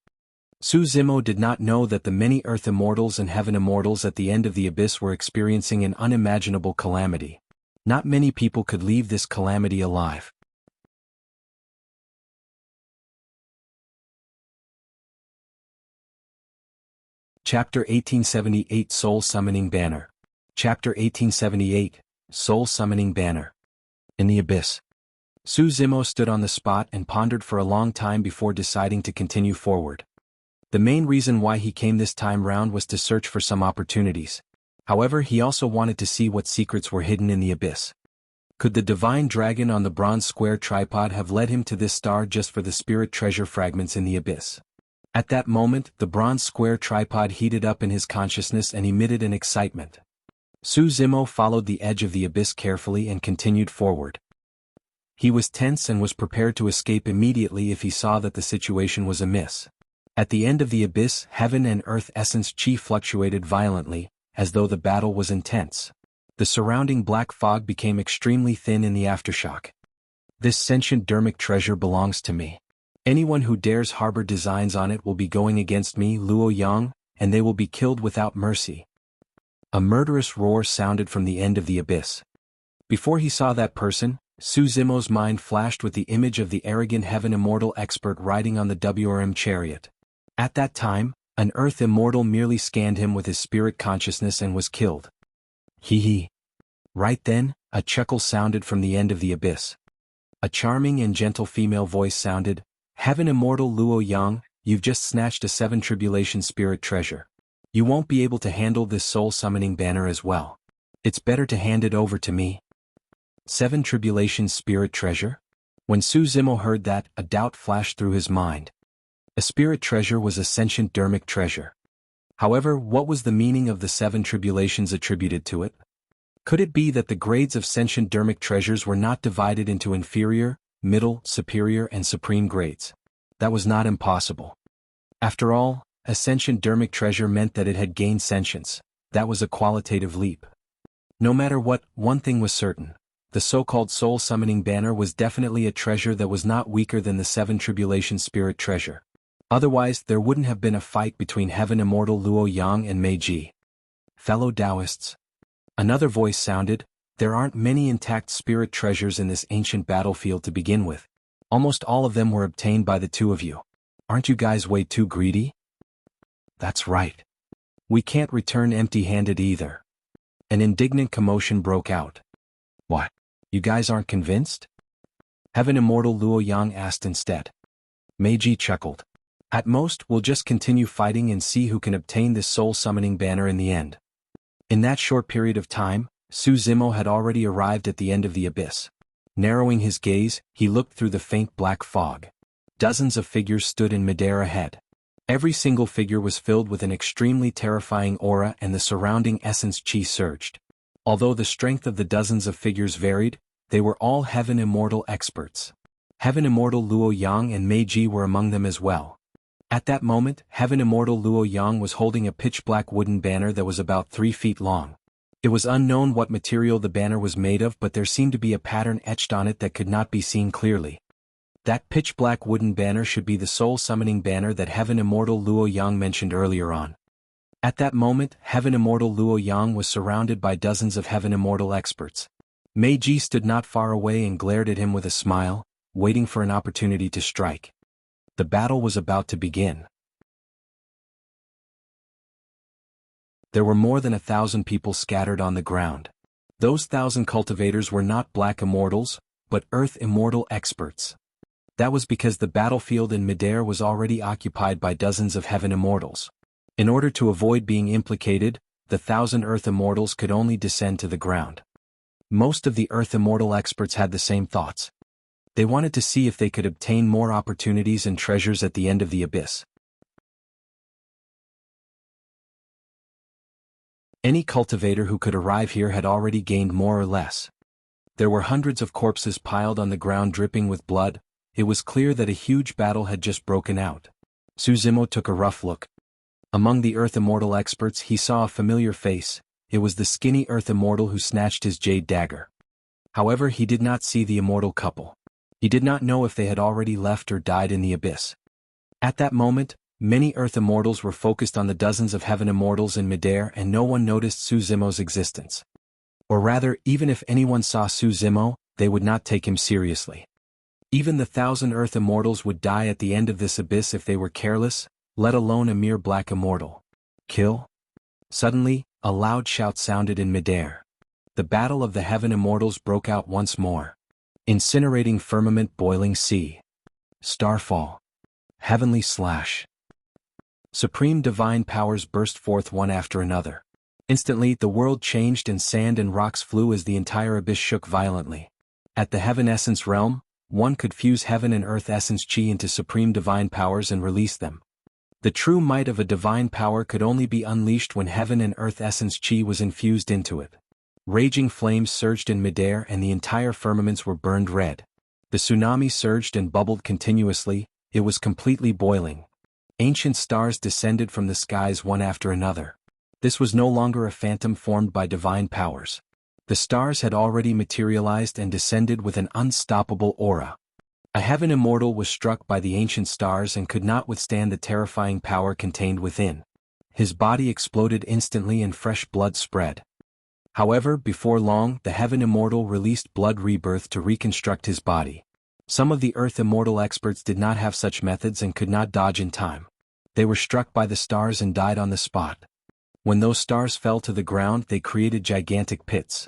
Zimo did not know that the many Earth Immortals and Heaven Immortals at the end of the abyss were experiencing an unimaginable calamity. Not many people could leave this calamity alive. Chapter 1878 Soul Summoning Banner. Chapter 1878, Soul Summoning Banner. In the Abyss. Zimo stood on the spot and pondered for a long time before deciding to continue forward. The main reason why he came this time round was to search for some opportunities. However, he also wanted to see what secrets were hidden in the abyss. Could the divine dragon on the bronze square tripod have led him to this star just for the spirit treasure fragments in the abyss? At that moment, the bronze square tripod heated up in his consciousness and emitted an excitement. Zimo followed the edge of the abyss carefully and continued forward. He was tense and was prepared to escape immediately if he saw that the situation was amiss. At the end of the abyss, heaven and earth essence chi fluctuated violently, as though the battle was intense. The surrounding black fog became extremely thin in the aftershock. This sentient Dharmic treasure belongs to me. Anyone who dares harbor designs on it will be going against me, Luo Yang, and they will be killed without mercy. A murderous roar sounded from the end of the abyss. Before he saw that person, Zimo's mind flashed with the image of the arrogant heaven immortal expert riding on the WRM chariot. At that time, an earth immortal merely scanned him with his spirit consciousness and was killed. Hee hee. Right then, a chuckle sounded from the end of the abyss. A charming and gentle female voice sounded, "Heaven immortal Luo Yang, you've just snatched a 7 tribulation spirit treasure. You won't be able to handle this soul summoning banner as well. It's better to hand it over to me." 7 tribulation spirit treasure? When Zimo heard that, a doubt flashed through his mind. A spirit treasure was a sentient Dharmic treasure. However, what was the meaning of the 7 tribulations attributed to it? Could it be that the grades of sentient Dharmic treasures were not divided into inferior, middle, superior and supreme grades? That was not impossible. After all, a sentient Dharmic treasure meant that it had gained sentience. That was a qualitative leap. No matter what, one thing was certain. The so-called soul-summoning banner was definitely a treasure that was not weaker than the 7 Tribulation Spirit treasure. Otherwise, there wouldn't have been a fight between Heaven Immortal Luo Yang and Meiji. Fellow Taoists. Another voice sounded, there aren't many intact spirit treasures in this ancient battlefield to begin with. Almost all of them were obtained by the two of you. Aren't you guys way too greedy? That's right. We can't return empty-handed either. An indignant commotion broke out. What? You guys aren't convinced? Heaven Immortal Luo Yang asked instead. Meiji chuckled. At most, we'll just continue fighting and see who can obtain this soul-summoning banner in the end. In that short period of time, Su Zimo had already arrived at the end of the abyss. Narrowing his gaze, he looked through the faint black fog. Dozens of figures stood in midair ahead. Every single figure was filled with an extremely terrifying aura and the surrounding essence chi surged. Although the strength of the dozens of figures varied, they were all Heaven Immortal experts. Heaven Immortal Luo Yang and Meiji were among them as well. At that moment, Heaven Immortal Luo Yang was holding a pitch-black wooden banner that was about 3 feet long. It was unknown what material the banner was made of, but there seemed to be a pattern etched on it that could not be seen clearly. That pitch-black wooden banner should be the soul-summoning banner that Heaven Immortal Luo Yang mentioned earlier on. At that moment, Heaven Immortal Luo Yang was surrounded by dozens of Heaven Immortal experts. Meiji stood not far away and glared at him with a smile, waiting for an opportunity to strike. The battle was about to begin. There were more than 1,000 people scattered on the ground. Those 1,000 cultivators were not Black Immortals, but Earth Immortal experts. That was because the battlefield in midair was already occupied by dozens of Heaven Immortals. In order to avoid being implicated, the 1,000 Earth Immortals could only descend to the ground. Most of the Earth Immortal experts had the same thoughts. They wanted to see if they could obtain more opportunities and treasures at the end of the abyss. Any cultivator who could arrive here had already gained more or less. There were hundreds of corpses piled on the ground dripping with blood. It was clear that a huge battle had just broken out. Suzimo took a rough look. Among the Earth Immortal experts he saw a familiar face. It was the skinny Earth Immortal who snatched his jade dagger. However, he did not see the immortal couple. He did not know if they had already left or died in the abyss. At that moment, many Earth Immortals were focused on the dozens of Heaven Immortals in midair and no one noticed Suzimo's existence. Or rather, even if anyone saw Suzimo, they would not take him seriously. Even the 1,000 Earth Immortals would die at the end of this abyss if they were careless, let alone a mere Black Immortal. Kill? Suddenly, a loud shout sounded in midair. The battle of the Heaven Immortals broke out once more. Incinerating firmament, boiling sea. Starfall. Heavenly slash. Supreme divine powers burst forth one after another. Instantly, the world changed and sand and rocks flew as the entire abyss shook violently. At the Heaven Essence realm, one could fuse Heaven and Earth Essence Chi into supreme divine powers and release them. The true might of a divine power could only be unleashed when Heaven and Earth Essence Chi was infused into it. Raging flames surged in midair and the entire firmaments were burned red. The tsunami surged and bubbled continuously, it was completely boiling. Ancient stars descended from the skies one after another. This was no longer a phantom formed by divine powers. The stars had already materialized and descended with an unstoppable aura. A Heaven Immortal was struck by the ancient stars and could not withstand the terrifying power contained within. His body exploded instantly and fresh blood spread. However, before long, the Heaven Immortal released blood rebirth to reconstruct his body. Some of the Earth Immortal experts did not have such methods and could not dodge in time. They were struck by the stars and died on the spot. When those stars fell to the ground, they created gigantic pits.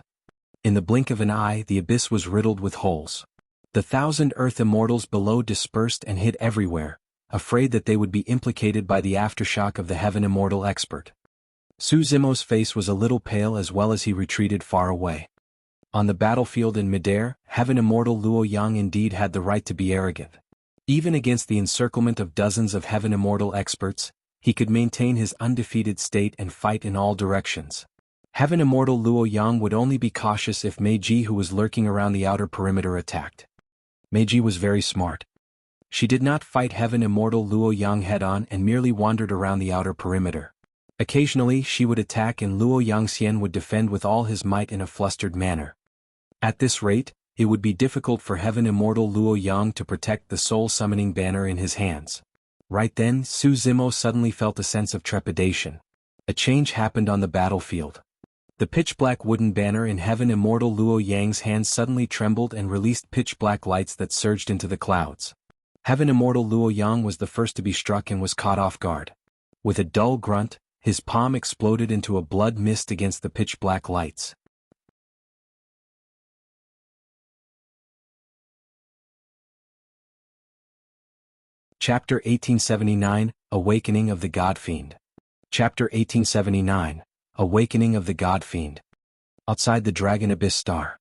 In the blink of an eye, the abyss was riddled with holes. The 1,000 Earth Immortals below dispersed and hid everywhere, afraid that they would be implicated by the aftershock of the Heaven Immortal expert. Suzimo's face was a little pale as well as he retreated far away. On the battlefield in midair, Heaven Immortal Luo Yang indeed had the right to be arrogant. Even against the encirclement of dozens of Heaven Immortal experts, he could maintain his undefeated state and fight in all directions. Heaven Immortal Luo Yang would only be cautious if Meiji, who was lurking around the outer perimeter, attacked. Meiji was very smart. She did not fight Heaven Immortal Luo Yang head-on and merely wandered around the outer perimeter. Occasionally she would attack and Luo Yangxian would defend with all his might in a flustered manner. At this rate, it would be difficult for Heaven Immortal Luo Yang to protect the soul-summoning banner in his hands. Right then, Su Zimo suddenly felt a sense of trepidation. A change happened on the battlefield. The pitch-black wooden banner in Heaven Immortal Luo Yang's hands suddenly trembled and released pitch-black lights that surged into the clouds. Heaven Immortal Luo Yang was the first to be struck and was caught off guard. With a dull grunt, his palm exploded into a blood mist against the pitch-black lights. Chapter 1879, Awakening of the Godfiend. Chapter 1879, Awakening of the Godfiend. Outside the Dragon Abyss Star.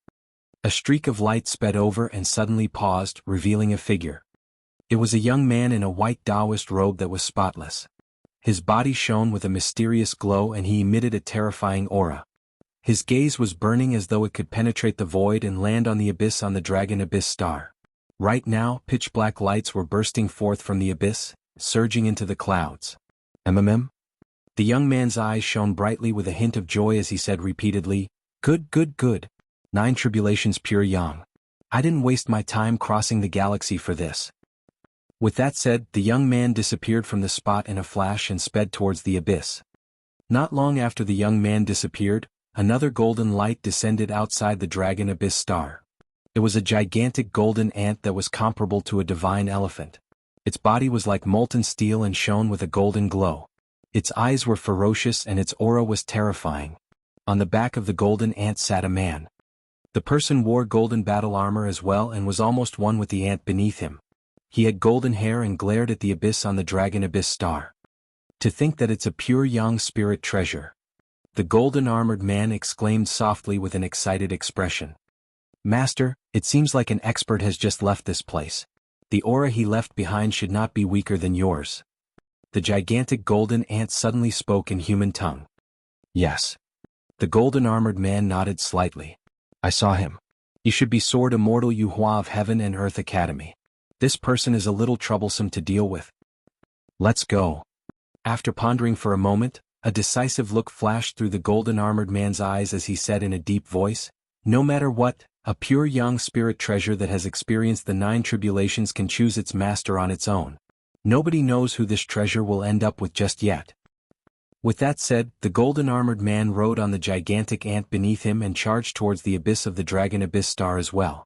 A streak of light sped over and suddenly paused, revealing a figure. It was a young man in a white Taoist robe that was spotless. His body shone with a mysterious glow and he emitted a terrifying aura. His gaze was burning as though it could penetrate the void and land on the abyss on the Dragon Abyss Star. Right now, pitch-black lights were bursting forth from the abyss, surging into the clouds. MMM? The young man's eyes shone brightly with a hint of joy as he said repeatedly, "Good, good, good. 9 tribulations pure yang. I didn't waste my time crossing the galaxy for this." With that said, the young man disappeared from the spot in a flash and sped towards the abyss. Not long after the young man disappeared, another golden light descended outside the Dragon Abyss Star. It was a gigantic golden ant that was comparable to a divine elephant. Its body was like molten steel and shone with a golden glow. Its eyes were ferocious and its aura was terrifying. On the back of the golden ant sat a man. The person wore golden battle armor as well and was almost one with the ant beneath him. He had golden hair and glared at the abyss on the Dragon Abyss Star. To think that it's a pure yang spirit treasure. The golden-armored man exclaimed softly with an excited expression. "Master, it seems like an expert has just left this place. The aura he left behind should not be weaker than yours." The gigantic golden ant suddenly spoke in human tongue. "Yes." The golden-armored man nodded slightly. "I saw him. He should be Sword Immortal Yuhua of Heaven and Earth Academy. This person is a little troublesome to deal with. Let's go." After pondering for a moment, a decisive look flashed through the golden-armored man's eyes as he said in a deep voice, "No matter what, a pure yang spirit treasure that has experienced the 9 tribulations can choose its master on its own. Nobody knows who this treasure will end up with just yet." With that said, the golden-armored man rode on the gigantic ant beneath him and charged towards the abyss of the Dragon Abyss Star as well.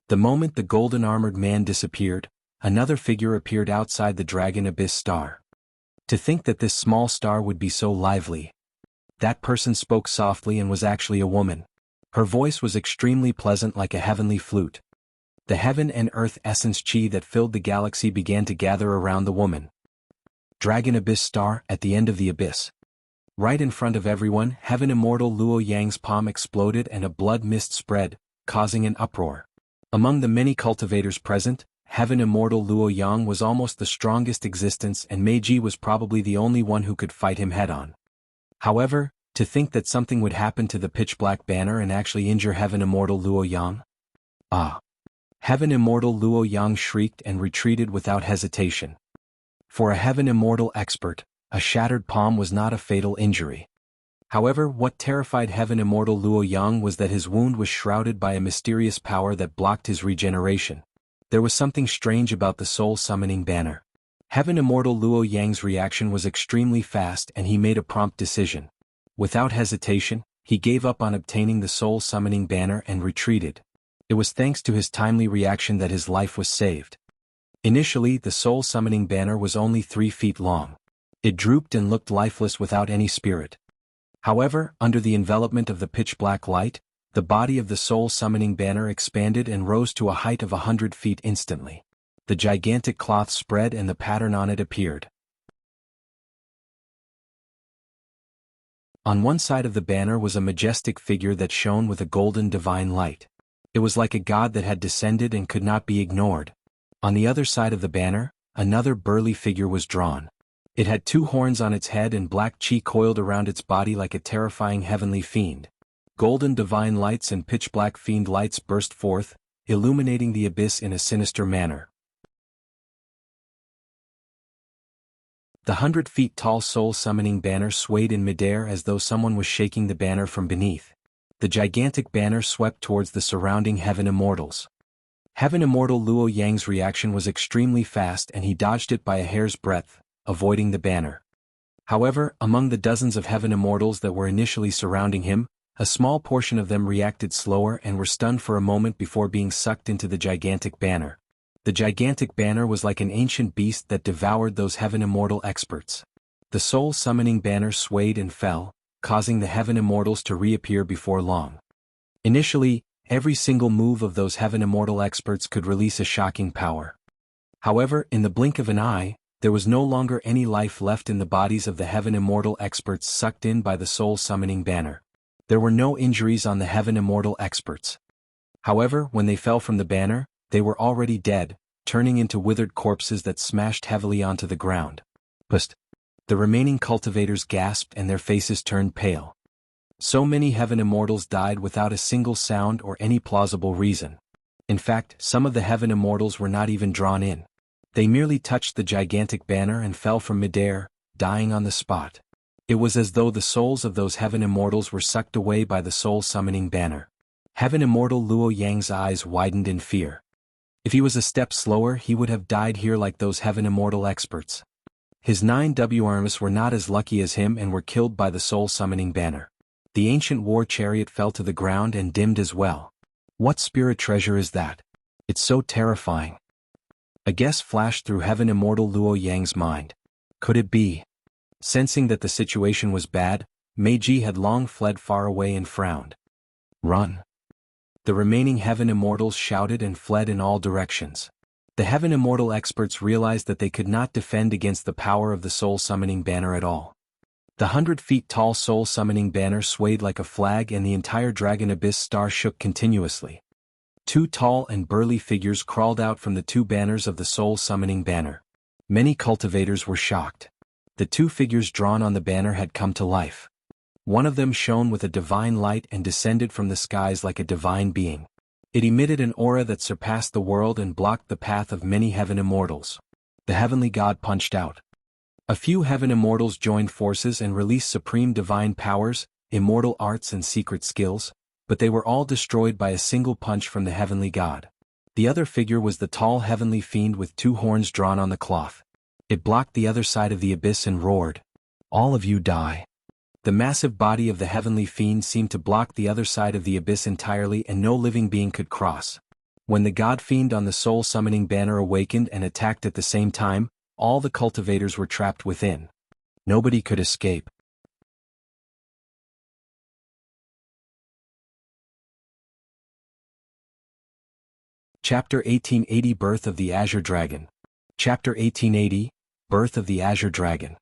The moment the golden-armored man disappeared, another figure appeared outside the Dragon Abyss Star. To think that this small star would be so lively. That person spoke softly and was actually a woman. Her voice was extremely pleasant like a heavenly flute. The heaven and earth essence chi that filled the galaxy began to gather around the woman. Dragon Abyss Star, at the end of the abyss. Right in front of everyone, Heaven Immortal Luo Yang's palm exploded and a blood mist spread, causing an uproar. Among the many cultivators present, Heaven Immortal Luo Yang was almost the strongest existence and Meiji was probably the only one who could fight him head-on. However, to think that something would happen to the pitch-black banner and actually injure Heaven Immortal Luo Yang? Ah! Heaven Immortal Luo Yang shrieked and retreated without hesitation. For a Heaven Immortal expert, a shattered palm was not a fatal injury. However, what terrified Heaven Immortal Luo Yang was that his wound was shrouded by a mysterious power that blocked his regeneration. There was something strange about the soul-summoning banner. Heaven Immortal Luo Yang's reaction was extremely fast and he made a prompt decision. Without hesitation, he gave up on obtaining the soul-summoning banner and retreated. It was thanks to his timely reaction that his life was saved. Initially, the soul-summoning banner was only 3 feet long. It drooped and looked lifeless without any spirit. However, under the envelopment of the pitch-black light, the body of the soul-summoning banner expanded and rose to a height of 100 feet instantly. The gigantic cloth spread and the pattern on it appeared. On one side of the banner was a majestic figure that shone with a golden divine light. It was like a god that had descended and could not be ignored. On the other side of the banner, another burly figure was drawn. It had 2 horns on its head and black chi coiled around its body like a terrifying heavenly fiend. Golden divine lights and pitch-black fiend lights burst forth, illuminating the abyss in a sinister manner. The 100-feet tall soul-summoning banner swayed in midair as though someone was shaking the banner from beneath. The gigantic banner swept towards the surrounding Heaven Immortals. Heaven Immortal Luo Yang's reaction was extremely fast and he dodged it by a hair's breadth, avoiding the banner. However, among the dozens of Heaven Immortals that were initially surrounding him, a small portion of them reacted slower and were stunned for a moment before being sucked into the gigantic banner. The gigantic banner was like an ancient beast that devoured those Heaven Immortal experts. The soul-summoning banner swayed and fell, causing the Heaven Immortals to reappear before long. Initially, every single move of those Heaven Immortal experts could release a shocking power. However, in the blink of an eye, there was no longer any life left in the bodies of the Heaven Immortal experts sucked in by the soul-summoning banner. There were no injuries on the Heaven Immortal experts. However, when they fell from the banner, they were already dead, turning into withered corpses that smashed heavily onto the ground. Pust. The remaining cultivators gasped and their faces turned pale. So many Heaven Immortals died without a single sound or any plausible reason. In fact, some of the Heaven Immortals were not even drawn in. They merely touched the gigantic banner and fell from midair, dying on the spot. It was as though the souls of those Heaven Immortals were sucked away by the soul-summoning banner. Heaven Immortal Luo Yang's eyes widened in fear. If he was a step slower, he would have died here like those Heaven Immortal experts. His 9 armies were not as lucky as him and were killed by the soul-summoning banner. The ancient war chariot fell to the ground and dimmed as well. What spirit treasure is that? It's so terrifying. A guess flashed through Heaven Immortal Luo Yang's mind. Could it be? Sensing that the situation was bad, Meiji had long fled far away and frowned. Run! The remaining Heaven Immortals shouted and fled in all directions. The Heaven Immortal experts realized that they could not defend against the power of the soul-summoning banner at all. The 100-feet-tall soul-summoning banner swayed like a flag and the entire Dragon Abyss star shook continuously. 2 tall and burly figures crawled out from the 2 banners of the soul-summoning banner. Many cultivators were shocked. The 2 figures drawn on the banner had come to life. One of them shone with a divine light and descended from the skies like a divine being. It emitted an aura that surpassed the world and blocked the path of many Heaven Immortals. The Heavenly God punched out. A few Heaven Immortals joined forces and released supreme divine powers, immortal arts and secret skills, but they were all destroyed by a single punch from the Heavenly God. The other figure was the tall Heavenly Fiend with 2 horns drawn on the cloth. It blocked the other side of the abyss and roared, "All of you die." The massive body of the Heavenly Fiend seemed to block the other side of the abyss entirely and no living being could cross. When the Godfiend on the soul-summoning banner awakened and attacked at the same time, all the cultivators were trapped within. Nobody could escape. Chapter 1880 Birth of the Azure Dragon. Chapter 1880 Birth of the Azure Dragon.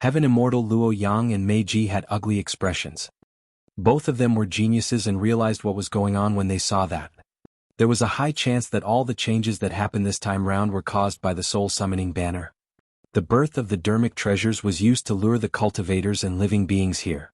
Heaven Immortal Luo Yang and Meiji had ugly expressions. Both of them were geniuses and realized what was going on when they saw that. There was a high chance that all the changes that happened this time round were caused by the soul-summoning banner. The birth of the Dharmic treasures was used to lure the cultivators and living beings here.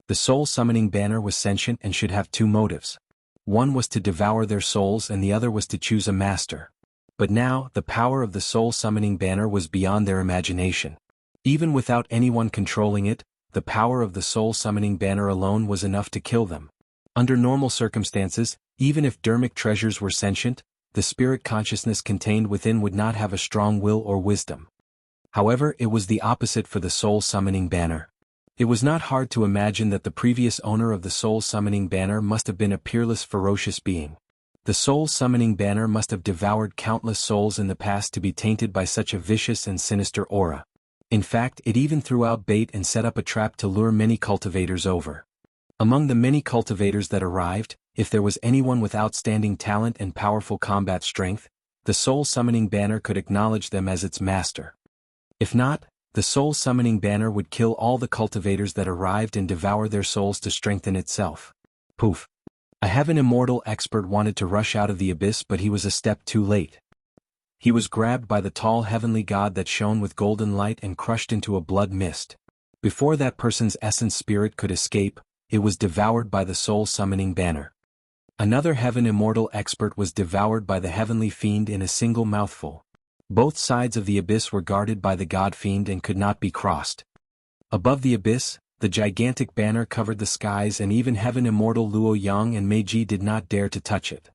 The soul-summoning banner was sentient and should have 2 motives. One was to devour their souls and the other was to choose a master. But now, the power of the soul-summoning banner was beyond their imagination. Even without anyone controlling it, the power of the soul-summoning banner alone was enough to kill them. Under normal circumstances, even if Dharmic treasures were sentient, the spirit consciousness contained within would not have a strong will or wisdom. However, it was the opposite for the soul-summoning banner. It was not hard to imagine that the previous owner of the soul-summoning banner must have been a peerless, ferocious being. The soul-summoning banner must have devoured countless souls in the past to be tainted by such a vicious and sinister aura. In fact, it even threw out bait and set up a trap to lure many cultivators over. Among the many cultivators that arrived, if there was anyone with outstanding talent and powerful combat strength, the soul-summoning banner could acknowledge them as its master. If not, the soul-summoning banner would kill all the cultivators that arrived and devour their souls to strengthen itself. Poof! A Heaven Immortal expert wanted to rush out of the abyss, but he was a step too late. He was grabbed by the tall Heavenly God that shone with golden light and crushed into a blood mist. Before that person's essence spirit could escape, it was devoured by the soul-summoning banner. Another Heaven Immortal expert was devoured by the Heavenly Fiend in a single mouthful. Both sides of the abyss were guarded by the Godfiend and could not be crossed. Above the abyss, the gigantic banner covered the skies and even Heaven Immortal Luo Yang and Meiji did not dare to touch it.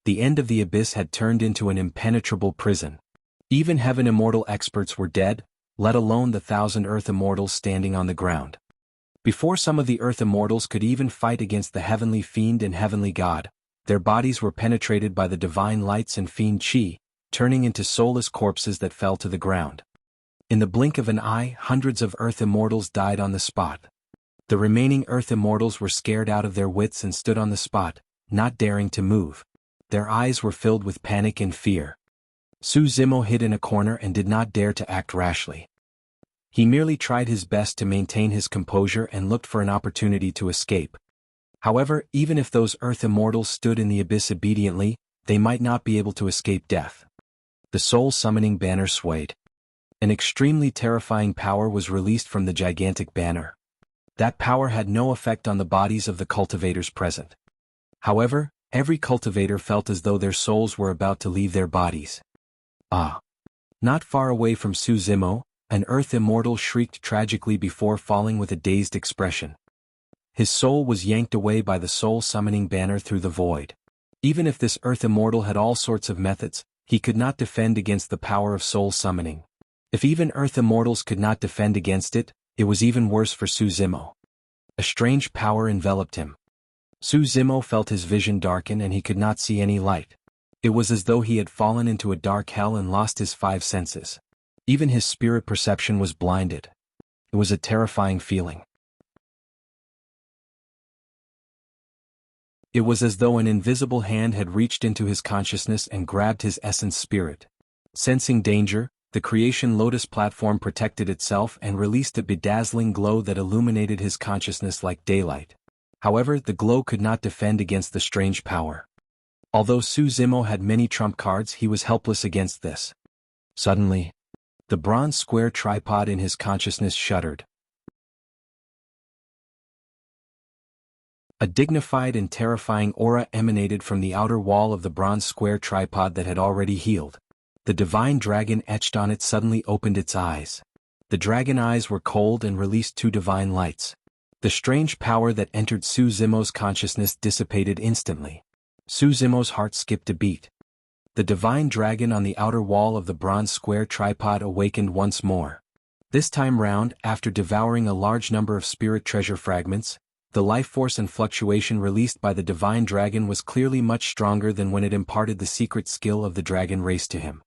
The end of the abyss had turned into an impenetrable prison. Even Heaven Immortal experts were dead, let alone the 1,000 Earth Immortals standing on the ground. Before some of the Earth Immortals could even fight against the Heavenly Fiend and Heavenly God, their bodies were penetrated by the divine lights and Fiend Chi, turning into soulless corpses that fell to the ground. In the blink of an eye, hundreds of Earth Immortals died on the spot. The remaining Earth Immortals were scared out of their wits and stood on the spot, not daring to move. Their eyes were filled with panic and fear. Su Zimo hid in a corner and did not dare to act rashly. He merely tried his best to maintain his composure and looked for an opportunity to escape. However, even if those Earth Immortals stood in the abyss obediently, they might not be able to escape death. The soul-summoning banner swayed. An extremely terrifying power was released from the gigantic banner. That power had no effect on the bodies of the cultivators present. However, every cultivator felt as though their souls were about to leave their bodies. Ah! Not far away from Su Zimo, an Earth Immortal shrieked tragically before falling with a dazed expression. His soul was yanked away by the soul-summoning banner through the void. Even if this Earth Immortal had all sorts of methods, he could not defend against the power of soul summoning. If even Earth Immortals could not defend against it, it was even worse for Su Zimo. A strange power enveloped him. Su Zimo felt his vision darken and he could not see any light. It was as though he had fallen into a dark hell and lost his 5 senses. Even his spirit perception was blinded. It was a terrifying feeling. It was as though an invisible hand had reached into his consciousness and grabbed his essence spirit. Sensing danger, the creation lotus platform protected itself and released a bedazzling glow that illuminated his consciousness like daylight. However, the glow could not defend against the strange power. Although Su Zimo had many trump cards, he was helpless against this. Suddenly, the bronze square tripod in his consciousness shuddered. A dignified and terrifying aura emanated from the outer wall of the bronze square tripod that had already healed. The divine dragon etched on it suddenly opened its eyes. The dragon eyes were cold and released 2 divine lights. The strange power that entered Su Zimo's consciousness dissipated instantly. Su Zimo's heart skipped a beat. The divine dragon on the outer wall of the bronze square tripod awakened once more. This time round, after devouring a large number of spirit treasure fragments, the life force and fluctuation released by the divine dragon was clearly much stronger than when it imparted the secret skill of the dragon race to him.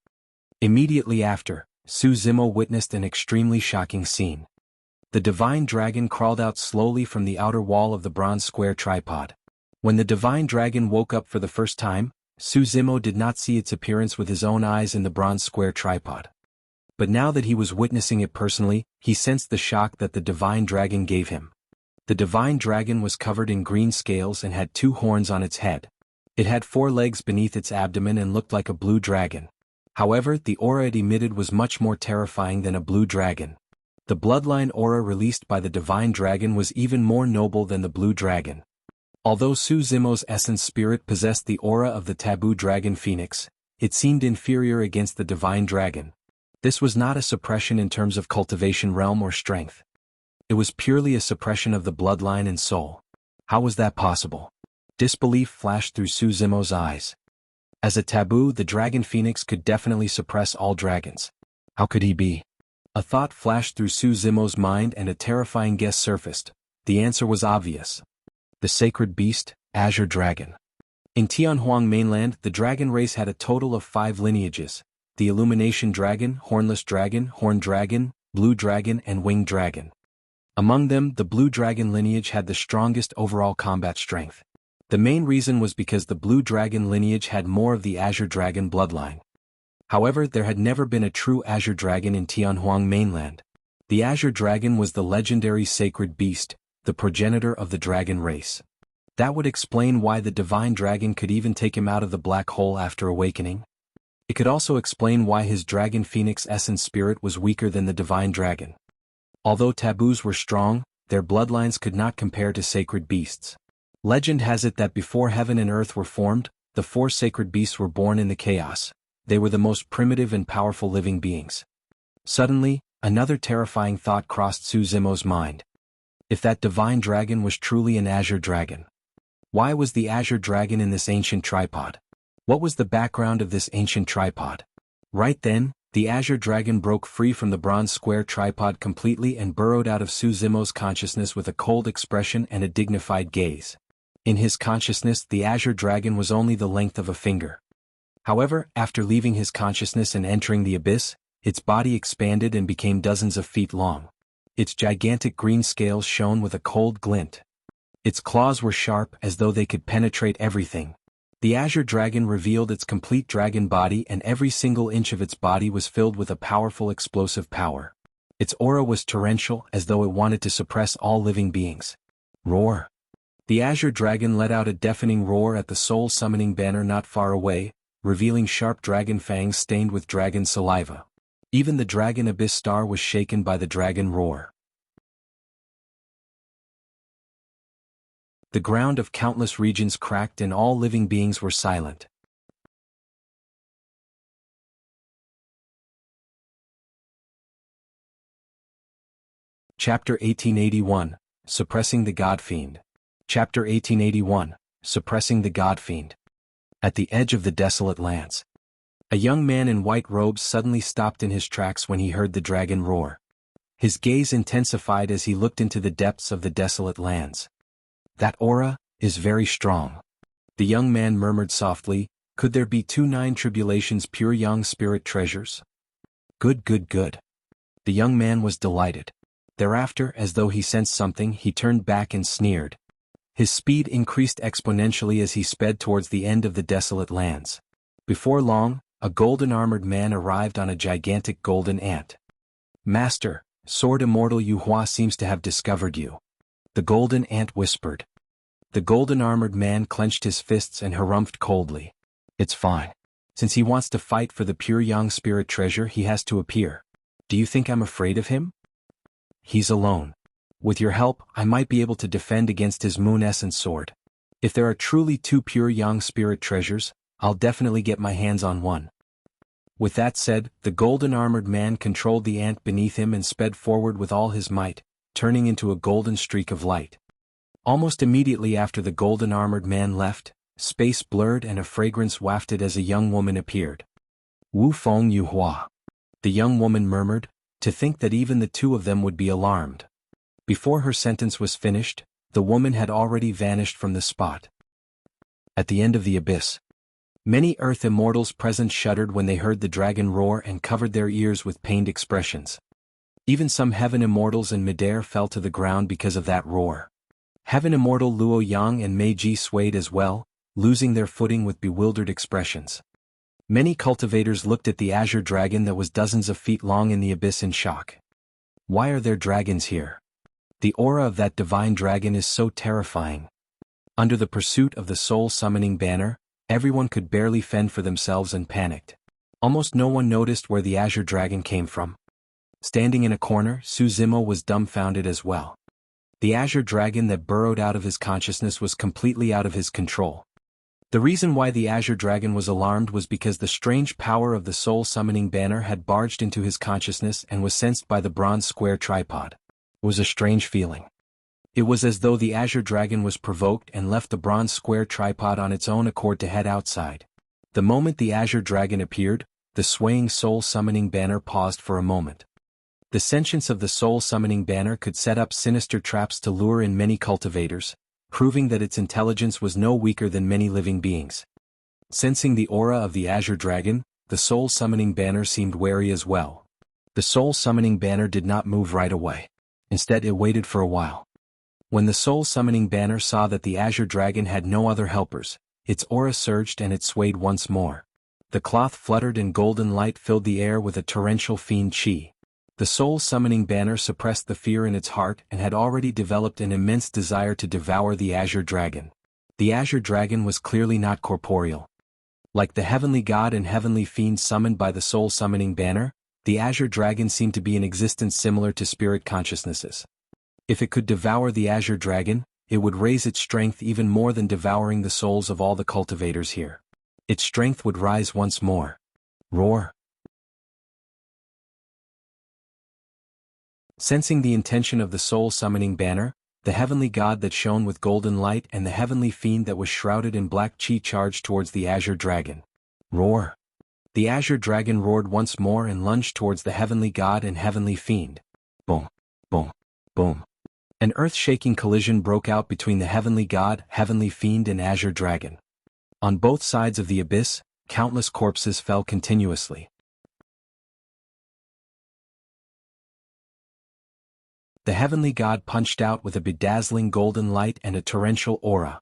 Immediately after, Su Zimo witnessed an extremely shocking scene. The divine dragon crawled out slowly from the outer wall of the bronze square tripod. When the divine dragon woke up for the first time, Su Zimo did not see its appearance with his own eyes in the bronze square tripod. But now that he was witnessing it personally, he sensed the shock that the divine dragon gave him. The divine dragon was covered in green scales and had 2 horns on its head. It had 4 legs beneath its abdomen and looked like a blue dragon. However, the aura it emitted was much more terrifying than a blue dragon. The bloodline aura released by the divine dragon was even more noble than the blue dragon. Although Su Zimo's essence spirit possessed the aura of the taboo dragon phoenix, it seemed inferior against the divine dragon. This was not a suppression in terms of cultivation realm or strength. It was purely a suppression of the bloodline and soul. How was that possible? Disbelief flashed through Su Zimo's eyes. As a taboo, the dragon phoenix could definitely suppress all dragons. How could he be? A thought flashed through Su Zimo's mind and a terrifying guess surfaced. The answer was obvious. The sacred beast, Azure Dragon. In Tianhuang mainland, the dragon race had a total of 5 lineages: the Illumination Dragon, Hornless Dragon, Horned Dragon, Blue Dragon and Winged Dragon. Among them, the Blue Dragon lineage had the strongest overall combat strength. The main reason was because the Blue Dragon lineage had more of the Azure Dragon bloodline. However, there had never been a true Azure Dragon in Tianhuang mainland. The Azure Dragon was the legendary sacred beast, the progenitor of the dragon race. That would explain why the divine dragon could even take him out of the black hole after awakening. It could also explain why his dragon phoenix essence spirit was weaker than the divine dragon. Although taboos were strong, their bloodlines could not compare to sacred beasts. Legend has it that before heaven and earth were formed, the 4 sacred beasts were born in the chaos. They were the most primitive and powerful living beings. Suddenly, another terrifying thought crossed Su Zimo's mind. If that divine dragon was truly an Azure dragon, why was the Azure dragon in this ancient tripod? What was the background of this ancient tripod? Right then, the Azure dragon broke free from the bronze square tripod completely and burrowed out of Su Zimo's consciousness with a cold expression and a dignified gaze. In his consciousness, the Azure dragon was only the length of a finger. However, after leaving his consciousness and entering the abyss, its body expanded and became dozens of feet long. Its gigantic green scales shone with a cold glint. Its claws were sharp as though they could penetrate everything. The Azure dragon revealed its complete dragon body, and every single inch of its body was filled with a powerful explosive power. Its aura was torrential, as though it wanted to suppress all living beings. Roar! The Azure dragon let out a deafening roar at the soul summoning banner not far away, revealing sharp dragon fangs stained with dragon saliva. Even the dragon abyss star was shaken by the dragon roar. The ground of countless regions cracked and all living beings were silent. Chapter 1881, Suppressing the Godfiend. Chapter 1881, Suppressing the Godfiend. At the edge of the desolate lands, a young man in white robes suddenly stopped in his tracks when he heard the dragon roar. His gaze intensified as he looked into the depths of the desolate lands. That aura is very strong. The young man murmured softly, could there be 29 tribulations pure young spirit treasures? Good, good, good. The young man was delighted. Thereafter, as though he sensed something, he turned back and sneered. His speed increased exponentially as he sped towards the end of the desolate lands. Before long, a golden-armored man arrived on a gigantic golden ant. Master, Sword Immortal Yuhua seems to have discovered you. The golden ant whispered. The golden-armored man clenched his fists and harumphed coldly. It's fine. Since he wants to fight for the pure young spirit treasure, he has to appear. Do you think I'm afraid of him? He's alone. With your help, I might be able to defend against his moon essence sword. If there are truly 2 pure young spirit treasures, I'll definitely get my hands on one. With that said, the golden-armored man controlled the ant beneath him and sped forward with all his might, turning into a golden streak of light. Almost immediately after the golden-armored man left, space blurred and a fragrance wafted as a young woman appeared. Wu Feng Yuhua. The young woman murmured, to think that even the 2 of them would be alarmed. Before her sentence was finished, the woman had already vanished from the spot. At the end of the abyss, many Earth immortals present shuddered when they heard the dragon roar and covered their ears with pained expressions. Even some Heaven immortals in midair fell to the ground because of that roar. Heaven immortal Luo Yang and Mei Ji swayed as well, losing their footing with bewildered expressions. Many cultivators looked at the Azure dragon that was dozens of feet long in the abyss in shock. Why are there dragons here? The aura of that divine dragon is so terrifying. Under the pursuit of the soul-summoning banner, everyone could barely fend for themselves and panicked. Almost no one noticed where the Azure dragon came from. Standing in a corner, Su Zimo was dumbfounded as well. The Azure dragon that burrowed out of his consciousness was completely out of his control. The reason why the Azure dragon was alarmed was because the strange power of the soul-summoning banner had barged into his consciousness and was sensed by the bronze square tripod. It was a strange feeling. It was as though the Azure dragon was provoked and left the bronze square tripod on its own accord to head outside. The moment the Azure dragon appeared, the swaying soul-summoning banner paused for a moment. The sentience of the soul-summoning banner could set up sinister traps to lure in many cultivators, proving that its intelligence was no weaker than many living beings. Sensing the aura of the Azure dragon, the soul-summoning banner seemed wary as well. The soul-summoning banner did not move right away. Instead, it waited for a while. When the soul-summoning banner saw that the Azure dragon had no other helpers, its aura surged and it swayed once more. The cloth fluttered and golden light filled the air with a torrential fiend chi. The soul-summoning banner suppressed the fear in its heart and had already developed an immense desire to devour the Azure dragon. The Azure dragon was clearly not corporeal. Like the heavenly god and heavenly fiend summoned by the soul-summoning banner, the Azure dragon seemed to be in existence similar to spirit consciousnesses. If it could devour the Azure dragon, it would raise its strength even more than devouring the souls of all the cultivators here. Its strength would rise once more. Roar! Sensing the intention of the soul-summoning banner, the heavenly god that shone with golden light and the heavenly fiend that was shrouded in black chi charged towards the Azure dragon. Roar! The Azure dragon roared once more and lunged towards the heavenly god and heavenly fiend. Boom! Boom! Boom! An earth-shaking collision broke out between the heavenly god, heavenly fiend and Azure dragon. On both sides of the abyss, countless corpses fell continuously. The heavenly god punched out with a bedazzling golden light and a torrential aura.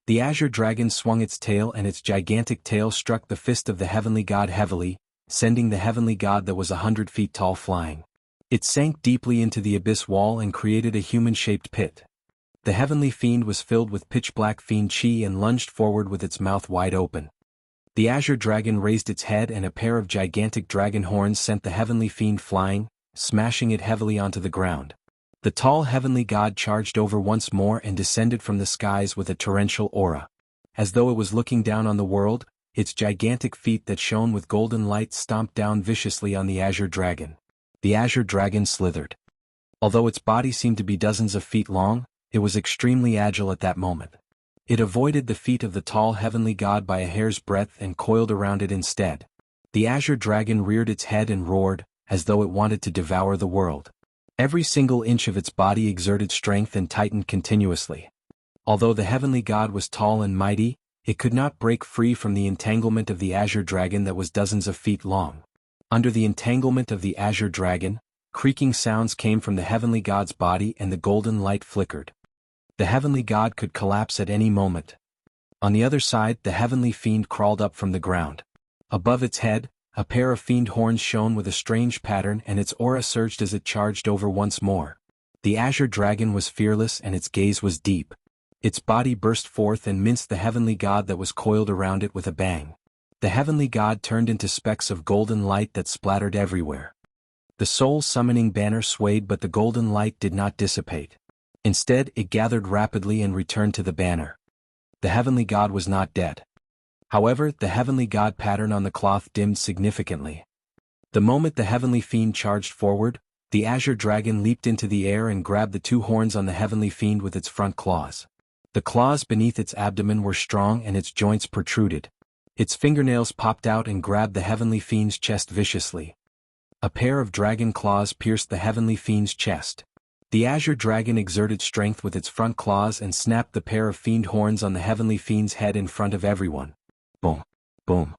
The Azure dragon swung its tail and its gigantic tail struck the fist of the heavenly god heavily, sending the heavenly god that was 100 feet tall flying. It sank deeply into the abyss wall and created a human-shaped pit. The heavenly fiend was filled with pitch-black fiend chi and lunged forward with its mouth wide open. The Azure dragon raised its head and a pair of gigantic dragon horns sent the heavenly fiend flying, smashing it heavily onto the ground. The tall heavenly god charged over once more and descended from the skies with a torrential aura. As though it was looking down on the world, its gigantic feet that shone with golden light stomped down viciously on the Azure dragon. The Azure dragon slithered. Although its body seemed to be dozens of feet long, it was extremely agile at that moment. It avoided the feet of the tall heavenly god by a hair's breadth and coiled around it instead. The Azure dragon reared its head and roared, as though it wanted to devour the world. Every single inch of its body exerted strength and tightened continuously. Although the heavenly god was tall and mighty, it could not break free from the entanglement of the Azure dragon that was dozens of feet long. Under the entanglement of the Azure dragon, creaking sounds came from the heavenly god's body and the golden light flickered. The heavenly god could collapse at any moment. On the other side, the heavenly fiend crawled up from the ground. Above its head, a pair of fiend horns shone with a strange pattern and its aura surged as it charged over once more. The Azure dragon was fearless and its gaze was deep. Its body burst forth and minced the heavenly god that was coiled around it with a bang. The heavenly god turned into specks of golden light that splattered everywhere. The soul-summoning banner swayed but the golden light did not dissipate. Instead, it gathered rapidly and returned to the banner. The heavenly god was not dead. However, the heavenly god pattern on the cloth dimmed significantly. The moment the heavenly fiend charged forward, the Azure dragon leaped into the air and grabbed the two horns on the heavenly fiend with its front claws. The claws beneath its abdomen were strong and its joints protruded. Its fingernails popped out and grabbed the heavenly fiend's chest viciously. A pair of dragon claws pierced the heavenly fiend's chest. The Azure dragon exerted strength with its front claws and snapped the pair of fiend horns on the heavenly fiend's head in front of everyone. Boom! Boom!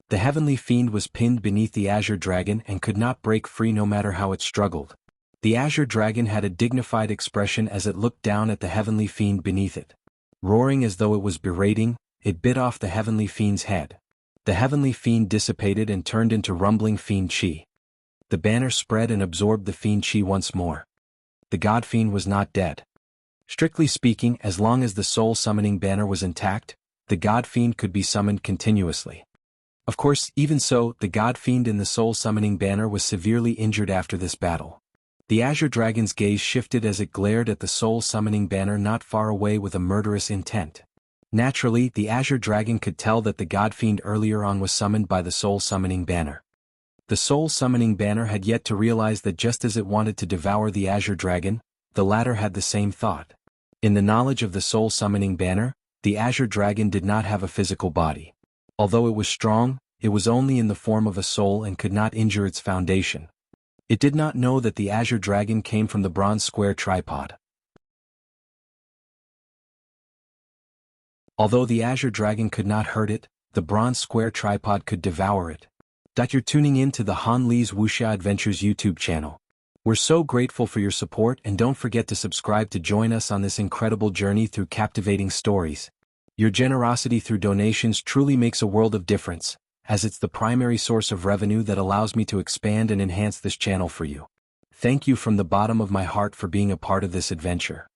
The heavenly fiend was pinned beneath the Azure dragon and could not break free no matter how it struggled. The Azure dragon had a dignified expression as it looked down at the heavenly fiend beneath it. Roaring as though it was berating, it bit off the heavenly fiend's head. The heavenly fiend dissipated and turned into rumbling fiend chi. The banner spread and absorbed the fiend chi once more. The Godfiend was not dead. Strictly speaking, as long as the soul-summoning banner was intact, the Godfiend could be summoned continuously. Of course, even so, the Godfiend in the soul-summoning banner was severely injured after this battle. The Azure dragon's gaze shifted as it glared at the soul-summoning banner not far away with a murderous intent. Naturally, the Azure dragon could tell that the Godfiend earlier on was summoned by the soul-summoning banner. The soul-summoning banner had yet to realize that just as it wanted to devour the Azure dragon, the latter had the same thought. In the knowledge of the soul-summoning banner, the Azure dragon did not have a physical body. Although it was strong, it was only in the form of a soul and could not injure its foundation. It did not know that the Azure dragon came from the bronze square tripod. Although the Azure dragon could not hurt it, the bronze square tripod could devour it. You're tuning in to the Han Lee's Wuxia Adventures YouTube channel. We're so grateful for your support and don't forget to subscribe to join us on this incredible journey through captivating stories. Your generosity through donations truly makes a world of difference, as it's the primary source of revenue that allows me to expand and enhance this channel for you. Thank you from the bottom of my heart for being a part of this adventure.